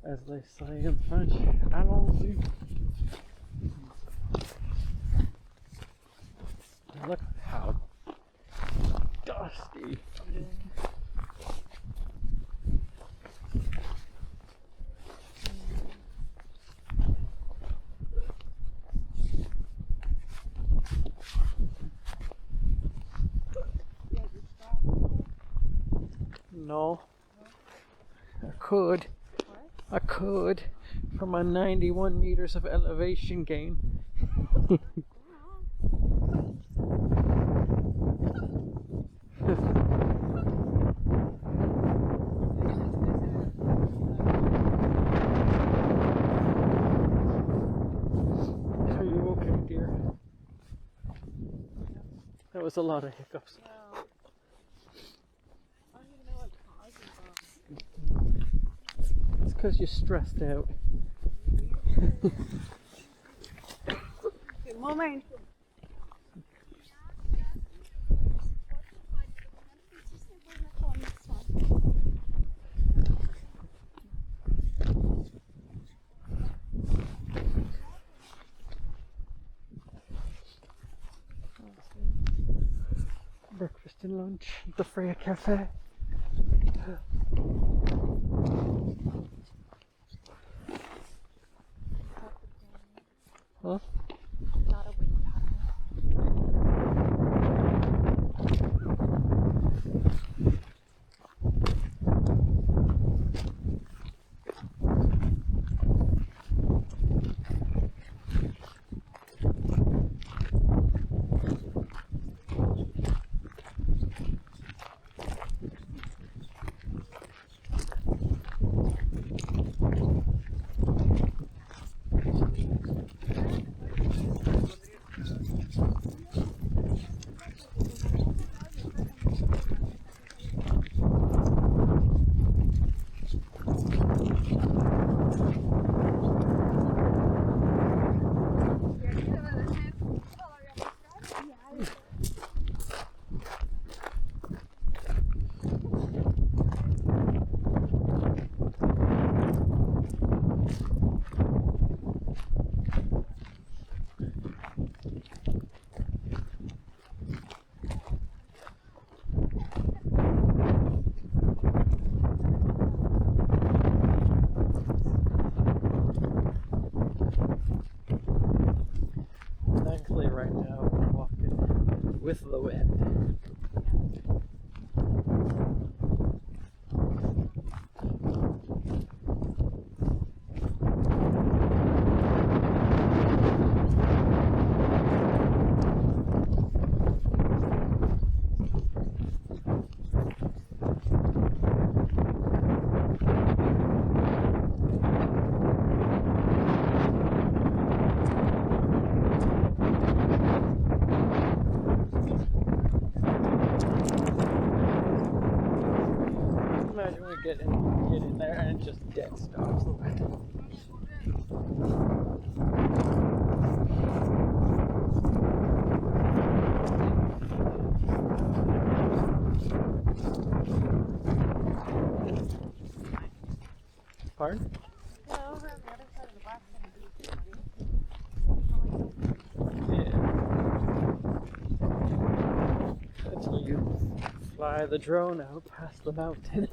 Speaker 3: As they say in French, allons-y. Look how dusty. No. I could. I could for my 91 meters of elevation gain. Are you okay, dear? That was a lot of hiccups.
Speaker 6: I don't even know what causes them.
Speaker 3: It's because you're stressed out.
Speaker 6: Good moment.
Speaker 3: Breakfast and lunch at the Freya Cafe. Huh?
Speaker 2: Not a wind tunnel.
Speaker 3: with the wind. Imagine we get in there and it just dead stops the wind. Pardon?
Speaker 6: Yeah, over on the other side of the Black Sand Beach.
Speaker 3: Yeah. Until you fly the drone out past the mountain.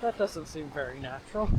Speaker 3: That doesn't seem very natural.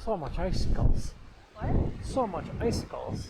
Speaker 3: So much icicles.
Speaker 2: What?
Speaker 3: So much icicles.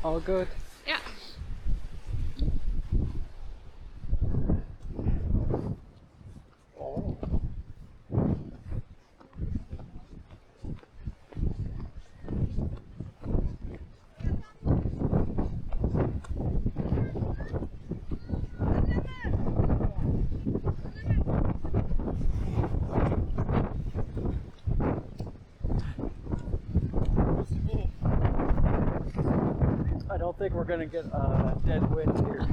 Speaker 3: All good.
Speaker 2: Yeah.
Speaker 3: Oh. I don't think we're gonna get a dead wind here.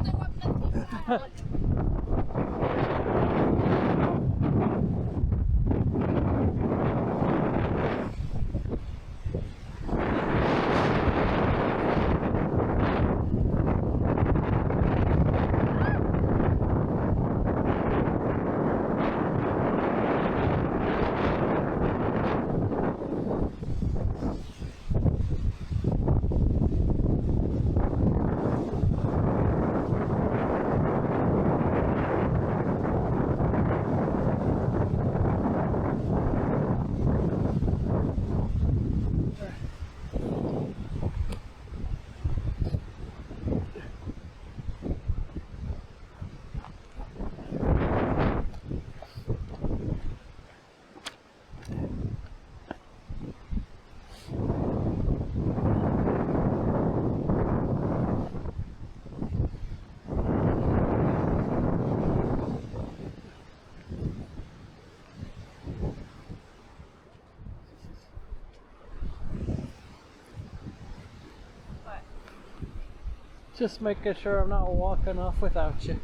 Speaker 3: Just making sure I'm not walking off without you.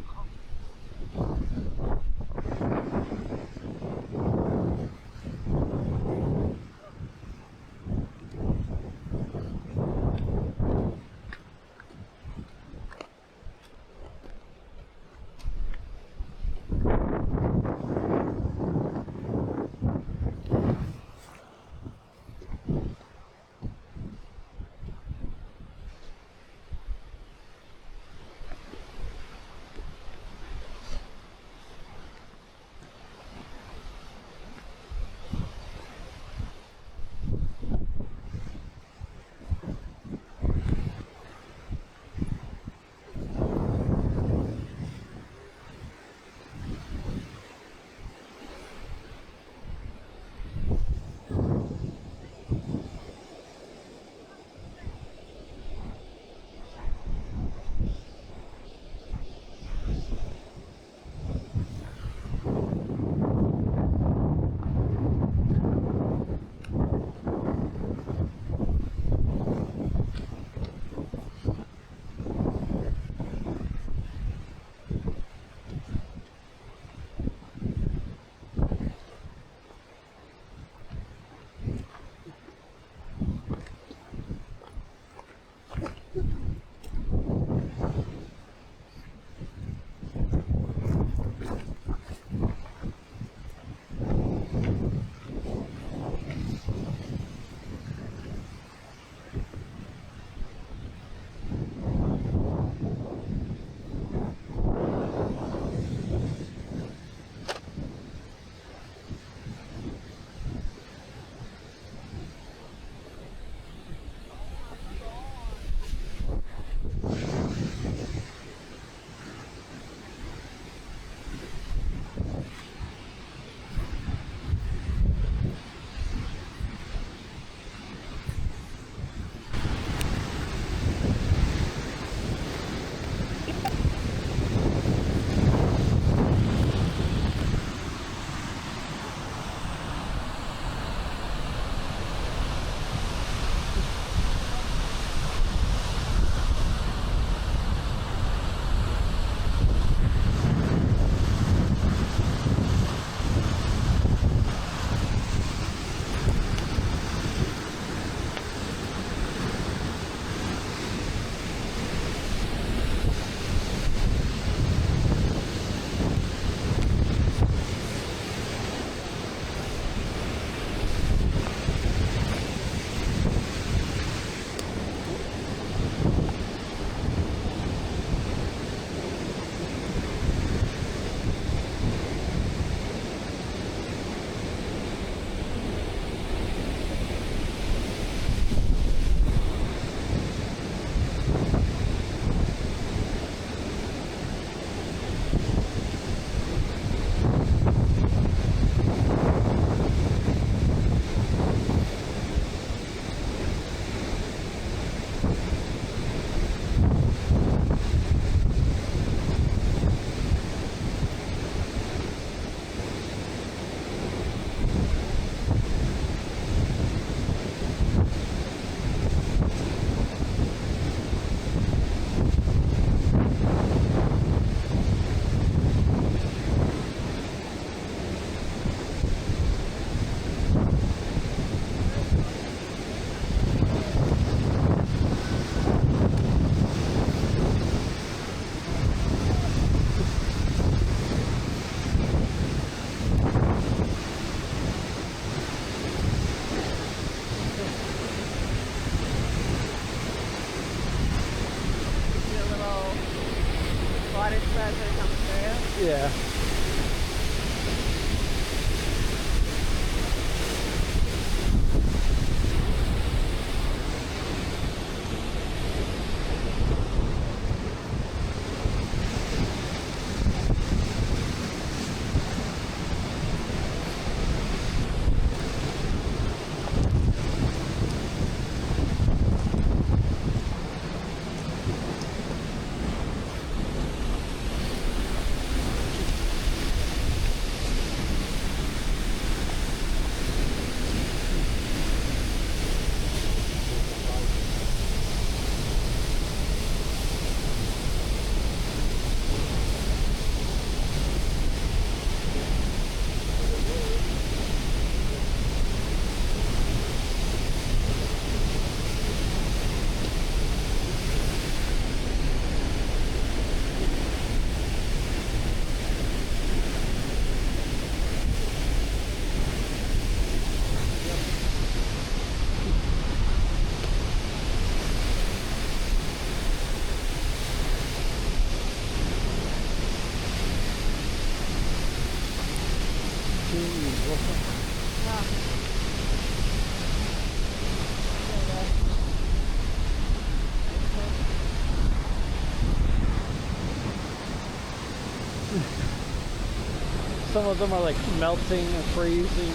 Speaker 3: Some of them are like melting and freezing.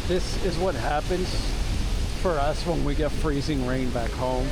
Speaker 3: This is what happens for us when we get freezing rain back home.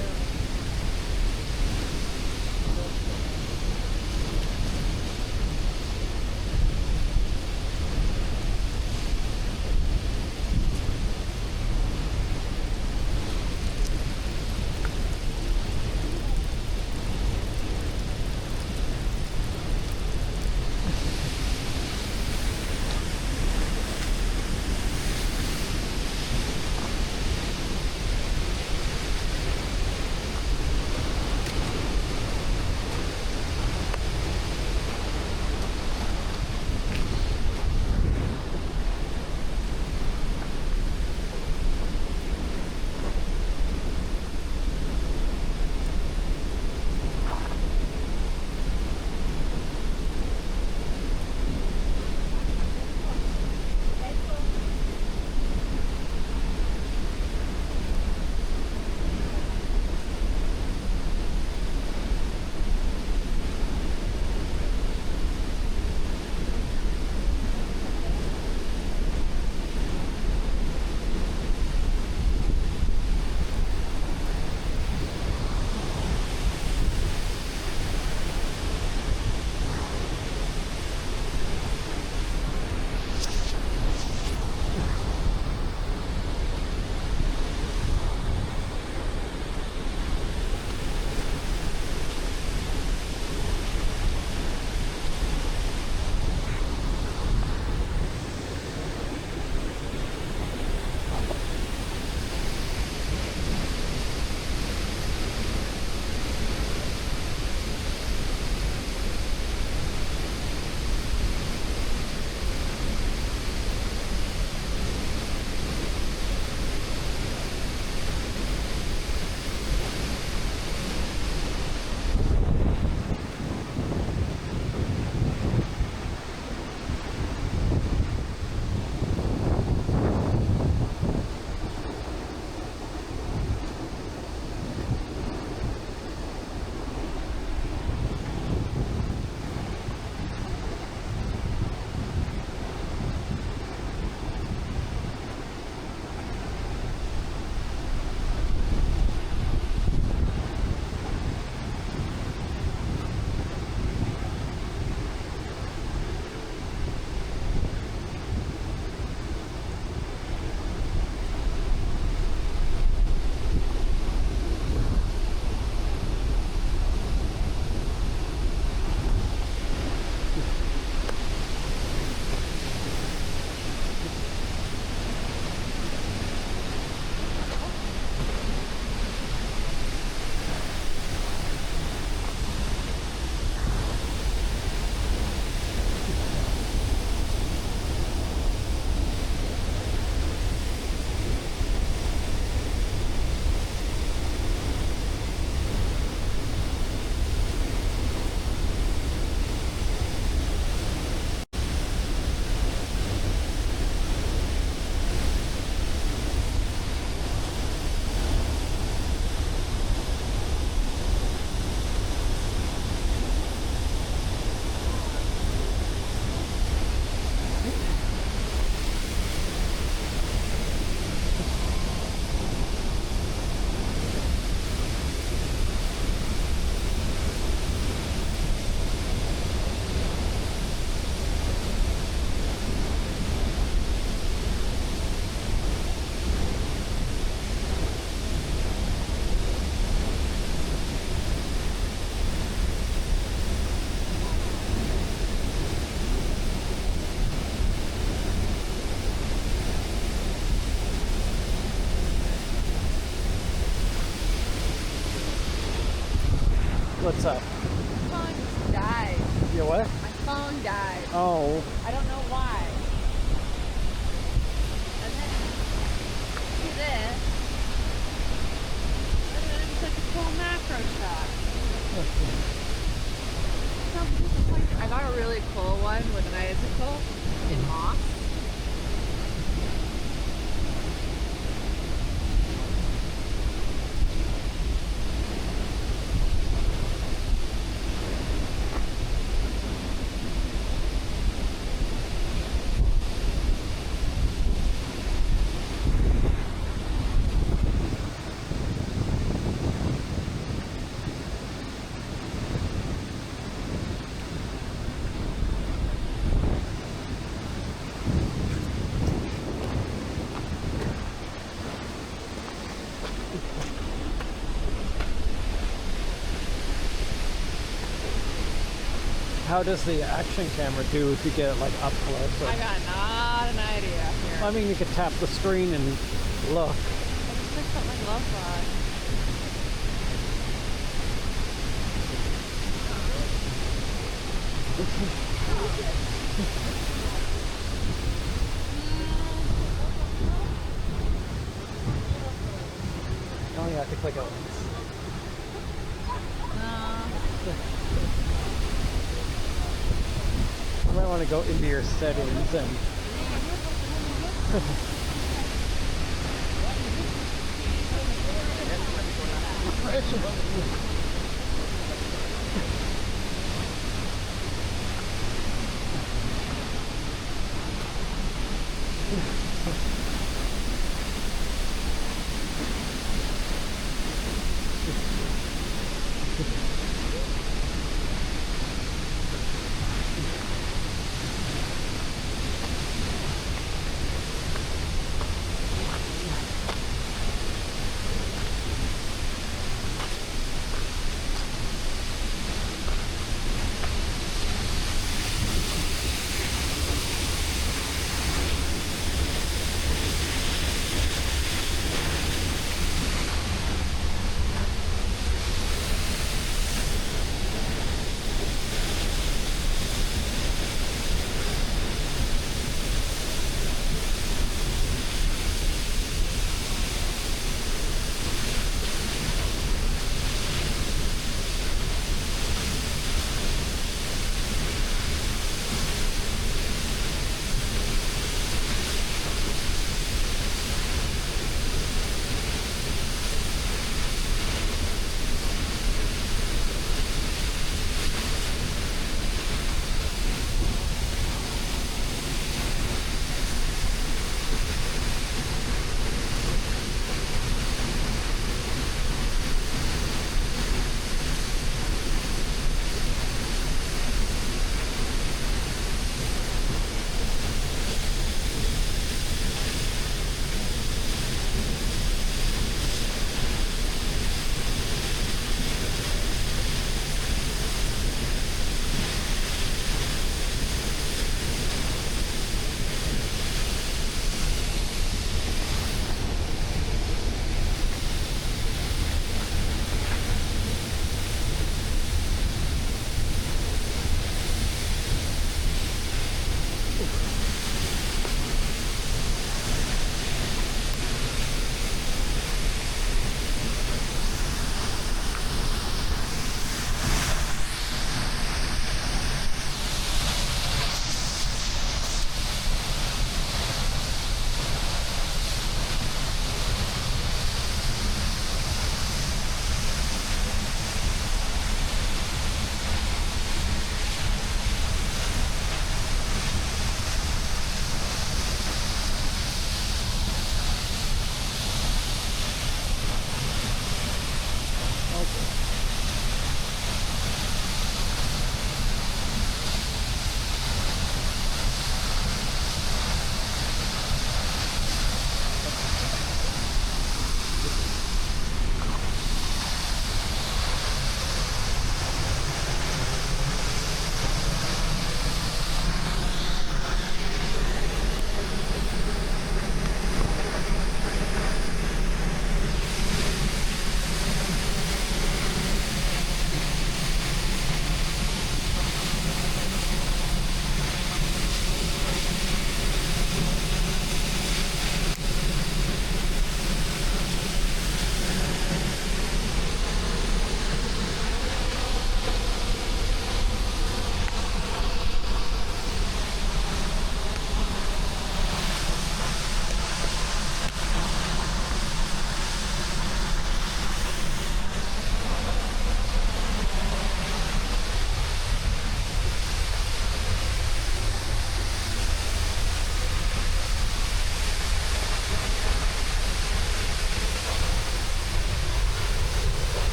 Speaker 3: What's up?
Speaker 2: My phone died.
Speaker 3: Your what?
Speaker 2: My phone died.
Speaker 3: Oh.
Speaker 2: I don't know why. And then, look at this. And then it's like a cool macro shot. I got a really cool one with an icicle in moss.
Speaker 3: How does the action camera do if you get it like up close?
Speaker 2: I got not an idea here.
Speaker 3: I mean, you could tap the screen and look.
Speaker 2: I just picked up my glove box.
Speaker 3: Oh, you have to click it once. You might want to go into your settings and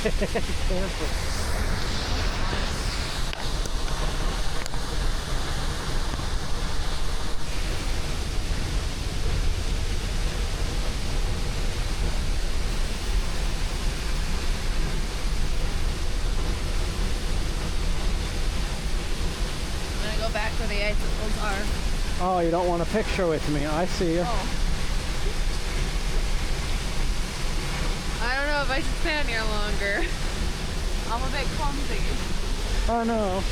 Speaker 3: Careful.
Speaker 2: I'm gonna go back where the icicles are.
Speaker 3: Oh, you don't want a picture with me. I see you.
Speaker 2: Oh. I don't know if I should stand here longer. I'm a bit clumsy.
Speaker 3: Oh no.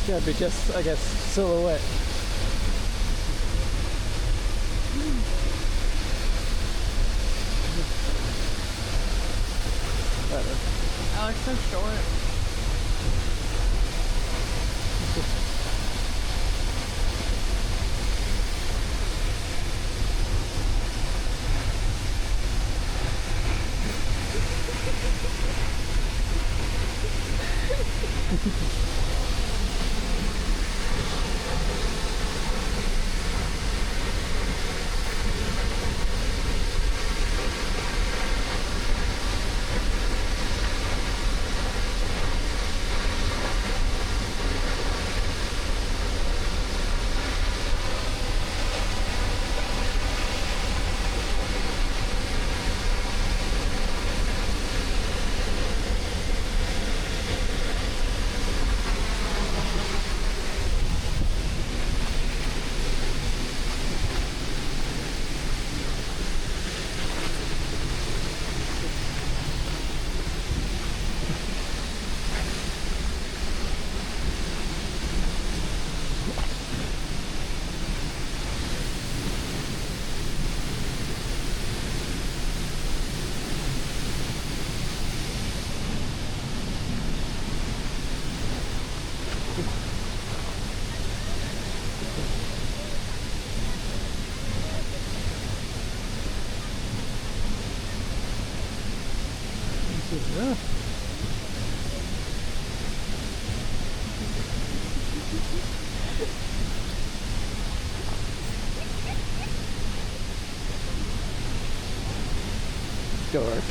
Speaker 3: Gotta be just, I guess, silhouette. Better.
Speaker 2: Oh, it's so short.
Speaker 3: Yeah. Dark.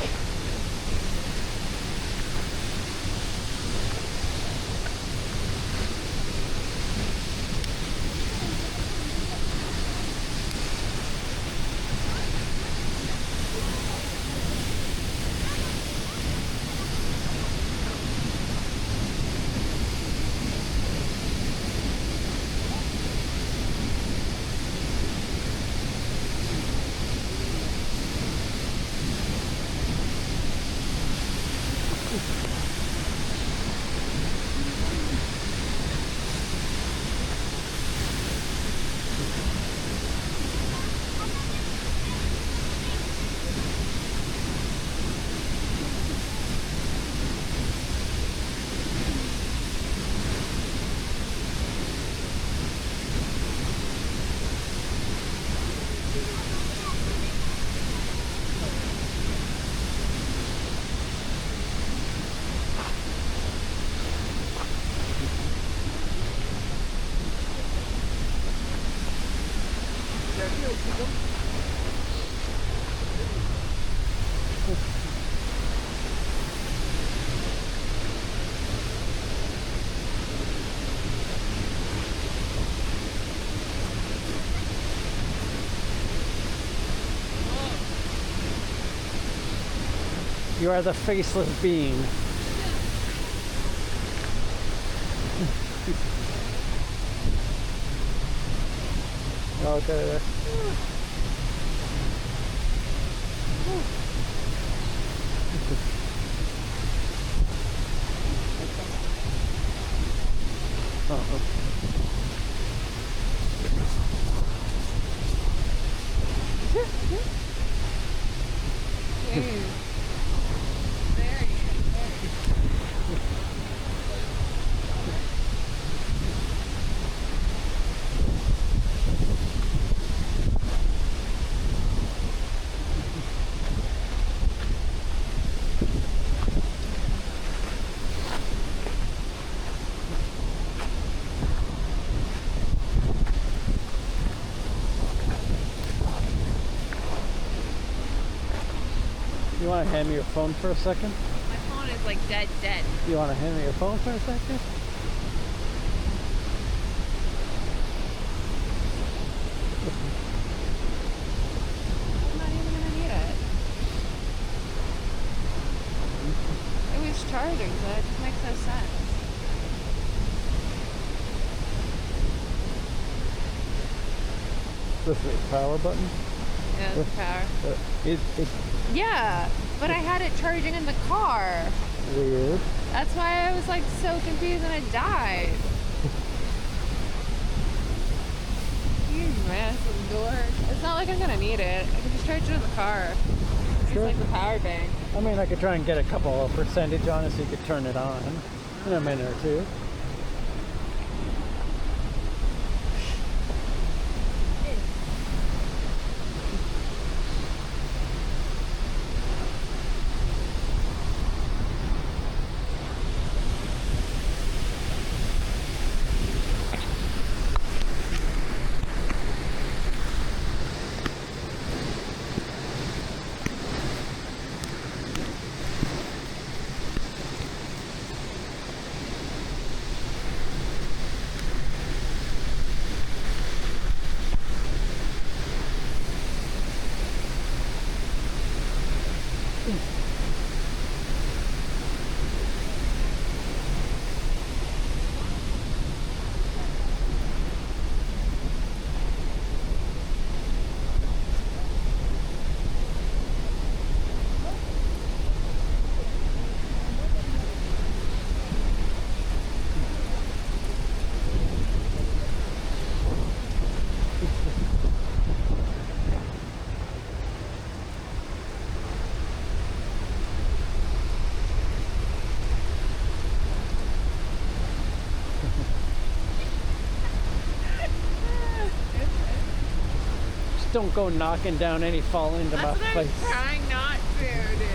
Speaker 3: You are the faceless being. Okay. want to hand me your phone for a second?
Speaker 2: My phone is like dead.
Speaker 3: You want to hand me your phone for a second?
Speaker 2: I'm not even gonna need it. It was charging, so it just makes no sense.
Speaker 3: This is the power button.
Speaker 2: Yeah, the power.
Speaker 3: It's
Speaker 2: Yeah, but I had it charging in the car.
Speaker 3: weird.
Speaker 2: That's why I was like so confused and it died. You massive dork. It's not like I'm gonna need it. I can just charge it in the car. It's
Speaker 3: Sure.
Speaker 2: like the power bank.
Speaker 3: I mean, I could try and get a couple of percentage on it so you could turn it on in a minute or two. Don't go knocking down any fall into my
Speaker 2: That's what
Speaker 3: face.
Speaker 2: I'm trying not to do.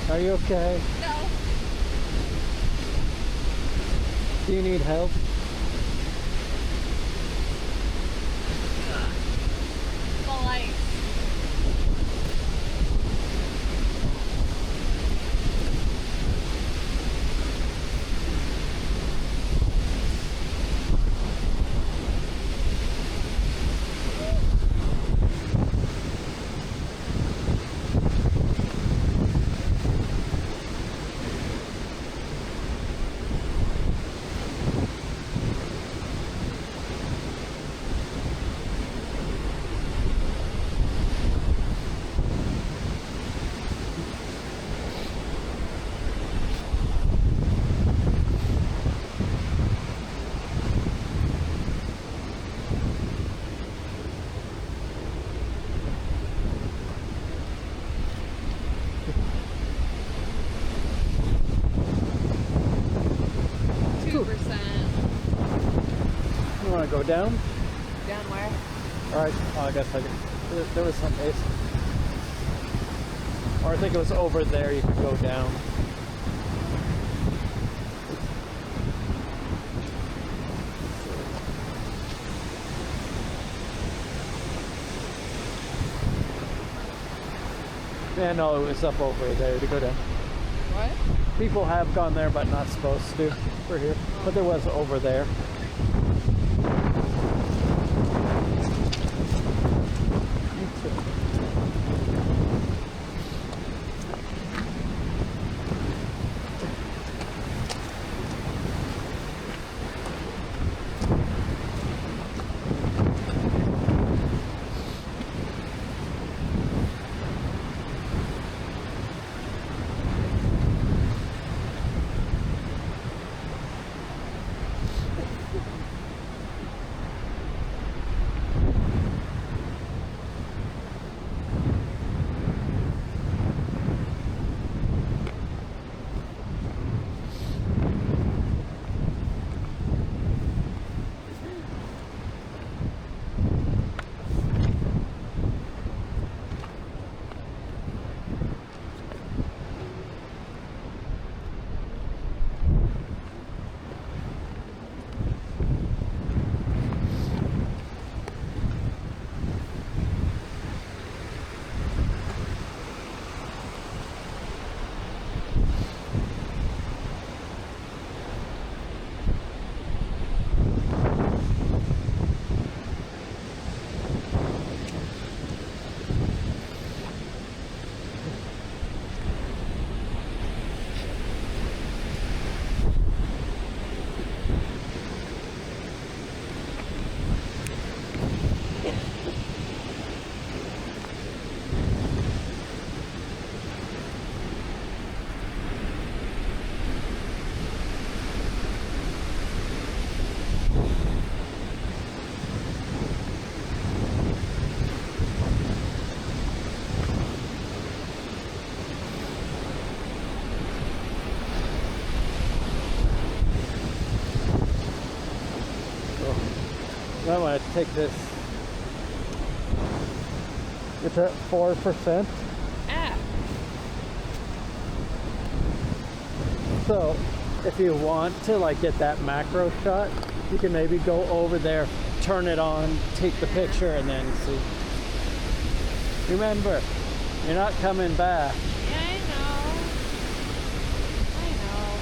Speaker 3: Are you okay?
Speaker 2: No.
Speaker 3: Do you need help?
Speaker 2: Light.
Speaker 3: go down?
Speaker 2: Down where?
Speaker 3: Alright, I guess I could. There was some base. Or I think it was over there you could go down. Yeah, no, it was up over there to go down.
Speaker 2: What?
Speaker 3: People have gone there, but not supposed to for here. But there was over there. I want to take this. It's at 4%.
Speaker 2: Ah.
Speaker 3: So if you want to like get that macro shot, you can maybe go over there, turn it on, take the picture, and then see. Remember, you're not coming back.
Speaker 2: Yeah, I know. I know.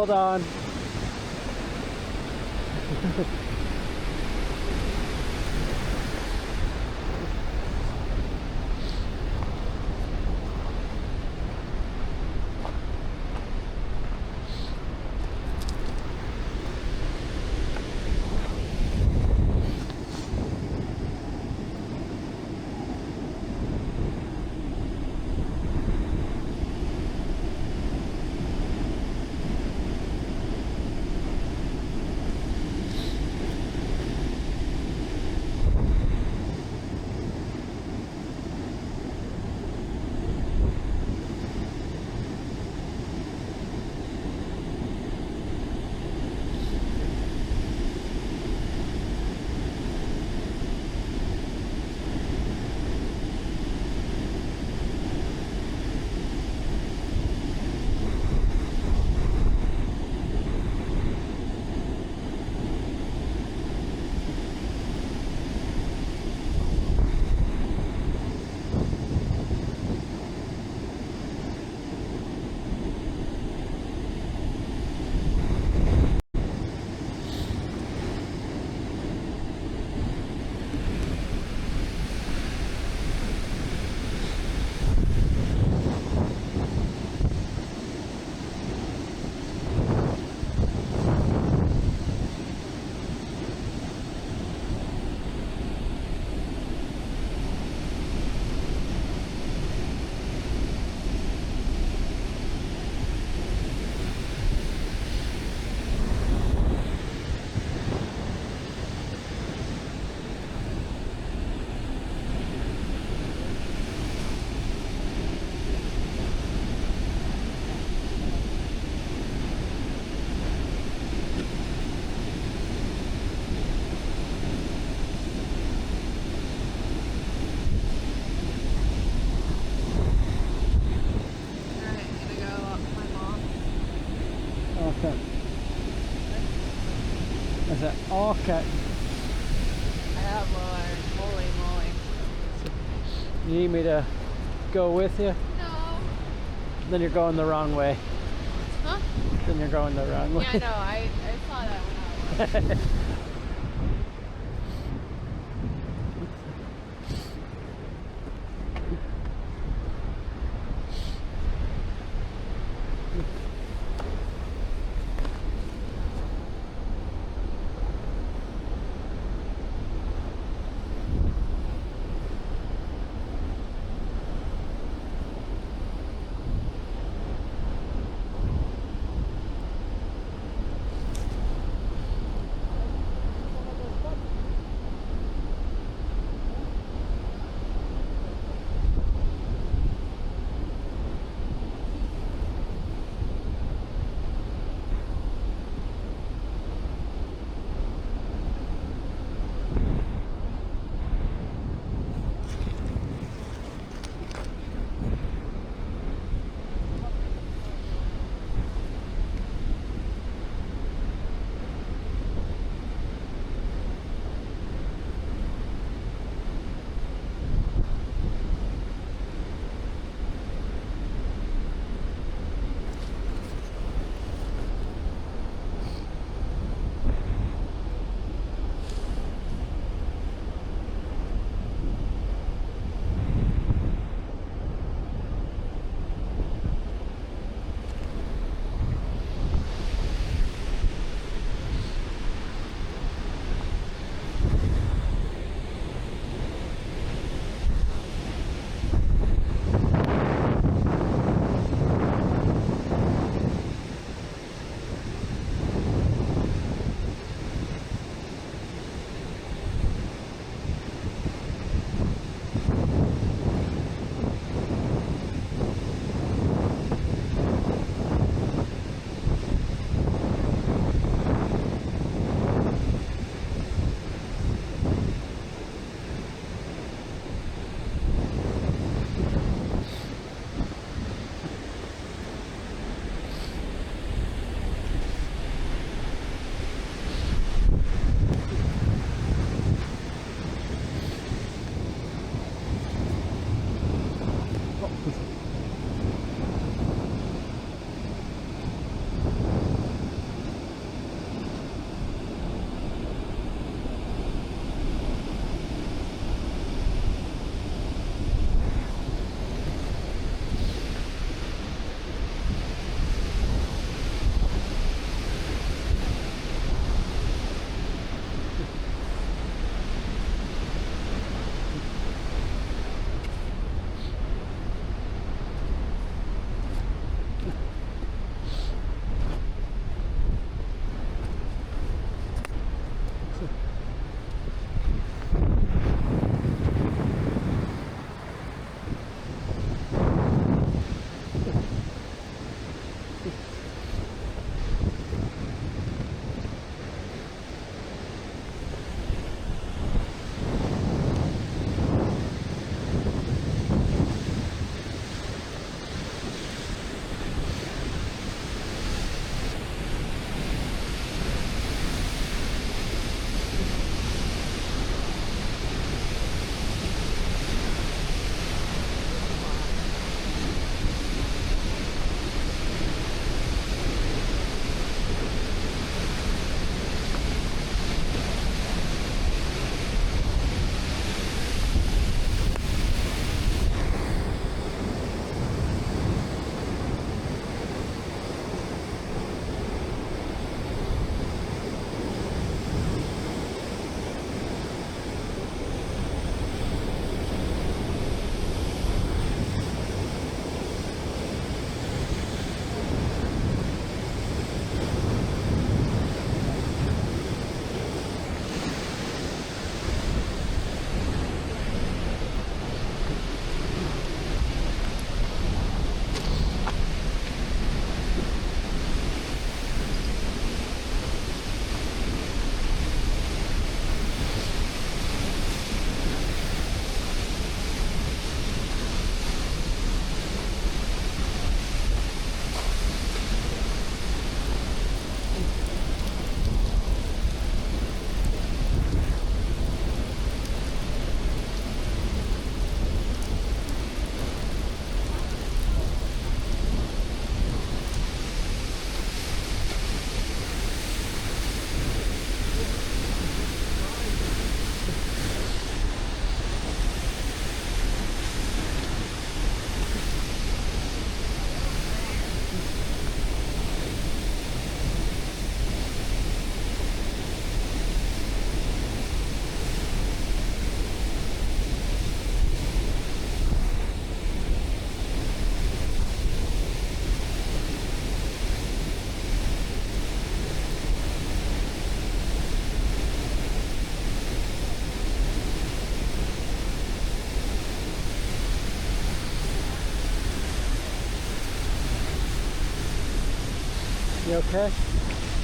Speaker 3: Hold on. Okay. I said, okay.
Speaker 2: Oh Lord, holy moly.
Speaker 3: You need me to go with you?
Speaker 2: No.
Speaker 3: Then you're going the wrong way.
Speaker 2: Huh?
Speaker 3: Then you're going the wrong way.
Speaker 2: Yeah, I know. I saw that when I was.
Speaker 3: You okay?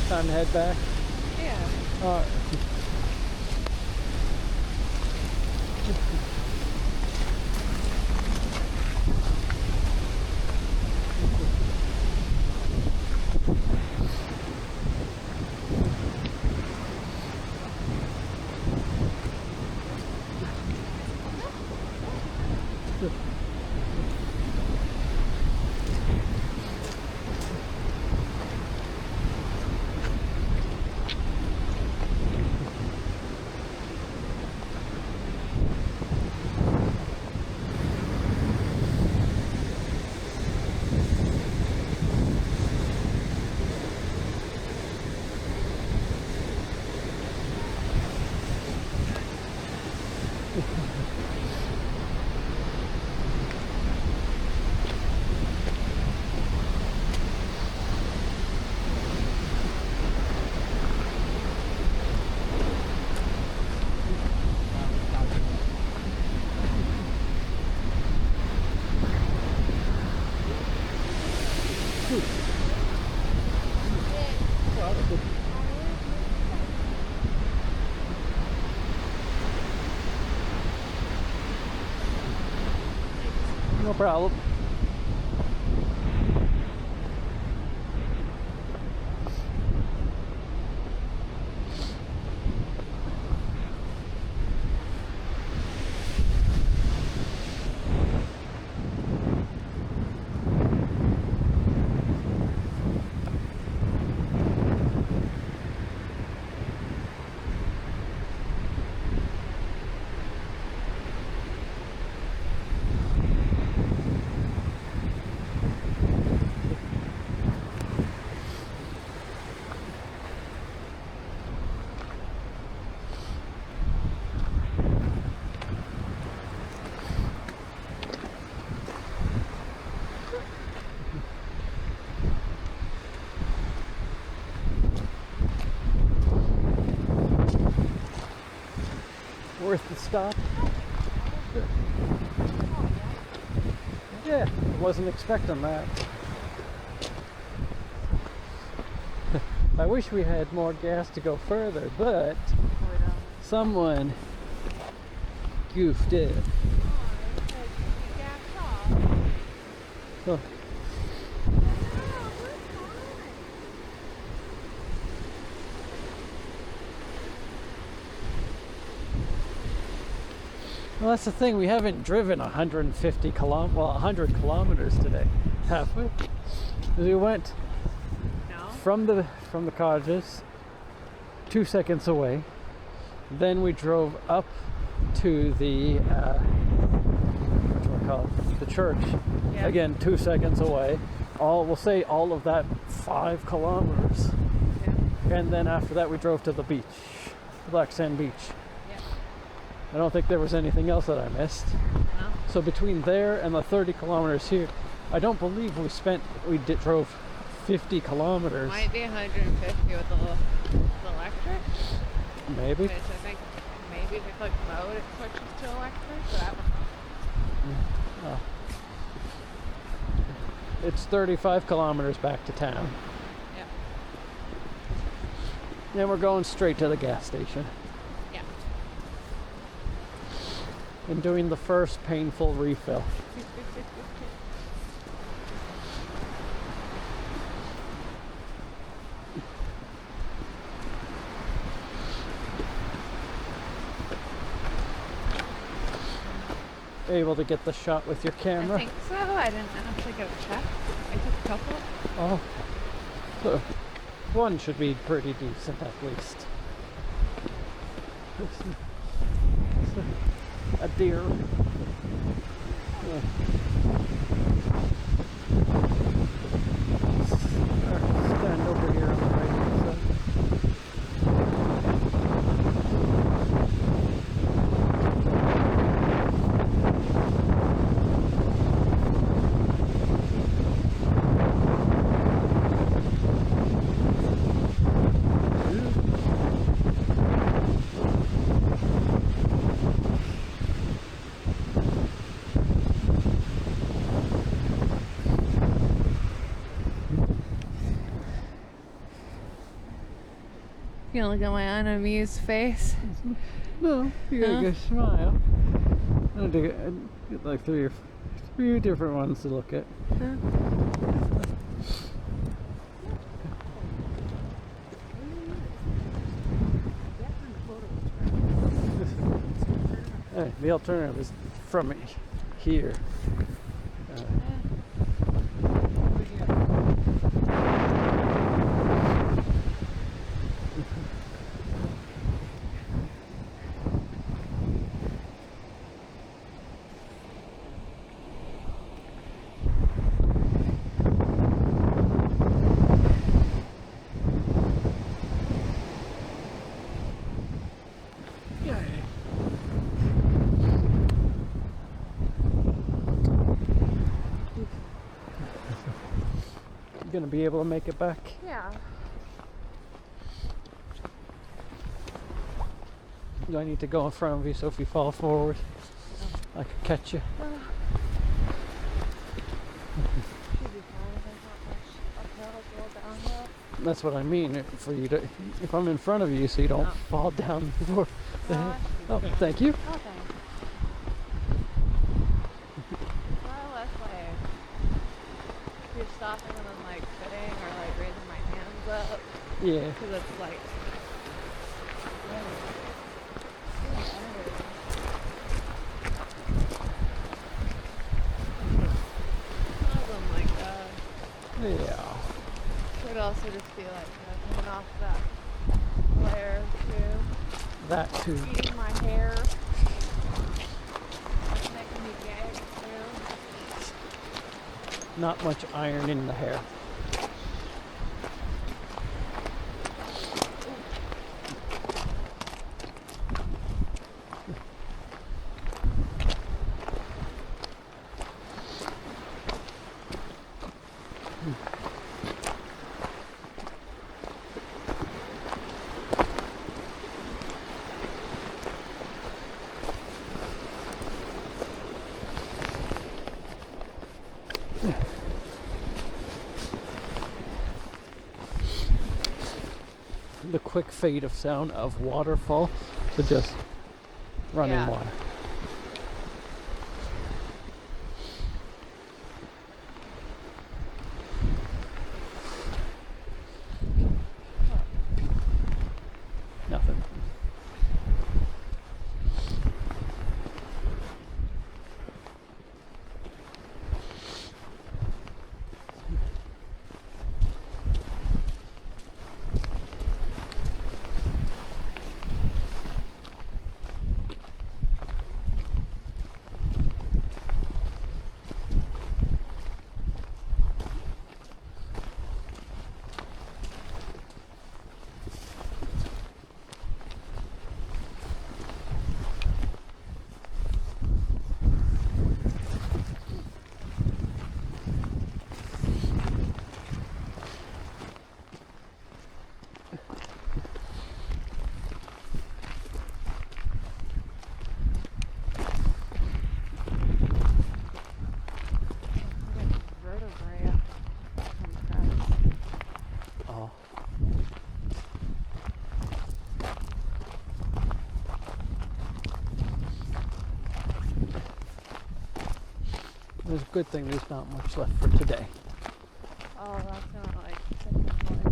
Speaker 3: Time to head back.
Speaker 2: Yeah.
Speaker 3: All right. No problem. Worth the stop. Yeah, wasn't expecting that. I wish we had more gas to go further, but someone goofed it. Huh. Well, that's the thing. We haven't driven 100 kilometers today, have we? We went from the cottages, 2 seconds away. Then we drove up to the the church.
Speaker 2: Yeah.
Speaker 3: Again, 2 seconds away. We'll say all of that 5 kilometers.
Speaker 2: Yeah.
Speaker 3: And then after that, we drove to the beach, Black Sand Beach. I don't think there was anything else that I missed.
Speaker 2: No.
Speaker 3: So between there and the 30 kilometers here, I don't believe we drove 50 kilometers.
Speaker 2: Might be 150 with the electric.
Speaker 3: Maybe.
Speaker 2: Which I think maybe if you click mode it switches to electric, but I don't know.
Speaker 3: Oh. It's 35 kilometers back to town.
Speaker 2: Yeah.
Speaker 3: Then we're going straight to the gas station.
Speaker 2: Yeah.
Speaker 3: And doing the first painful refill. Able to get the shot with your camera?
Speaker 2: I think so. I didn't actually get a check. I took a couple.
Speaker 3: Oh. So one should be pretty decent at least. A deer. Stand over here on the right hand side.
Speaker 2: can look at my unamused face.
Speaker 3: No, you got a good smile. I'll get like three different ones to look at. The alternative is from here. Gonna be able to make it back?
Speaker 2: Yeah.
Speaker 3: Do I need to go in front of you so if you fall forward, I can catch you?
Speaker 2: Should be fine. There's not much uphill, it's all downhill.
Speaker 3: That's what I mean. For you to, if I'm in front of you, so you don't fall down before. Oh, thank you.
Speaker 2: Oh, thanks. Well, that's like if you're stopping and I'm like sitting or like raising my hands up.
Speaker 3: Yeah.
Speaker 2: Because it's like. Something like that.
Speaker 3: Yeah.
Speaker 2: Could also just be like coming off that flare too.
Speaker 3: That too.
Speaker 2: Eating my hair. That's making me gag too.
Speaker 3: Not much iron in the hair. The quick fade of sound of waterfall to just running water. Nothing. It's a good thing there's not much left for today.
Speaker 2: Oh, that's gonna like take my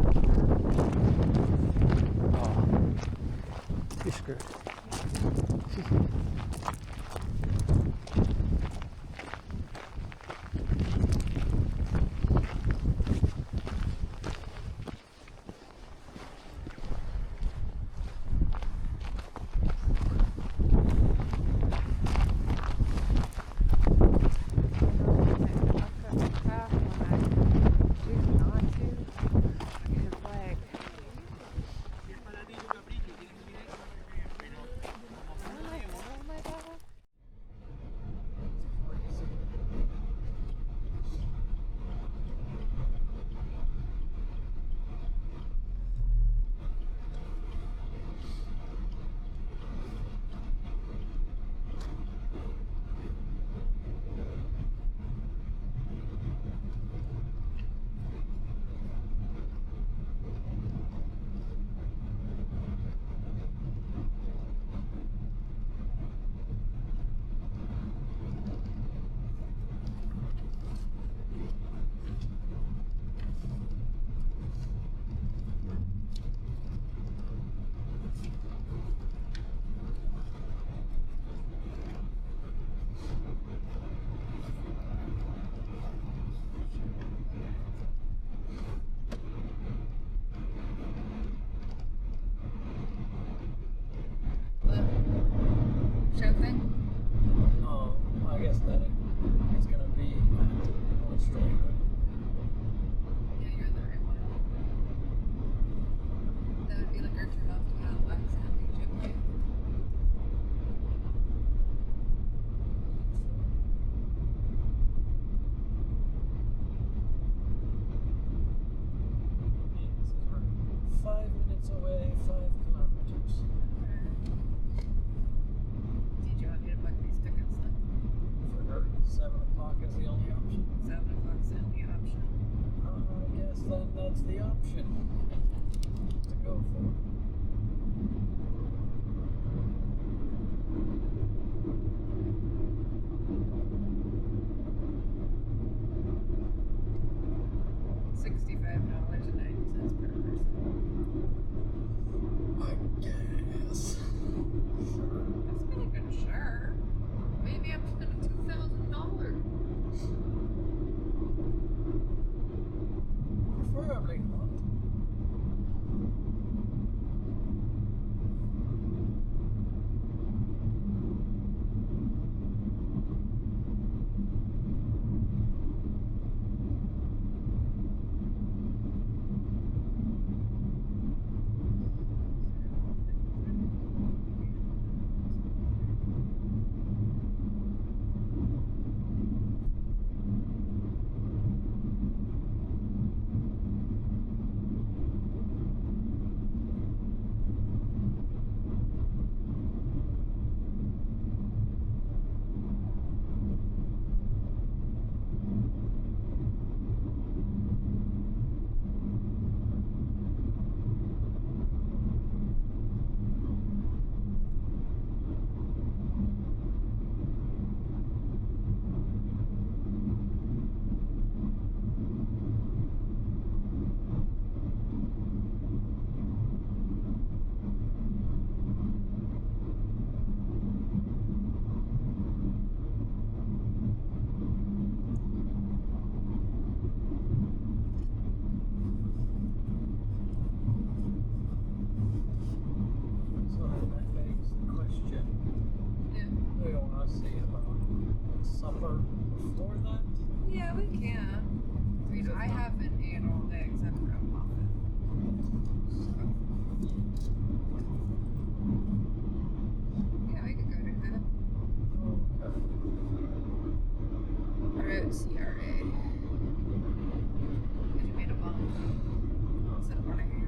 Speaker 3: Oh, you're screwed.
Speaker 2: thing?
Speaker 3: Oh, I guess that it's gonna be going straight, right?
Speaker 2: Yeah, you're the right one. That would be like our turn off to Myrdal Black Sand Beach, I believe.
Speaker 3: We're 5 minutes away, 5 kilometers.
Speaker 2: Did you want me to book these tickets then?
Speaker 3: For 7 o'clock is the only option.
Speaker 2: 7 o'clock's the only option.
Speaker 3: I guess then that's the option to go for.
Speaker 2: $65.90 per person.
Speaker 3: I guess.
Speaker 2: That's pretty good, sure. Maybe I'm spending $2,000.
Speaker 3: Preferably not. So then that begs the question.
Speaker 2: Yeah.
Speaker 3: Do you want to see about supper before that?
Speaker 2: Yeah, we can. I mean, I haven't eaten all day except for a muffin. Yeah, we could go do that.
Speaker 3: Okay.
Speaker 2: What about CRA? Did you made a bomb instead of running here?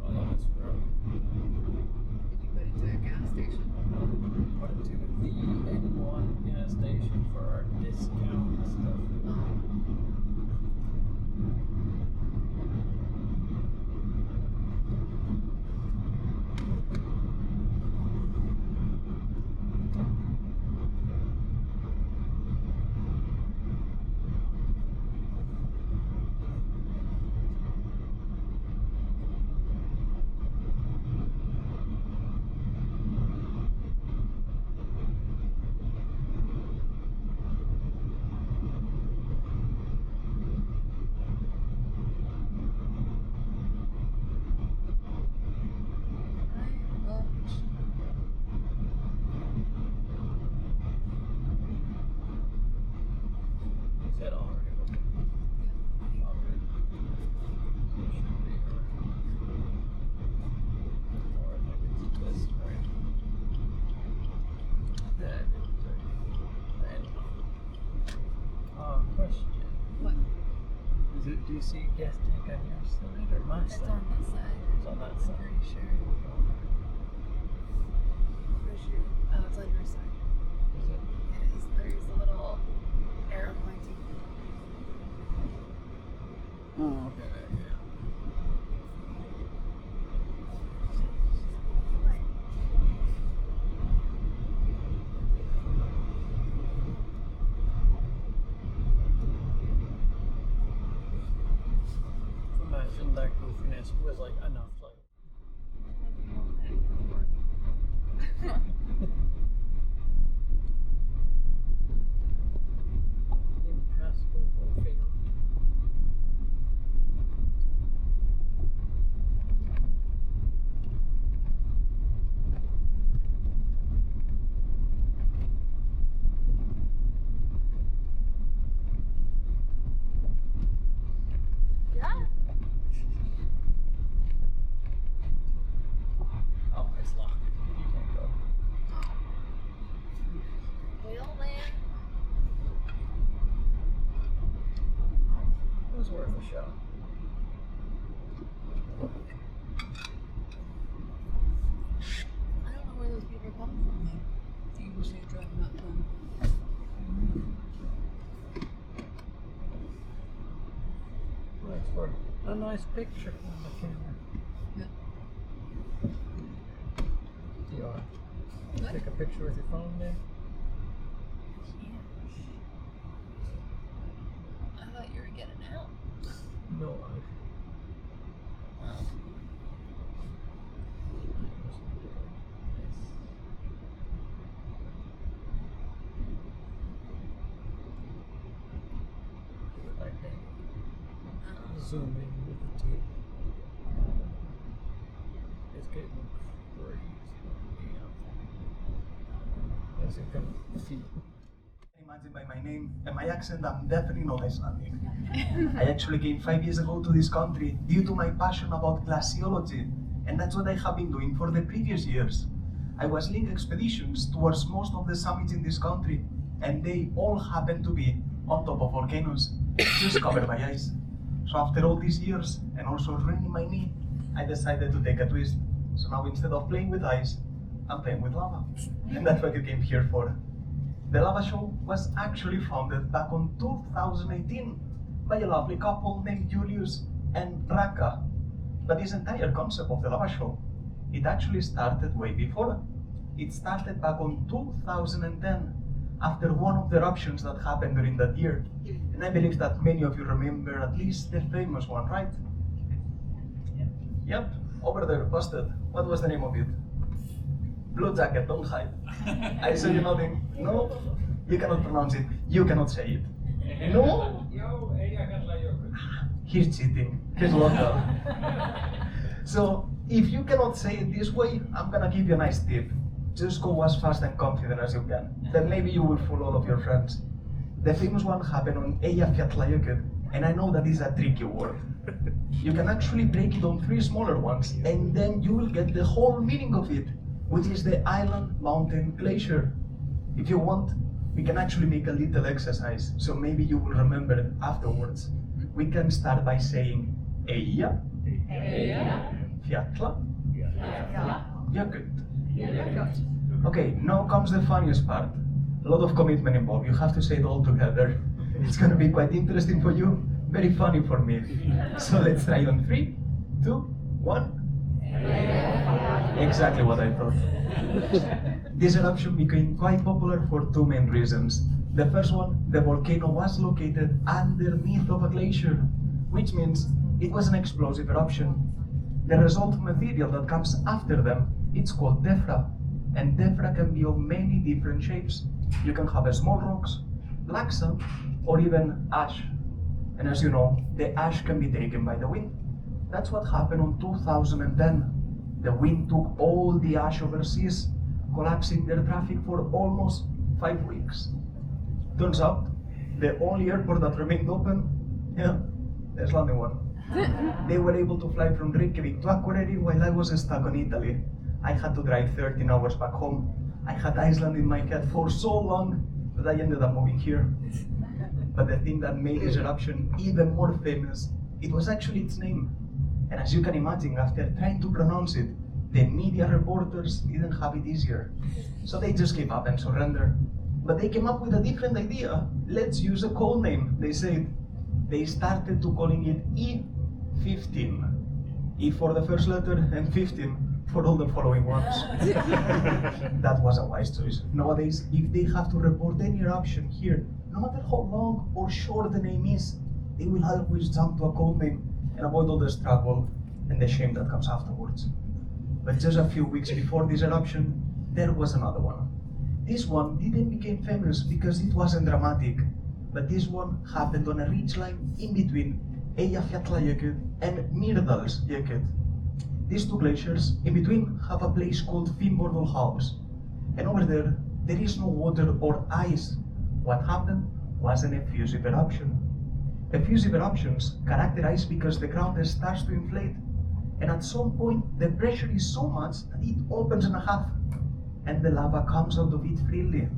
Speaker 3: Follow this road.
Speaker 2: Did you put it to a gas station?
Speaker 3: Put it to the N1 gas station for our discount and stuff. Is that all right? Okay. All good. Should be alright. Or I think it's this, right? Yeah, I think it's right. Anyway. Question.
Speaker 2: What?
Speaker 3: Do you see a gas tank on your side or my
Speaker 2: It's
Speaker 3: side?
Speaker 2: on this side.
Speaker 3: It's on that
Speaker 2: I'm
Speaker 3: side.
Speaker 2: pretty sure. Where's your... Oh, it's on your side.
Speaker 3: Is it?
Speaker 2: It is. There's a little arrow pointing.
Speaker 3: Oh, okay. Yeah. minutes was like enough. Like, impassable volcano.
Speaker 2: Yeah.
Speaker 3: Oh, it's locked. You can't go.
Speaker 2: Well, man.
Speaker 3: It was worth a shot.
Speaker 6: I don't know where those people are coming from, though. Do you usually drive not them?
Speaker 3: That's for a nice picture on the camera.
Speaker 6: Yeah.
Speaker 3: Do you want to take a picture with your phone there?
Speaker 6: I thought you were getting out.
Speaker 3: No, zoom in with the tape. It's getting crazy. As you can see.
Speaker 7: Imagine by my name and my accent, I'm definitely not Icelandic. I actually came 5 years ago to this country due to my passion about glaciology, and that's what I have been doing for the previous years. I was leading expeditions towards most of the summits in this country, and they all happen to be on top of volcanoes, just covered by ice. So after all these years, and also ruining my knee, I decided to take a twist. So now instead of playing with ice, I'm playing with lava. And that's what you came here for. The Lava Show was actually founded back on 2018 by a lovely couple named Julius and Raka. But this entire concept of the Lava Show, it actually started way before. It started back on 2010 after one of the eruptions that happened during that year. And I believe that many of you remember at least the famous one, right? Yep, over there, busted. What was the name of it? Blue Jacket, don't hide. I saw you nodding. No, you cannot pronounce it. You cannot say it. No? He's cheating. He's local. So, if you cannot say it this way, I'm gonna give you a nice tip. Just go as fast and confident as you can. Then maybe you will fool all of your friends. The famous one happened on Eyjafjallajökull, and I know that is a tricky word. You can actually break it on 3 smaller ones, and then you will get the whole meaning of it, which is the Island Mountain Glacier. If you want, we can actually make a little exercise, so maybe you will remember it afterwards. We can start by saying Eyjafjallajökull. Okay, now comes the funniest part. A lot of commitment involved. You have to say it all together. It's gonna be quite interesting for you, very funny for me. So let's try it on 3, 2, 1. Exactly what I thought. This eruption became quite popular for 2 main reasons. The first one, the volcano was located underneath of a glacier, which means it was an explosive eruption. The result material that comes after them, it's called tephra, and tephra can be of many different shapes. You can have small rocks, black sand, or even ash. And as you know, the ash can be taken by the wind. That's what happened in 2010. The wind took all the ash overseas, collapsing their traffic for almost 5 weeks. Turns out, the only airport that remained open, the Icelandic one. They were able to fly from Reykjavik to Akureyri while I was stuck in Italy. I had to drive 13 hours back home. I had Iceland in my head for so long that I ended up moving here. But the thing that made this eruption even more famous, it was actually its name. And as you can imagine, after trying to pronounce it, the media reporters didn't have it easier. So they just gave up and surrendered. But they came up with a different idea. Let's use a code name, they said. They started to calling it E15. E for the first letter and 15 for all the following ones. That was a wise choice. Nowadays, if they have to report any eruption here, no matter how long or short the name is, they will always jump to a code name and avoid all the struggle. and the shame that comes afterwards. But just a few weeks before this eruption, there was another one. This one didn't become famous because it wasn't dramatic, but this one happened on a ridgeline in between Eyjafjallajökull and Mýrdalsjökull. These two glaciers in between have a place called Fimmvörðuháls, and over there is no water or ice. What happened was an effusive eruption. Effusive eruptions characterize because the ground starts to inflate, and at some point the pressure is so much that it opens in half, and the lava comes out of it freely.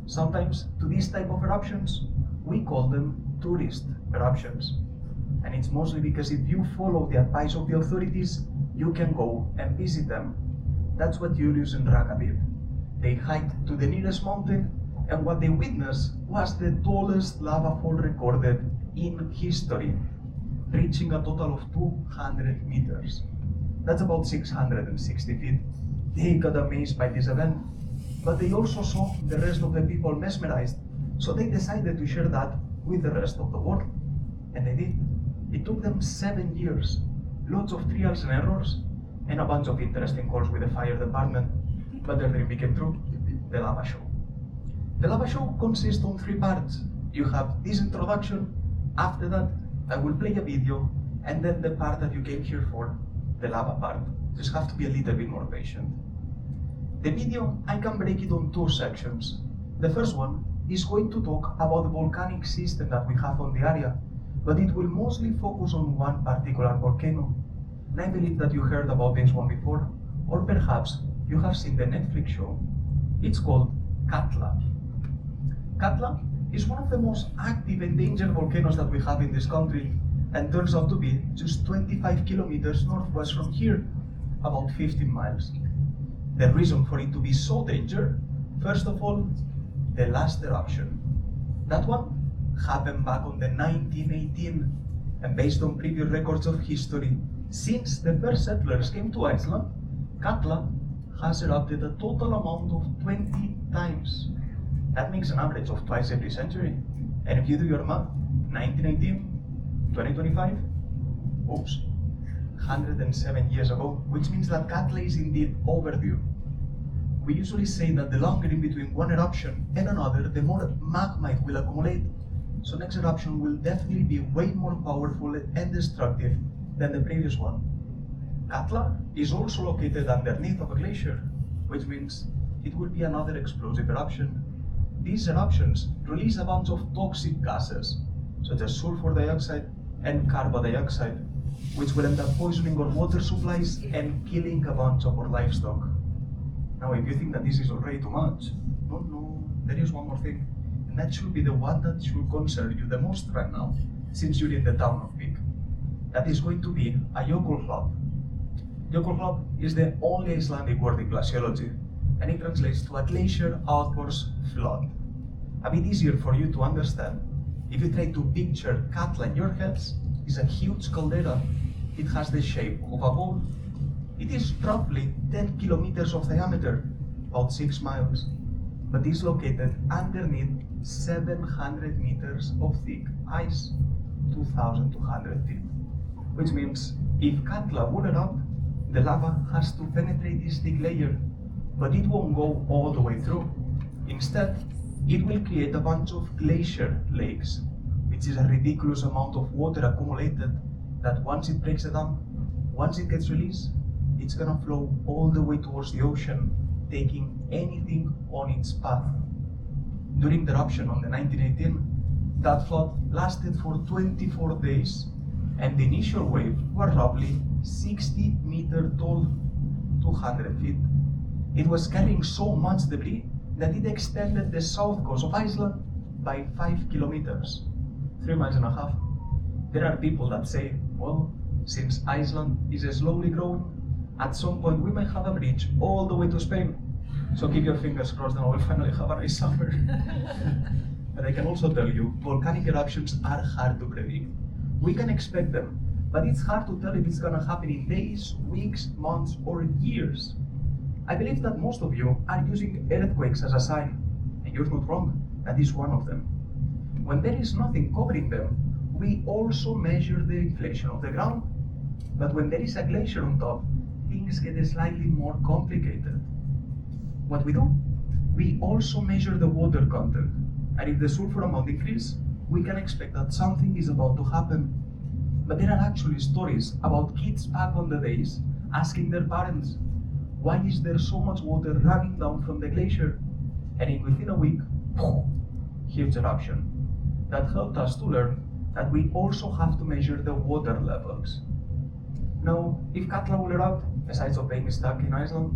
Speaker 7: Sometimes to this type of eruptions, we call them tourist eruptions. And it's mostly because if you follow the advice of the authorities, you can go and visit them. That's what Julius and Raka did. They hiked to the nearest mountain, and what they witnessed was the tallest lava fall recorded in history, reaching a total of 200 meters. That's about 660 feet. They got amazed by this event, but they also saw the rest of the people mesmerized, so they decided to share that with the rest of the world. And they did. It took them 7 years, lots of trials and errors, and a bunch of interesting calls with the fire department, but their dream became true, the lava show. The lava show consists of 3 parts. You have this introduction, after that I will play a video, and then the part that you came here for, the lava part. Just have to be a little bit more patient. The video, I can break it on 2 sections. The first one is going to talk about the volcanic system that we have on the area, but it will mostly focus on one particular volcano. And I believe that you heard about this one before, or perhaps you have seen the Netflix show. It's called Katla. Katla is one of the most active and dangerous volcanoes that we have in this country, and turns out to be just 25 kilometers northwest from here, about 15 miles. The reason for it to be so dangerous, first of all, the last eruption. That one happened back on the 1918, and based on previous records of history, since the first settlers came to Iceland, Katla has erupted a total amount of 20 times. That makes an average of twice every century. And if you do your math, 1918, 2025, oops, 107 years ago, which means that Katla is indeed overdue. We usually say that the longer in between one eruption and another, the more magma it will accumulate. So next eruption will definitely be way more powerful and destructive than the previous one. Katla is also located underneath of a glacier, which means it will be another explosive eruption. These eruptions release a bunch of toxic gases, such as sulfur dioxide and carbon dioxide, which will end up poisoning our water supplies and killing a bunch of our livestock. Now, if you think that this is already too much, no, there is one more thing, and that should be the one that should concern you the most right now, since you're in the town of Vik. That is going to be a Jökulhlaup. Jökulhlaup is the only Icelandic word in glaciology, and it translates to a glacier outburst flood. A bit easier for you to understand, if you try to picture Katla in your heads, it's a huge caldera. It has the shape of a bowl. It is roughly 10 kilometers of diameter, about 6 miles, but is located underneath 700 meters of thick ice, 2,200 feet. Which means if Katla would erupt, the lava has to penetrate this thick layer, but it won't go all the way through. Instead, it will create a bunch of glacier lakes, which is a ridiculous amount of water accumulated that once it breaks the dam, once it gets released, it's gonna flow all the way towards the ocean, taking anything on its path. During the eruption on the 1918, that flood lasted for 24 days, and the initial wave was roughly 60 meters tall, 200 feet. It was carrying so much debris that it extended the south coast of Iceland by 5 kilometers, 3.5 miles. There are people that say, well, since Iceland is slowly growing, at some point we might have a bridge all the way to Spain. So keep your fingers crossed and we'll finally have a nice summer. But I can also tell you, volcanic eruptions are hard to predict. We can expect them, but it's hard to tell if it's gonna happen in days, weeks, months, or years. I believe that most of you are using earthquakes as a sign, and you're not wrong, that is one of them. When there is nothing covering them, we also measure the inflation of the ground. But when there is a glacier on top, things get slightly more complicated. What we do? We also measure the water content, and if the sulfur amount increases, we can expect that something is about to happen. But there are actually stories about kids back on the days asking their parents, why is there so much water running down from the glacier? And within a week, huge eruption. That helped us to learn that we also have to measure the water levels. Now, if Katla will erupt, besides of being stuck in Iceland,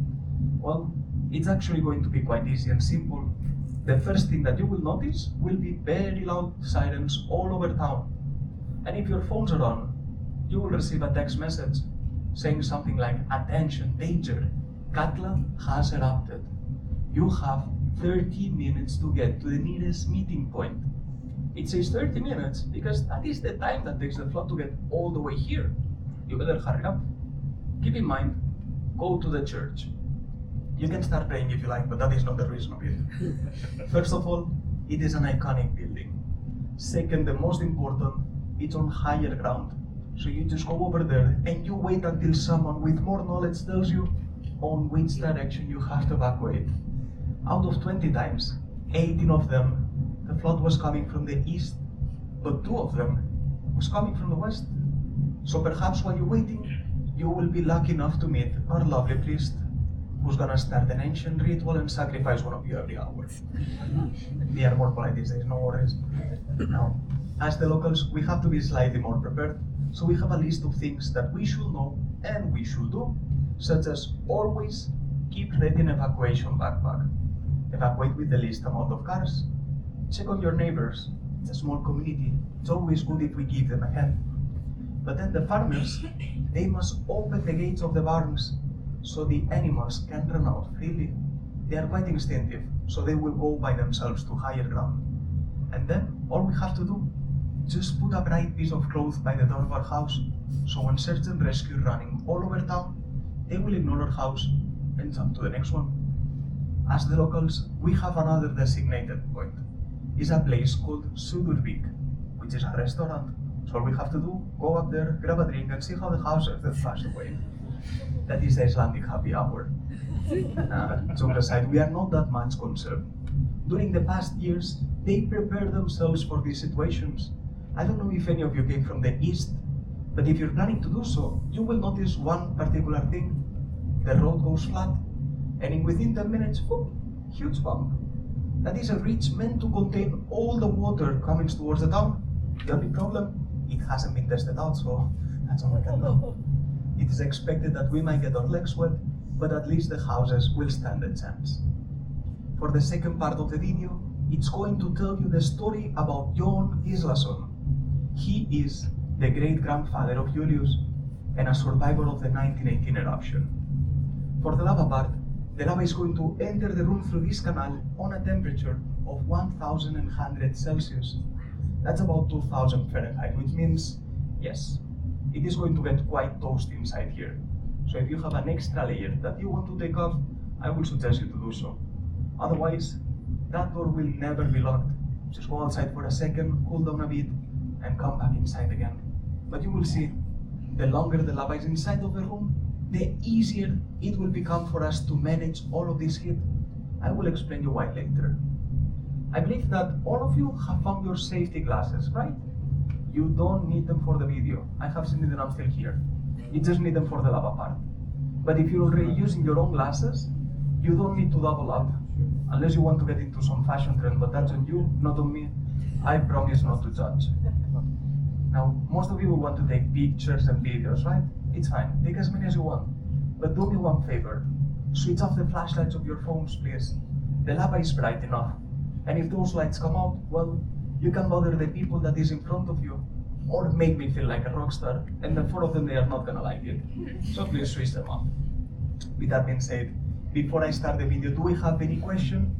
Speaker 7: well, it's actually going to be quite easy and simple. The first thing that you will notice will be very loud sirens all over town. And if your phones are on, you will receive a text message saying something like, attention, danger, Katla has erupted. You have 30 minutes to get to the nearest meeting point. It says 30 minutes because that is the time that takes the flood to get all the way here. You better hurry up. Keep in mind, go to the church. You can start praying if you like, but that is not the reason of it. First of all, it is an iconic building. Second, the most important, it's on higher ground. So you just go over there and you wait until someone with more knowledge tells you on which direction you have to evacuate. Out of 20 times, 18 of them, the flood was coming from the east, but 2 of them was coming from the west. So perhaps while you're waiting, you will be lucky enough to meet our lovely priest, who's gonna start an ancient ritual and sacrifice one of you every hour. They are more polite these days, no worries. Now, as the locals, we have to be slightly more prepared, so we have a list of things that we should know and we should do, such as always keep ready an evacuation backpack. Evacuate with the least amount of cars. Check on your neighbors. It's a small community. It's always good if we give them a hand. But then the farmers, they must open the gates of the barns so the animals can run out freely. They are quite instinctive, so they will go by themselves to higher ground. And then all we have to do, just put a bright piece of cloth by the door of our house, so when search and rescue running all over town, they will ignore our house and jump to the next one. As the locals, we have another designated point. It's a place called Sudurvik, which is a restaurant. So all we have to do, go up there, grab a drink, and see how the houses that passed away. That is the Icelandic happy hour. Jokes aside, we are not that much concerned. During the past years, they prepared themselves for these situations. I don't know if any of you came from the east, but if you're planning to do so, you will notice one particular thing. The road goes flat, and in within 10 minutes, whoop, huge bump. That is a bridge meant to contain all the water coming towards the town. The only problem, it hasn't been tested out, so that's all we can do. It is expected that we might get our legs wet, but at least the houses will stand a chance. For the second part of the video, it's going to tell you the story about Jón Gíslason. He is the great-grandfather of Julius and a survivor of the 1918 eruption. For the lava part, the lava is going to enter the room through this canal on a temperature of 1100 Celsius. That's about 2000 Fahrenheit, which means, yes, it is going to get quite toasty inside here. So if you have an extra layer that you want to take off, I will suggest you to do so. Otherwise, that door will never be locked. Just go outside for a second, cool down a bit, and come back inside again. But you will see, the longer the lava is inside of the room, the easier it will become for us to manage all of this heat. I will explain you why later. I believe that all of you have found your safety glasses, right? You don't need them for the video. I have seen them until here. You just need them for the lava part. But if you're already using your own glasses, you don't need to double up. Unless you want to get into some fashion trend, but that's on you, not on me. I promise not to judge. Now, most of you will want to take pictures and videos, right? It's fine, take as many as you want. But do me one favor. Switch off the flashlights of your phones, please. The lava is bright enough. And if those lights come out, well, you can bother the people that is in front of you, or make me feel like a rock star, and the 4 of them, they are not gonna like it. So please switch them off. With that being said, before I start the video, do we have any question?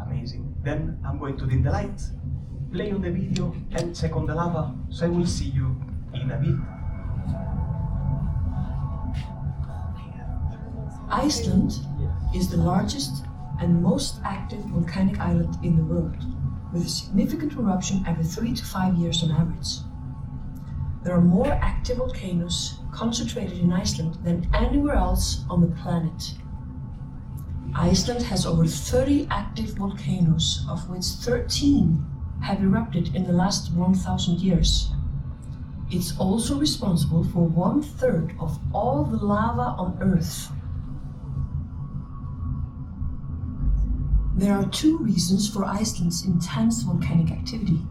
Speaker 7: Amazing. Then I'm going to dim the lights, play on the video, and check on the lava. So I will see you in a bit.
Speaker 6: Iceland is the largest and most active volcanic island in the world, with a significant eruption every 3 to 5 years on average.
Speaker 8: there are more active volcanoes concentrated in Iceland than anywhere else on the planet. Iceland has over 30 active volcanoes, of which 13 have erupted in the last 1,000 years. It's also responsible for 1/3 of all the lava on Earth. There are two reasons for Iceland's intense volcanic activity.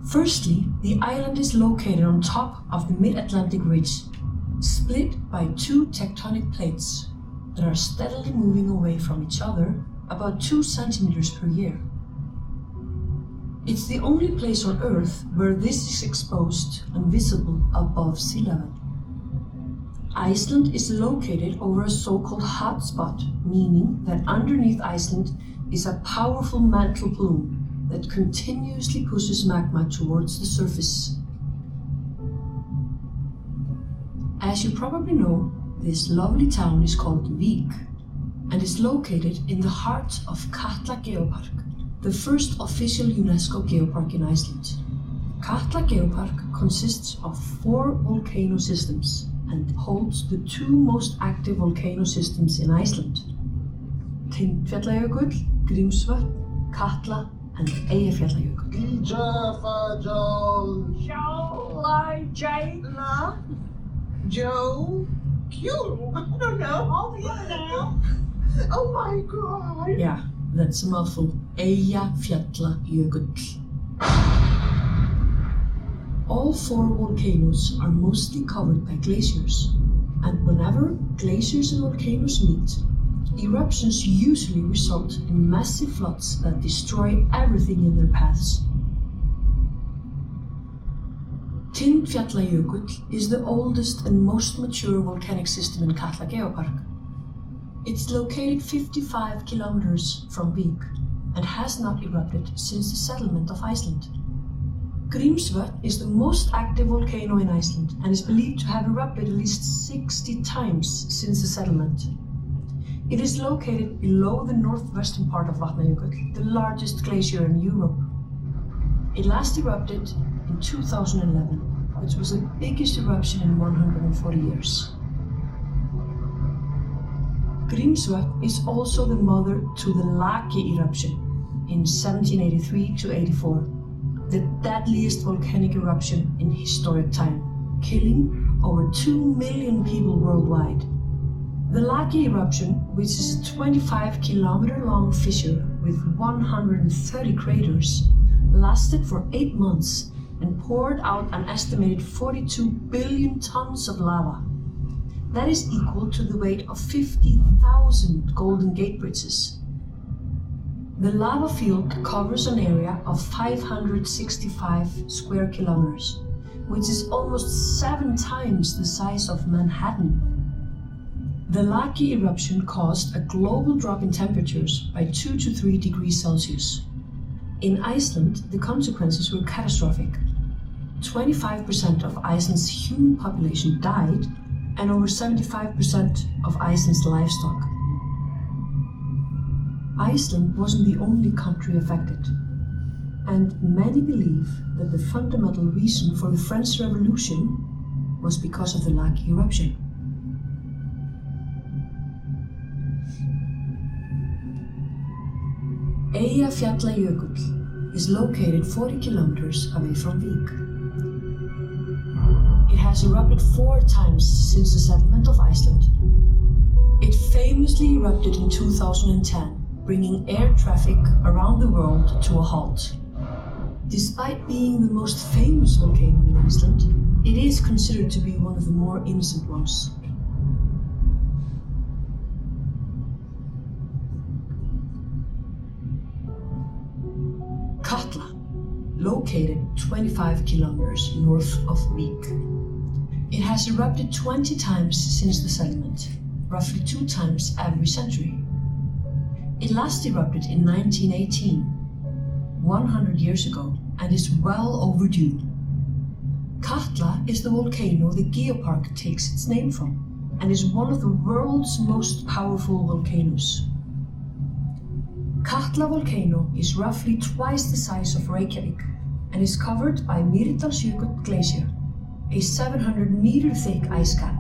Speaker 8: Firstly, the island is located on top of the mid-Atlantic ridge, split by two tectonic plates that are steadily moving away from each other about 2 centimeters per year. It's the only place on Earth where this is exposed and visible above sea level. Iceland is located over a so-called hotspot, meaning that underneath Iceland is a powerful mantle plume that continuously pushes magma towards the surface. As you probably know, this lovely town is called Vík and is located in the heart of Katla Geopark, the first official UNESCO geopark in Iceland. Katla Geopark consists of 4 volcano systems and holds the 2 most active volcano systems in Iceland: Tindfjallajökull, Grímsvötn, Katla, and Eyjafjallajökull.
Speaker 9: Joe, Q. I don't know. All together now. Oh my God.
Speaker 8: Yeah, that's a mouthful. Eyjafjallajökull. All 4 volcanoes are mostly covered by glaciers, and whenever glaciers and volcanoes meet, eruptions usually result in massive floods that destroy everything in their paths. Tindfjallajökull is the oldest and most mature volcanic system in Katla Geopark. It's located 55 kilometers from Vík and has not erupted since the settlement of Iceland. Grímsvötn is the most active volcano in Iceland and is believed to have erupted at least 60 times since the settlement. It is located below the northwestern part of Vatnajökull, the largest glacier in Europe. It last erupted in 2011, which was the biggest eruption in 140 years. Grímsvötn is also the mother to the Laki eruption in 1783 to 84, the deadliest volcanic eruption in historic time, killing over 2 million people worldwide. The Laki eruption, which is a 25-kilometer long fissure with 130 craters, lasted for 8 months and poured out an estimated 42 billion tons of lava. That is equal to the weight of 50,000 Golden Gate bridges. The lava field covers an area of 565 square kilometers, which is almost 7 times the size of Manhattan. The Laki eruption caused a global drop in temperatures by 2 to 3 degrees Celsius. In Iceland, the consequences were catastrophic. 25% of Iceland's human population died, and over 75% of Iceland's livestock. Iceland wasn't the only country affected, and many believe that the fundamental reason for the French Revolution was because of the Laki eruption. Eyjafjallajökull is located 40 kilometers away from Vík. It has erupted 4 times since the settlement of Iceland. It famously erupted in 2010, bringing air traffic around the world to a halt. Despite being the most famous volcano in Iceland, it is considered to be one of the more innocent ones. Katla, located 25 kilometers north of Vík. It has erupted 20 times since the settlement, roughly 2 times every century. It last erupted in 1918, 100 years ago, and is well overdue. Katla is the volcano the geopark takes its name from, and is one of the world's most powerful volcanoes. Katla volcano is roughly twice the size of Reykjavik and is covered by Mýrdal glacier, a 700-meter thick ice cap.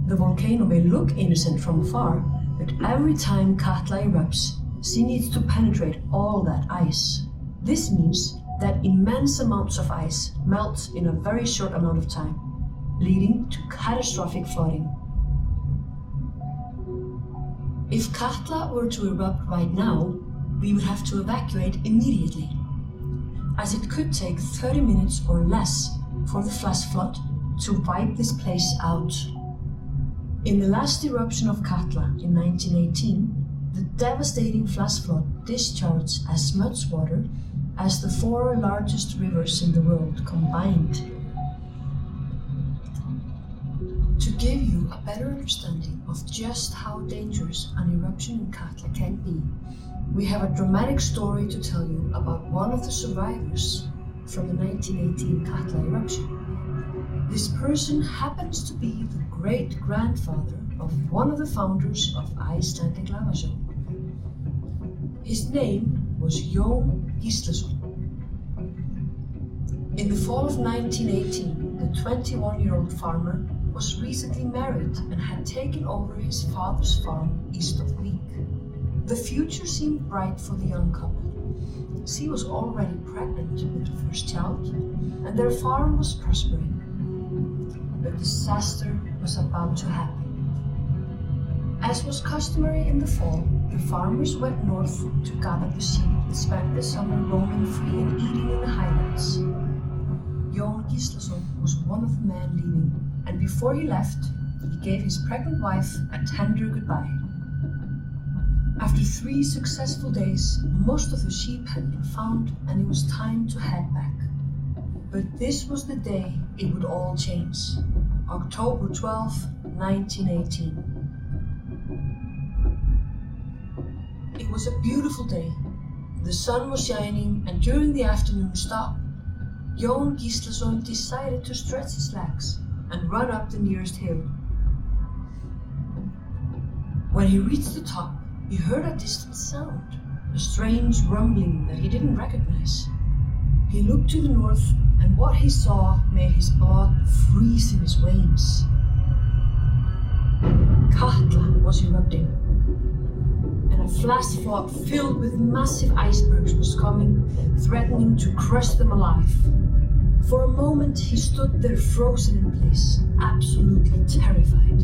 Speaker 8: The volcano may look innocent from afar, but every time Katla erupts, she needs to penetrate all that ice. This means that immense amounts of ice melt in a very short amount of time, leading to catastrophic flooding. If Katla were to erupt right now, we would have to evacuate immediately, as it could take 30 minutes or less for the flash flood to wipe this place out. In the last eruption of Katla in 1918, the devastating flash flood discharged as much water as the 4 largest rivers in the world combined. To give you a better understanding of just how dangerous an eruption in Katla can be, we have a dramatic story to tell you about one of the survivors from the 1918 Katla eruption. This person happens to be the great-grandfather of one of the founders of Icelandic lava show. His name was Jón Gíslason. In the fall of 1918, the 21-year-old farmer was recently married and had taken over his father's farm east of Vík. The future seemed bright for the young couple. She was already pregnant with her first child, and their farm was prospering. But disaster was about to happen. As was customary in the fall, the farmers went north to gather the sheep and spent the summer roaming free and eating in the highlands. Jón Gíslason was one of the men leaving, and before he left, he gave his pregnant wife a tender goodbye. After 3 successful days, most of the sheep had been found and it was time to head back. But this was the day it would all change. October 12, 1918. It was a beautiful day. The sun was shining, and during the afternoon stop, Jón Gíslason decided to stretch his legs and run up the nearest hill. When he reached the top, he heard a distant sound, a strange rumbling that he didn't recognize. He looked to the north, and what he saw made his blood freeze in his veins. Katla was erupting, and a flash flood filled with massive icebergs was coming, threatening to crush them alive. For a moment, he stood there frozen in place, absolutely terrified.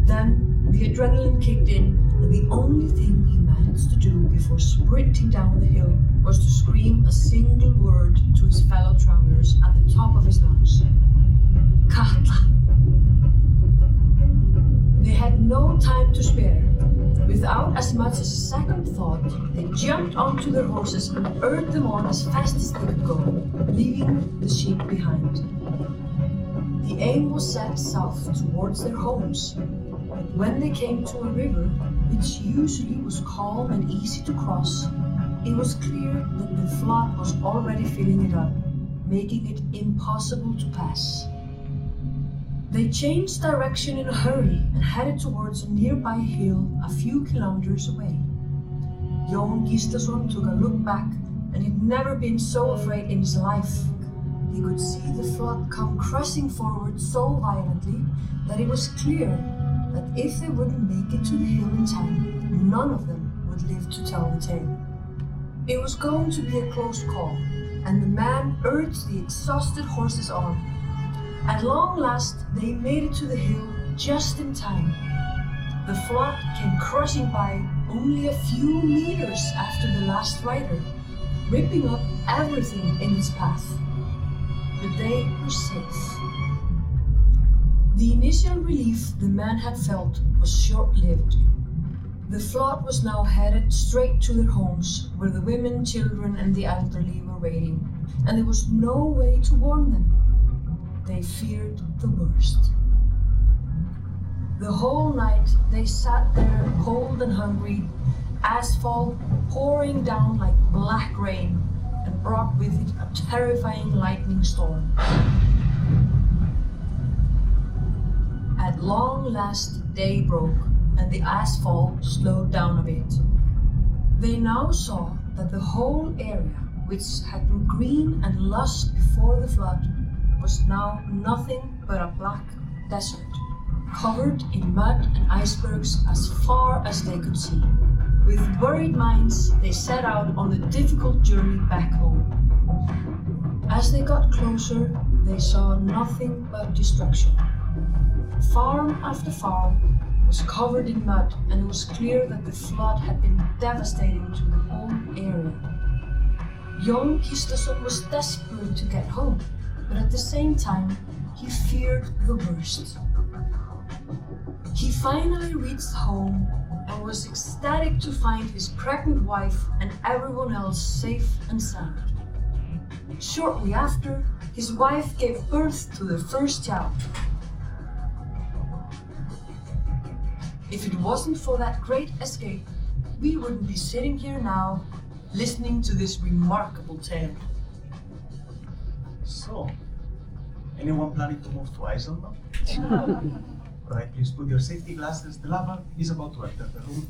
Speaker 8: Then the adrenaline kicked in, and the only thing he managed to do before sprinting down the hill was to scream a single word to his fellow travelers at the top of his lungs. Katla. They had no time to spare. Without as much as a second thought, they jumped onto their horses and urged them on as fast as they could go, leaving the sheep behind. The aim was set south towards their homes, but when they came to a river, which usually was calm and easy to cross, it was clear that the flood was already filling it up, making it impossible to pass. They changed direction in a hurry and headed towards a nearby hill a few kilometers away. Jón Gíslason took a look back, and he'd never been so afraid in his life. He could see the flood come crashing forward so violently that it was clear that if they wouldn't make it to the hill in time, none of them would live to tell the tale. It was going to be a close call, and the man urged the exhausted horses on. At long last, they made it to the hill just in time. The flood came crushing by only a few meters after the last rider, ripping up everything in its path. But they were safe. The initial relief the man had felt was short-lived. The flood was now headed straight to their homes, where the women, children, and the elderly were waiting, and there was no way to warn them. They feared the worst. The whole night they sat there cold and hungry, asphalt pouring down like black rain and brought with it a terrifying lightning storm. At long last day broke and the asphalt slowed down a bit. They now saw that the whole area, which had been green and lush before the flood, was now nothing but a black desert, covered in mud and icebergs as far as they could see. With worried minds, they set out on the difficult journey back home. As they got closer, they saw nothing but destruction. Farm after farm was covered in mud, and it was clear that the flood had been devastating to the whole area. Young Kistason was desperate to get home, but at the same time, he feared the worst. He finally reached home and was ecstatic to find his pregnant wife and everyone else safe and sound. Shortly after, his wife gave birth to their first child. If it wasn't for that great escape, we wouldn't be sitting here now, listening to this remarkable tale.
Speaker 7: So, anyone planning to move to Iceland now? Right, please put your safety glasses. The lava is about to enter the room.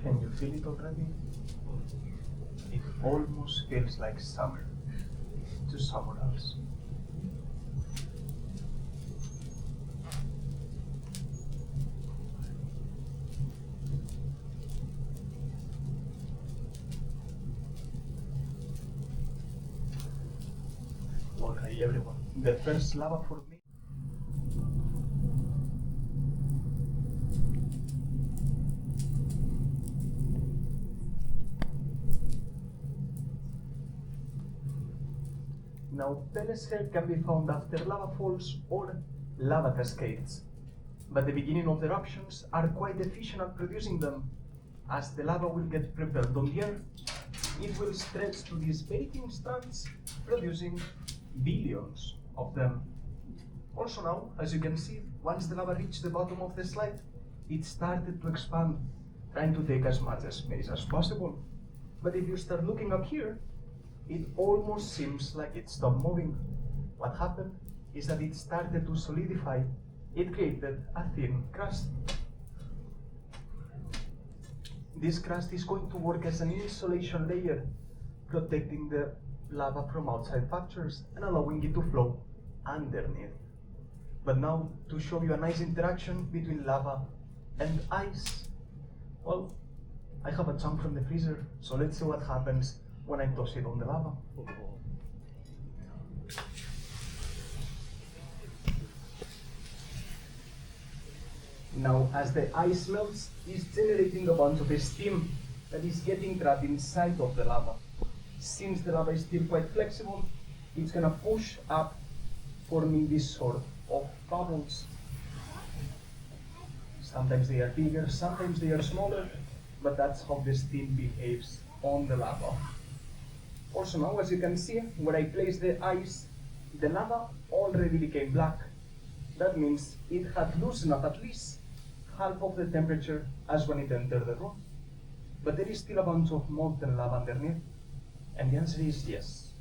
Speaker 7: Can you feel it already? It almost feels like summer to someone else. Alright, everyone. The first lava for me. Now, Peles hair can be found after lava falls or lava cascades, but the beginning of the eruptions are quite efficient at producing them. As the lava will get propelled on the air, it will stretch to these baking strands, producing billions of them. Also now, as you can see, once the lava reached the bottom of the slide, it started to expand, trying to take as much space as possible. But if you start looking up here, it almost seems like it stopped moving. What happened is that it started to solidify. It created a thin crust. This crust is going to work as an insulation layer, protecting the lava from outside factors and allowing it to flow underneath. But now, to show you a nice interaction between lava and ice, well, I have a chunk from the freezer, so let's see what happens when I toss it on the lava. Now, as the ice melts, it's generating a bunch of steam that is getting trapped inside of the lava. Since the lava is still quite flexible, it's gonna push up, forming this sort of bubbles. Sometimes they are bigger, sometimes they are smaller, but that's how the steam behaves on the lava. Also now, as you can see, where I placed the ice, the lava already became black. That means it had loosened up at least half of the temperature as when it entered the room. But there is still a bunch of molten lava underneath. And the answer is yes.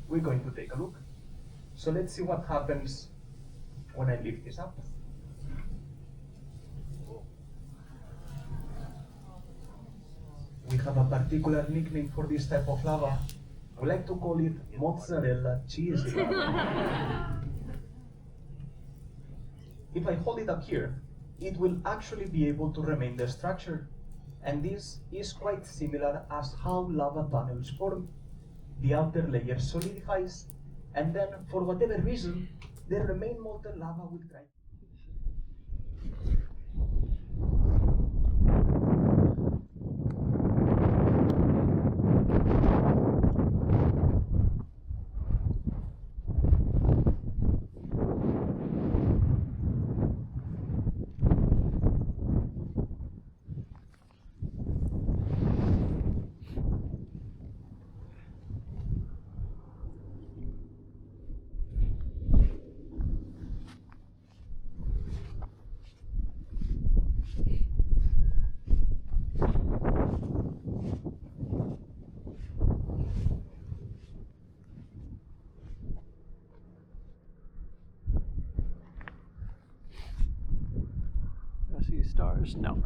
Speaker 7: We're going to take a look. So let's see what happens when I lift this up. We have a particular nickname for this type of lava. We like to call it mozzarella cheese lava. If I hold it up here, it will actually be able to remain the structure. And this is quite similar as how lava tunnels form. The outer layer solidifies, and then for whatever reason, the remaining molten lava will try.
Speaker 3: stars? No.